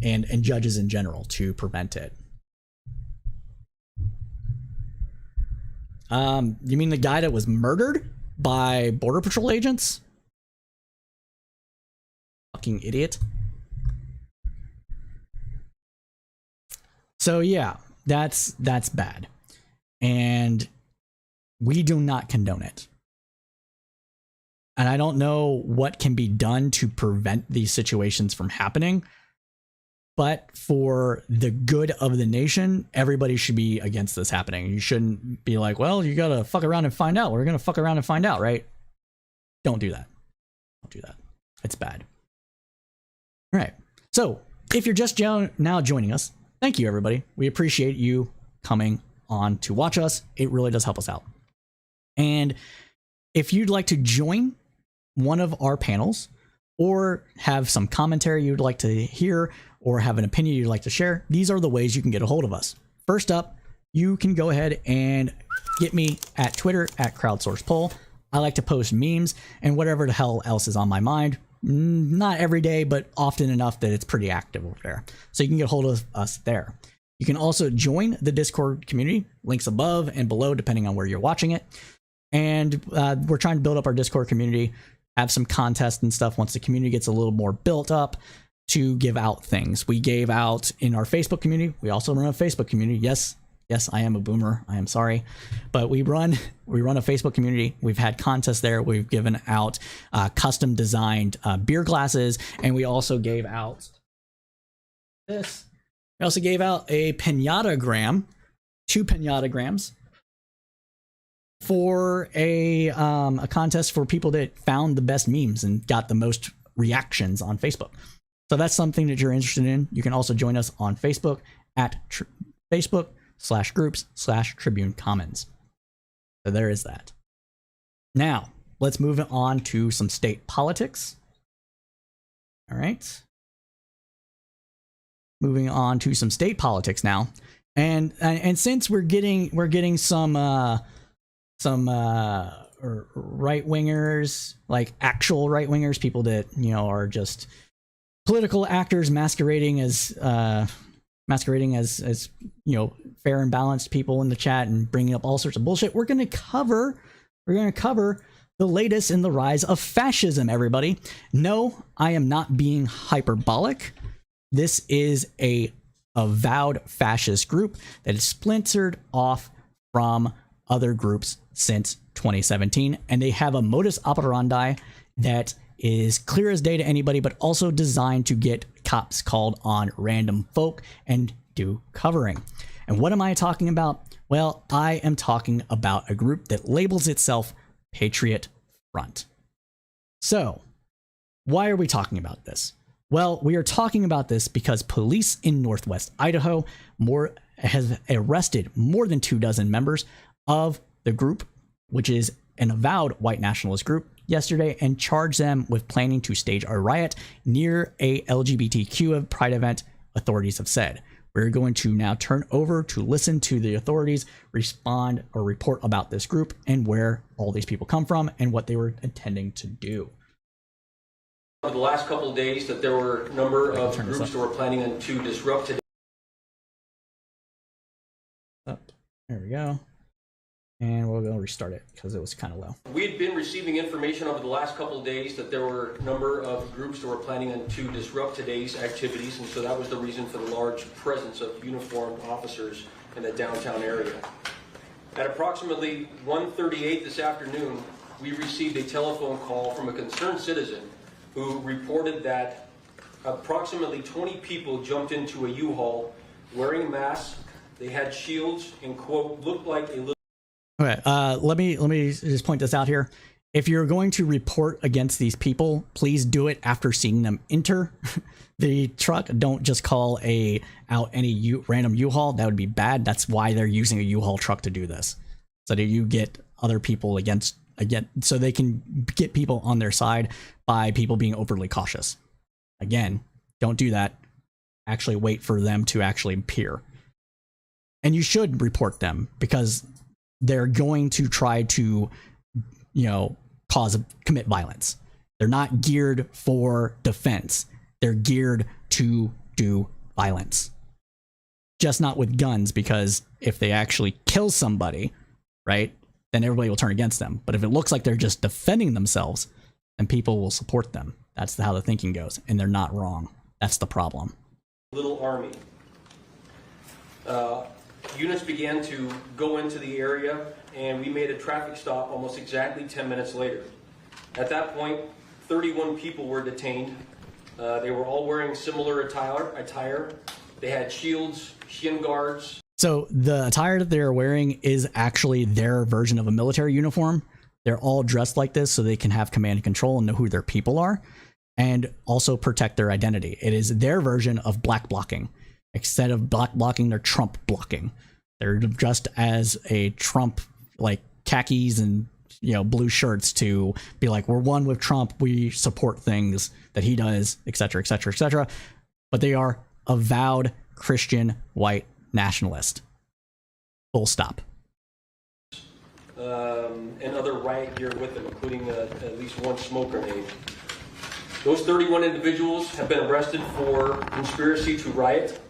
and judges in general to prevent it. You mean the guy that was murdered by Border Patrol agents? Fucking idiot. So yeah, that's bad. And we do not condone it. And I don't know what can be done to prevent these situations from happening. But for the good of the nation, everybody should be against this happening. You shouldn't be like, well, you gotta fuck around and find out. We're gonna fuck around and find out, right? Don't do that. Don't do that. It's bad. All right. So if you're just now joining us, thank you, everybody. We appreciate you coming on to watch us. It really does help us out. And if you'd like to join one of our panels or have some commentary you'd like to hear or have an opinion you'd like to share, these are the ways you can get a hold of us. First up, you can go ahead and get me at Twitter at crowdsourcepoll. I like to post memes and whatever the hell else is on my mind. Not every day, but often enough that it's pretty active over there. So you can get a hold of us there. You can also join the Discord community, links above and below, depending on where you're watching it. And we're trying to build up our Discord community, have some contests and stuff once the community gets a little more built up to give out things. We gave out in our Facebook community. We also run a Facebook community. Yes, I am a boomer. I am sorry. But we run a Facebook community. We've had contests there. We've given out custom designed beer glasses. And we also gave out this. We also gave out a pinatagram, 2 pinatagrams, for a contest for people that found the best memes and got the most reactions on Facebook. So that's something that you're interested in. You can also join us on Facebook at Facebook/groups/Tribune Commons. So there is that. Now, let's move on to some state politics. All right. Moving on to some state politics now, and since we're getting some right wingers, like actual right wingers, people that are just political actors masquerading as fair and balanced people in the chat and bringing up all sorts of bullshit. We're gonna cover the latest in the rise of fascism. Everybody, no, I am not being hyperbolic. This is a avowed fascist group that is splintered off from other groups since 2017, and they have a modus operandi that is clear as day to anybody, but also designed to get cops called on random folk and do covering. And what am I talking about? Well, I am talking about a group that labels itself Patriot Front. So, why are we talking about this? Well, we are talking about this because police in Northwest Idaho has arrested more than 24 members of the group, which is an avowed white nationalist group, yesterday, and charged them with planning to stage a riot near a LGBTQ pride event, authorities have said. We're going to now turn over to listen to the authorities respond or report about this group and where all these people come from and what they were intending to do. The last couple of days that there were a number of groups that were planning to disrupt today. There we go. And we'll go restart it because it was kind of low. We had been receiving information over the last couple of days that there were a number of groups that were planning to disrupt today's activities, and so that was the reason for the large presence of uniformed officers in the downtown area. At approximately 1:38 this afternoon, we received a telephone call from a concerned citizen who reported that approximately 20 people jumped into a U-Haul wearing masks. They had shields and, quote, looked like a little... Okay, let me just point this out here. If you're going to report against these people, please do it after seeing them enter the truck. Don't just call out any random U-Haul. That would be bad. That's why they're using a U-Haul truck to do this, so that you get other people so they can get people on their side by people being overly cautious. Again, don't do that. Actually wait for them to actually appear. And you should report them because they're going to try to, commit violence. They're not geared for defense. They're geared to do violence. Just not with guns, because if they actually kill somebody, right, then everybody will turn against them. But if it looks like they're just defending themselves, then people will support them. That's how the thinking goes, and they're not wrong. That's the problem. Little army. Units began to go into the area, and we made a traffic stop almost exactly 10 minutes later. At that point, 31 people were detained. They were all wearing similar attire. They had shields, shin guards. So the attire that they're wearing is actually their version of a military uniform. They're all dressed like this so they can have command and control and know who their people are, and also protect their identity. It is their version of black blocking. Instead of black blocking, they're Trump blocking. They're dressed as a Trump, like khakis and blue shirts, to be like, we're one with Trump. We support things that he does, etc., etc., etc. But they are avowed Christian white nationalist. Full stop. And other riot gear with them, including at least one smoke grenade. Those 31 individuals have been arrested for conspiracy to riot.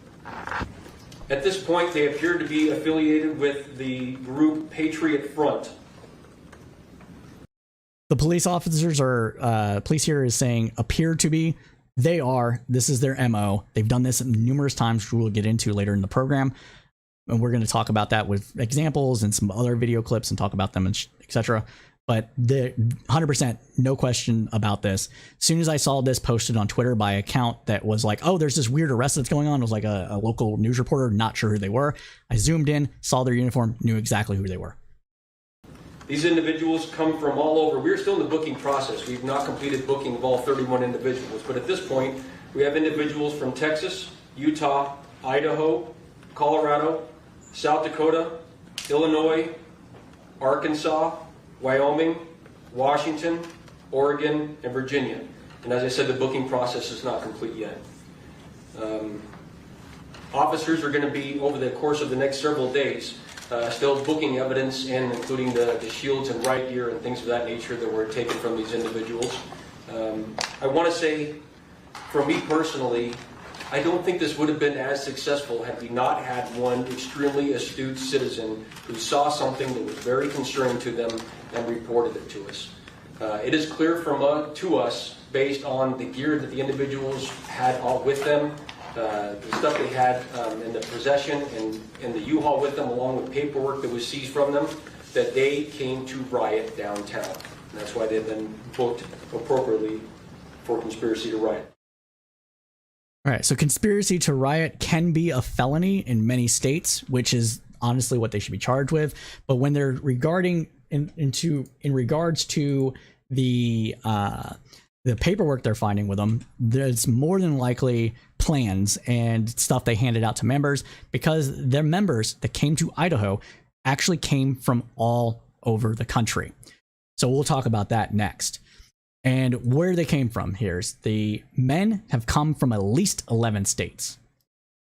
At this point, they appear to be affiliated with the group Patriot Front. The police officers are, police here is saying appear to be. They are. This is their MO. They've done this numerous times, which we'll get into later in the program. And we're going to talk about that with examples and some other video clips and talk about them, and etc. But the 100%, no question about this. As soon as I saw this posted on Twitter by an account that was like, oh, there's this weird arrest that's going on. It was like a local news reporter, not sure who they were. I zoomed in, saw their uniform, knew exactly who they were. These individuals come from all over. We're still in the booking process. We've not completed booking of all 31 individuals. But at this point, we have individuals from Texas, Utah, Idaho, Colorado, South Dakota, Illinois, Arkansas, Wyoming, Washington, Oregon, and Virginia. And as I said, the booking process is not complete yet. Officers are going to be, over the course of the next several days, still booking evidence and including the shields and riot gear and things of that nature that were taken from these individuals. I want to say, for me personally, I don't think this would have been as successful had we not had one extremely astute citizen who saw something that was very concerning to them and reported it to us. It is clear to us, based on the gear that the individuals had all with them, the stuff they had in the possession and the U-Haul with them, along with paperwork that was seized from them, that they came to riot downtown. And that's why they've been booked appropriately for conspiracy to riot. All right, so conspiracy to riot can be a felony in many states, which is honestly what they should be charged with. But when they're in regards to the paperwork they're finding with them, there's more than likely plans and stuff they handed out to members, because their members that came to Idaho actually came from all over the country. So we'll talk about that next. And where they came from, here's the men have come from at least 11 states.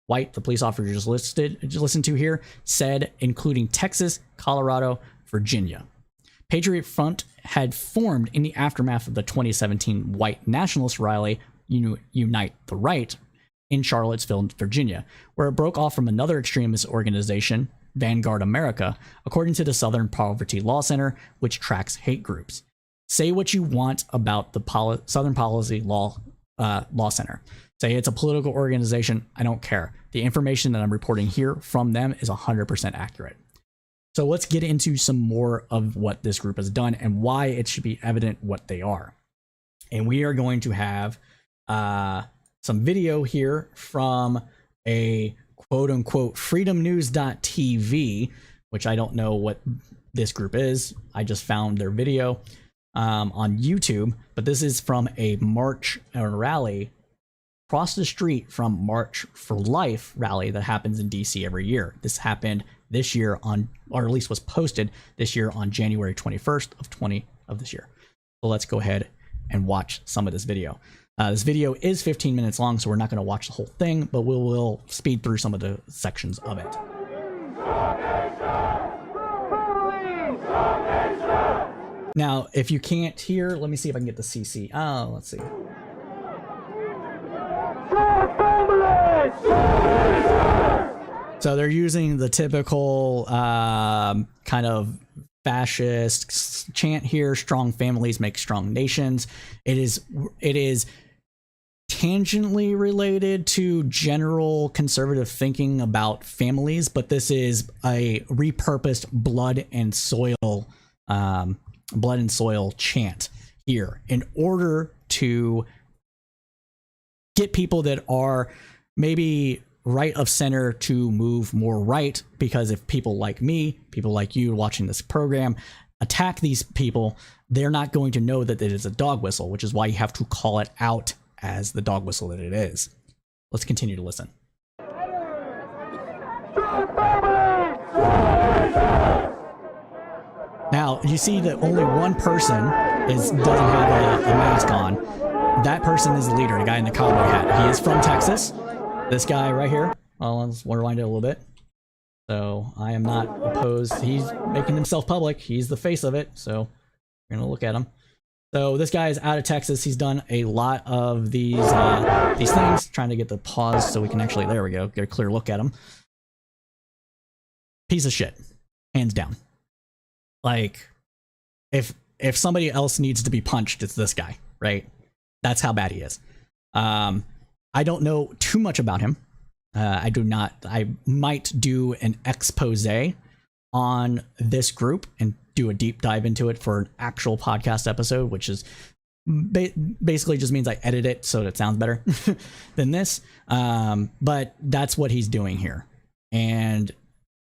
White, the police officer just listened to here, said including Texas, Colorado, Virginia. Patriot Front had formed in the aftermath of the 2017 white nationalist rally, Unite the Right, in Charlottesville, Virginia, where it broke off from another extremist organization, Vanguard America, according to the Southern Poverty Law Center, which tracks hate groups. Say what you want about the Southern Policy Law Center. Say it's a political organization. I don't care. The information that I'm reporting here from them is 100% accurate. So let's get into some more of what this group has done and why it should be evident what they are. And we are going to have some video here from a quote-unquote freedomnews.tv, which I don't know what this group is. I just found their video on YouTube, but this is from a march or rally across the street from March for Life rally that happens in DC every year. This happened this year or at least was posted this year on January 21st of this year. So let's go ahead and watch some of this video. This video is 15 minutes long, so we're not going to watch the whole thing, but we will speed through some of the sections of it. Now, if you can't hear, let me see if I can get the CC. Oh, let's see. So they're using the typical kind of fascist chant here: strong families make strong nations. It is tangentially related to general conservative thinking about families, but this is a repurposed blood and soil chant here in order to get people that are maybe right of center to move more right, because if people like me, people like you watching this program, attack these people, they're not going to know that it is a dog whistle, which is why you have to call it out as the dog whistle that it is. Let's continue to listen. Now, you see that only one person doesn't have a mask on. That person is the leader, the guy in the cowboy hat. He is from Texas. This guy right here. Well, let's rewind it a little bit. So I am not opposed. He's making himself public. He's the face of it. So we're going to look at him. So this guy is out of Texas. He's done a lot of these things. Trying to get the pause so we can actually, there we go, get a clear look at him. piece of shit, hands down. Like, if somebody else needs to be punched, it's this guy, right? That's how bad he is. I don't know too much about him. I might do an expose on this group and do a deep dive into it for an actual podcast episode, which is basically just means I edit it so it sounds better than this. But that's what he's doing here. And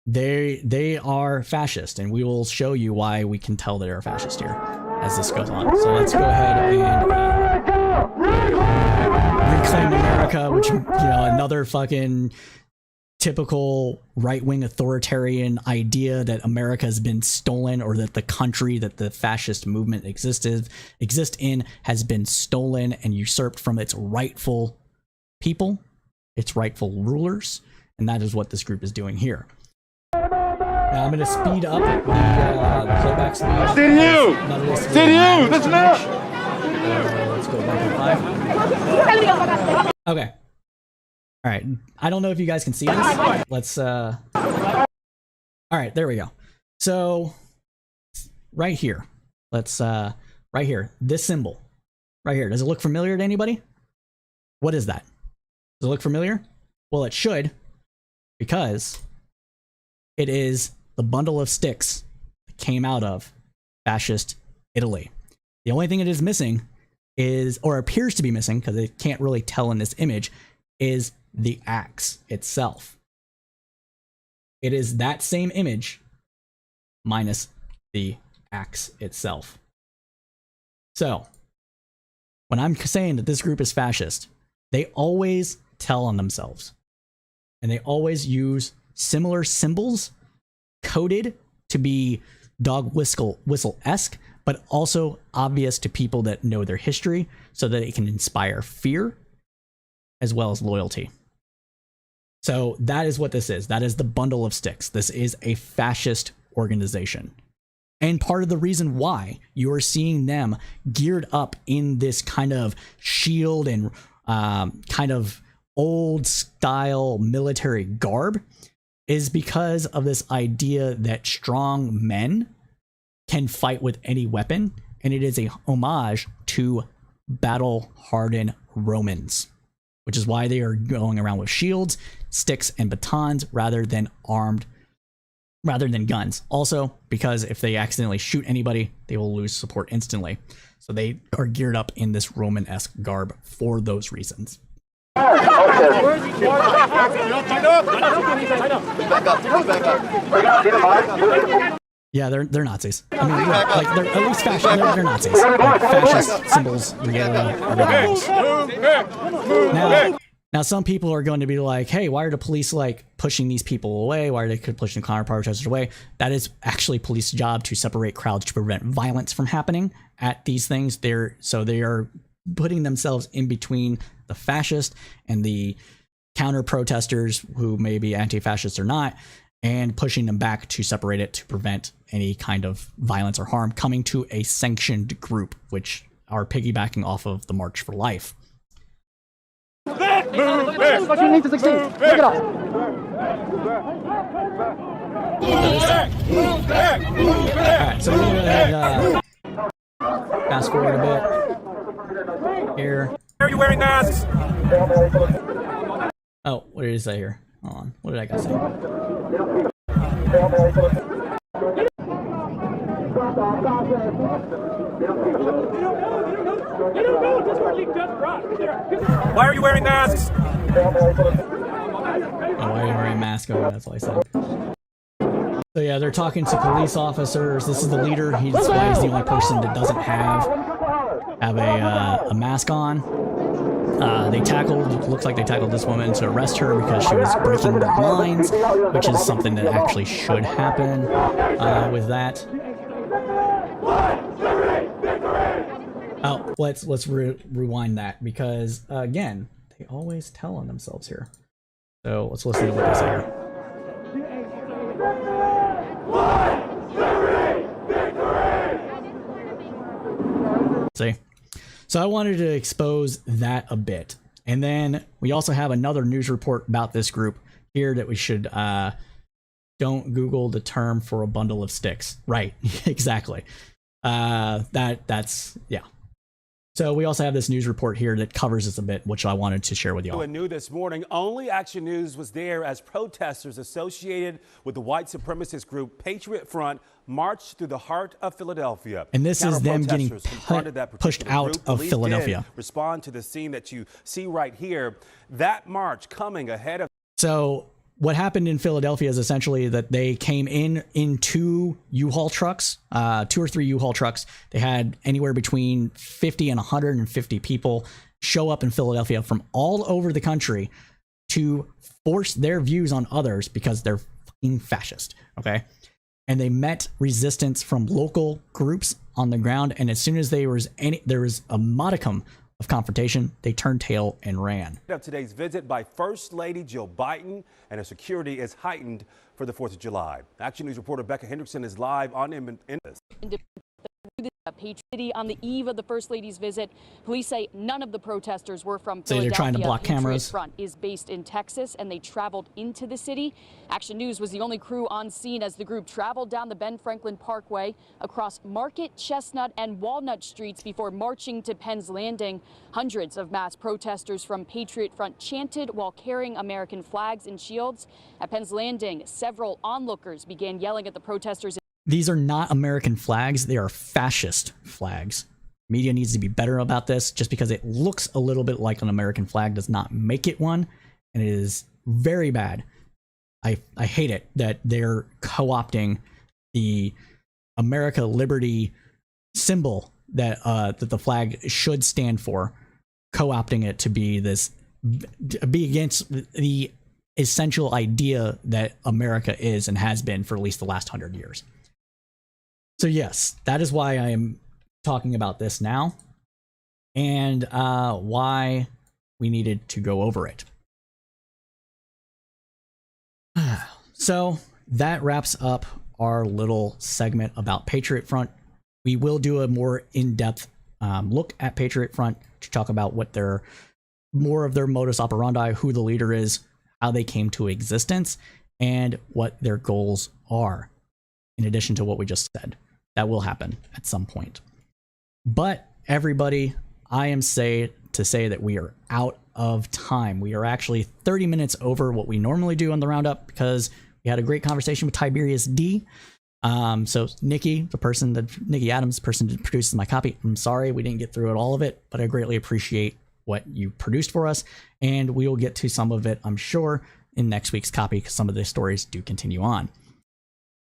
they are fascist, and we will show you why we can tell they are fascist here as this goes on. So let's go ahead and reclaim America, which, another fucking typical right-wing authoritarian idea that America has been stolen, or that the country that the fascist movement exist in has been stolen and usurped from its rightful people, its rightful rulers, and that is what this group is doing here. Now I'm going to speed up the playback speed. Did you? Listen up! Let's go 1.5. Okay. All right. I don't know if you guys can see this. Let's. All right. There we go. So, right here. Let's. Right here. This symbol. Right here. Does it look familiar to anybody? What is that? Does it look familiar? Well, it should, because it is the bundle of sticks that came out of fascist Italy. The only thing it is missing is, or appears to be missing, because it can't really tell in this image, is the axe itself. It is that same image minus the axe itself. So, when I'm saying that this group is fascist, they always tell on themselves. And they always use similar symbols coded to be dog whistle-esque, but also obvious to people that know their history, so that it can inspire fear as well as loyalty. So that is what this is. That is the bundle of sticks. This is a fascist organization. And part of the reason why you are seeing them geared up in this kind of shield and kind of old style military garb is because of this idea that strong men can fight with any weapon, and it is a homage to battle-hardened Romans, which is why they are going around with shields, sticks, and batons rather than guns. Also, because if they accidentally shoot anybody, they will lose support instantly. So they are geared up in this Roman-esque garb for those reasons. Back up. Yeah, they're Nazis. I mean, like they're at least fascist. They're Nazis. Like, fascist symbols, reality, everything else. Now, some people are going to be like, "Hey, why are the police like pushing these people away? Why are they pushing counter-protesters away?" That is actually police's job, to separate crowds to prevent violence from happening at these things. They are putting themselves in between the fascist and the counter-protesters, who may be anti-fascist or not, and pushing them back to separate it, to prevent any kind of violence or harm coming to a sanctioned group, which are piggybacking off of the March for Life. Move back! What you need to succeed. Pick it up. Move back! Alright, so we're gonna go ahead fast forward a bit here. Why are you wearing masks? Oh, what did it say here? Hold on. What did I gotta say? Why are you wearing masks? Oh, why are you wearing a mask? Oh, that's all I said. So yeah, they're talking to police officers. This is the leader. He's why he's the only person that doesn't have a mask on. Looks like they tackled this woman to arrest her because she was breaking the lines, which is something that actually should happen with that. Oh, let's rewind that, because again, they always tell on themselves here. So let's listen to what they say here. See? So I wanted to expose that a bit. And then we also have another news report about this group here that we should don't Google the term for a bundle of sticks. Right, exactly. That's yeah. So we also have this news report here that covers this a bit, which I wanted to share with y'all. New this morning, only Action News was there as protesters associated with the white supremacist group Patriot Front marched through the heart of Philadelphia. And this is them getting pushed out of Police Philadelphia. did respond to the scene that you see right here. That march coming ahead of. So what happened in Philadelphia is essentially that they came in two U-Haul trucks, 2 or 3 U-Haul trucks. They had anywhere between 50 and 150 people show up in Philadelphia from all over the country to force their views on others because they're fucking fascist. Okay. And they met resistance from local groups on the ground. And as soon as there was a modicum of confrontation, they turned tail and ran. Today's visit by First Lady Jill Biden, and her security is heightened for the 4th of July. Action News reporter Becca Hendrickson is live on in this. Patriot City on the eve of the First Lady's visit. Police say none of the protesters were from So Philadelphia. they're trying to block Patriot cameras. Front is based in Texas, and they traveled into the city. Action News was the only crew on scene as the group traveled down the Ben Franklin Parkway across Market, Chestnut, and Walnut Streets before marching to Penn's Landing. Hundreds of mass protesters from Patriot Front chanted while carrying American flags and shields. At Penn's Landing, several onlookers began yelling at the protesters. These are not American flags. They are fascist flags. Media needs to be better about this. Just because it looks a little bit like an American flag does not make it one. And it is very bad. I hate it that they're co-opting the America Liberty symbol that that the flag should stand for, co-opting it to be against the essential idea that America is and has been for at least the last 100 years. So yes, that is why I am talking about this now, and why we needed to go over it. So that wraps up our little segment about Patriot Front. We will do a more in-depth look at Patriot Front to talk about what more of their modus operandi, who the leader is, how they came to existence, and what their goals are, in addition to what we just said. That will happen at some point. But everybody, I am to say that we are out of time. We are actually 30 minutes over what we normally do on the Roundup because we had a great conversation with Tiberius D. So Nikki Adams, the person that produces my copy, I'm sorry we didn't get through all of it, but I greatly appreciate what you produced for us, and we will get to some of it, I'm sure, in next week's copy because some of the stories do continue on.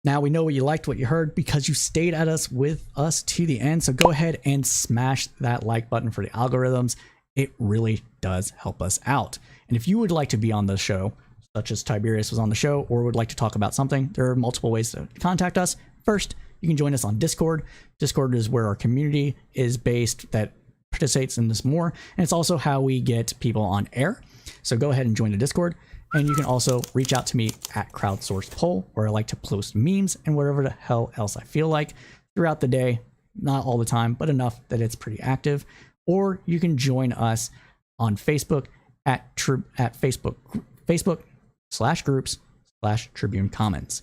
Now we know what you liked, what you heard, because you stayed with us to the end. So go ahead and smash that like button for the algorithms. It really does help us out. And if you would like to be on the show, such as Tiberius was on the show, or would like to talk about something, there are multiple ways to contact us. First, you can join us on Discord. Discord is where our community is based that participates in this more. And it's also how we get people on air. So go ahead and join the Discord. And you can also reach out to me at Crowdsourced Poll, where I like to post memes and whatever the hell else I feel like throughout the day. Not all the time, but enough that it's pretty active. Or you can join us on Facebook at Facebook.com/groups/Tribune Commons.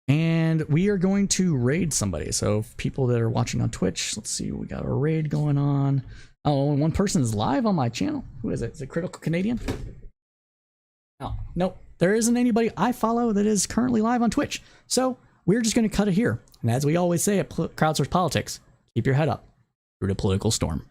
And we are going to raid somebody. So people that are watching on Twitch, let's see, we got a raid going on. Oh, and one person is live on my channel. Who is it? Is it Critical Canadian? Oh, nope, there isn't anybody I follow that is currently live on Twitch. So we're just going to cut it here. And as we always say at Crowdsourced Politics, keep your head up through the political storm.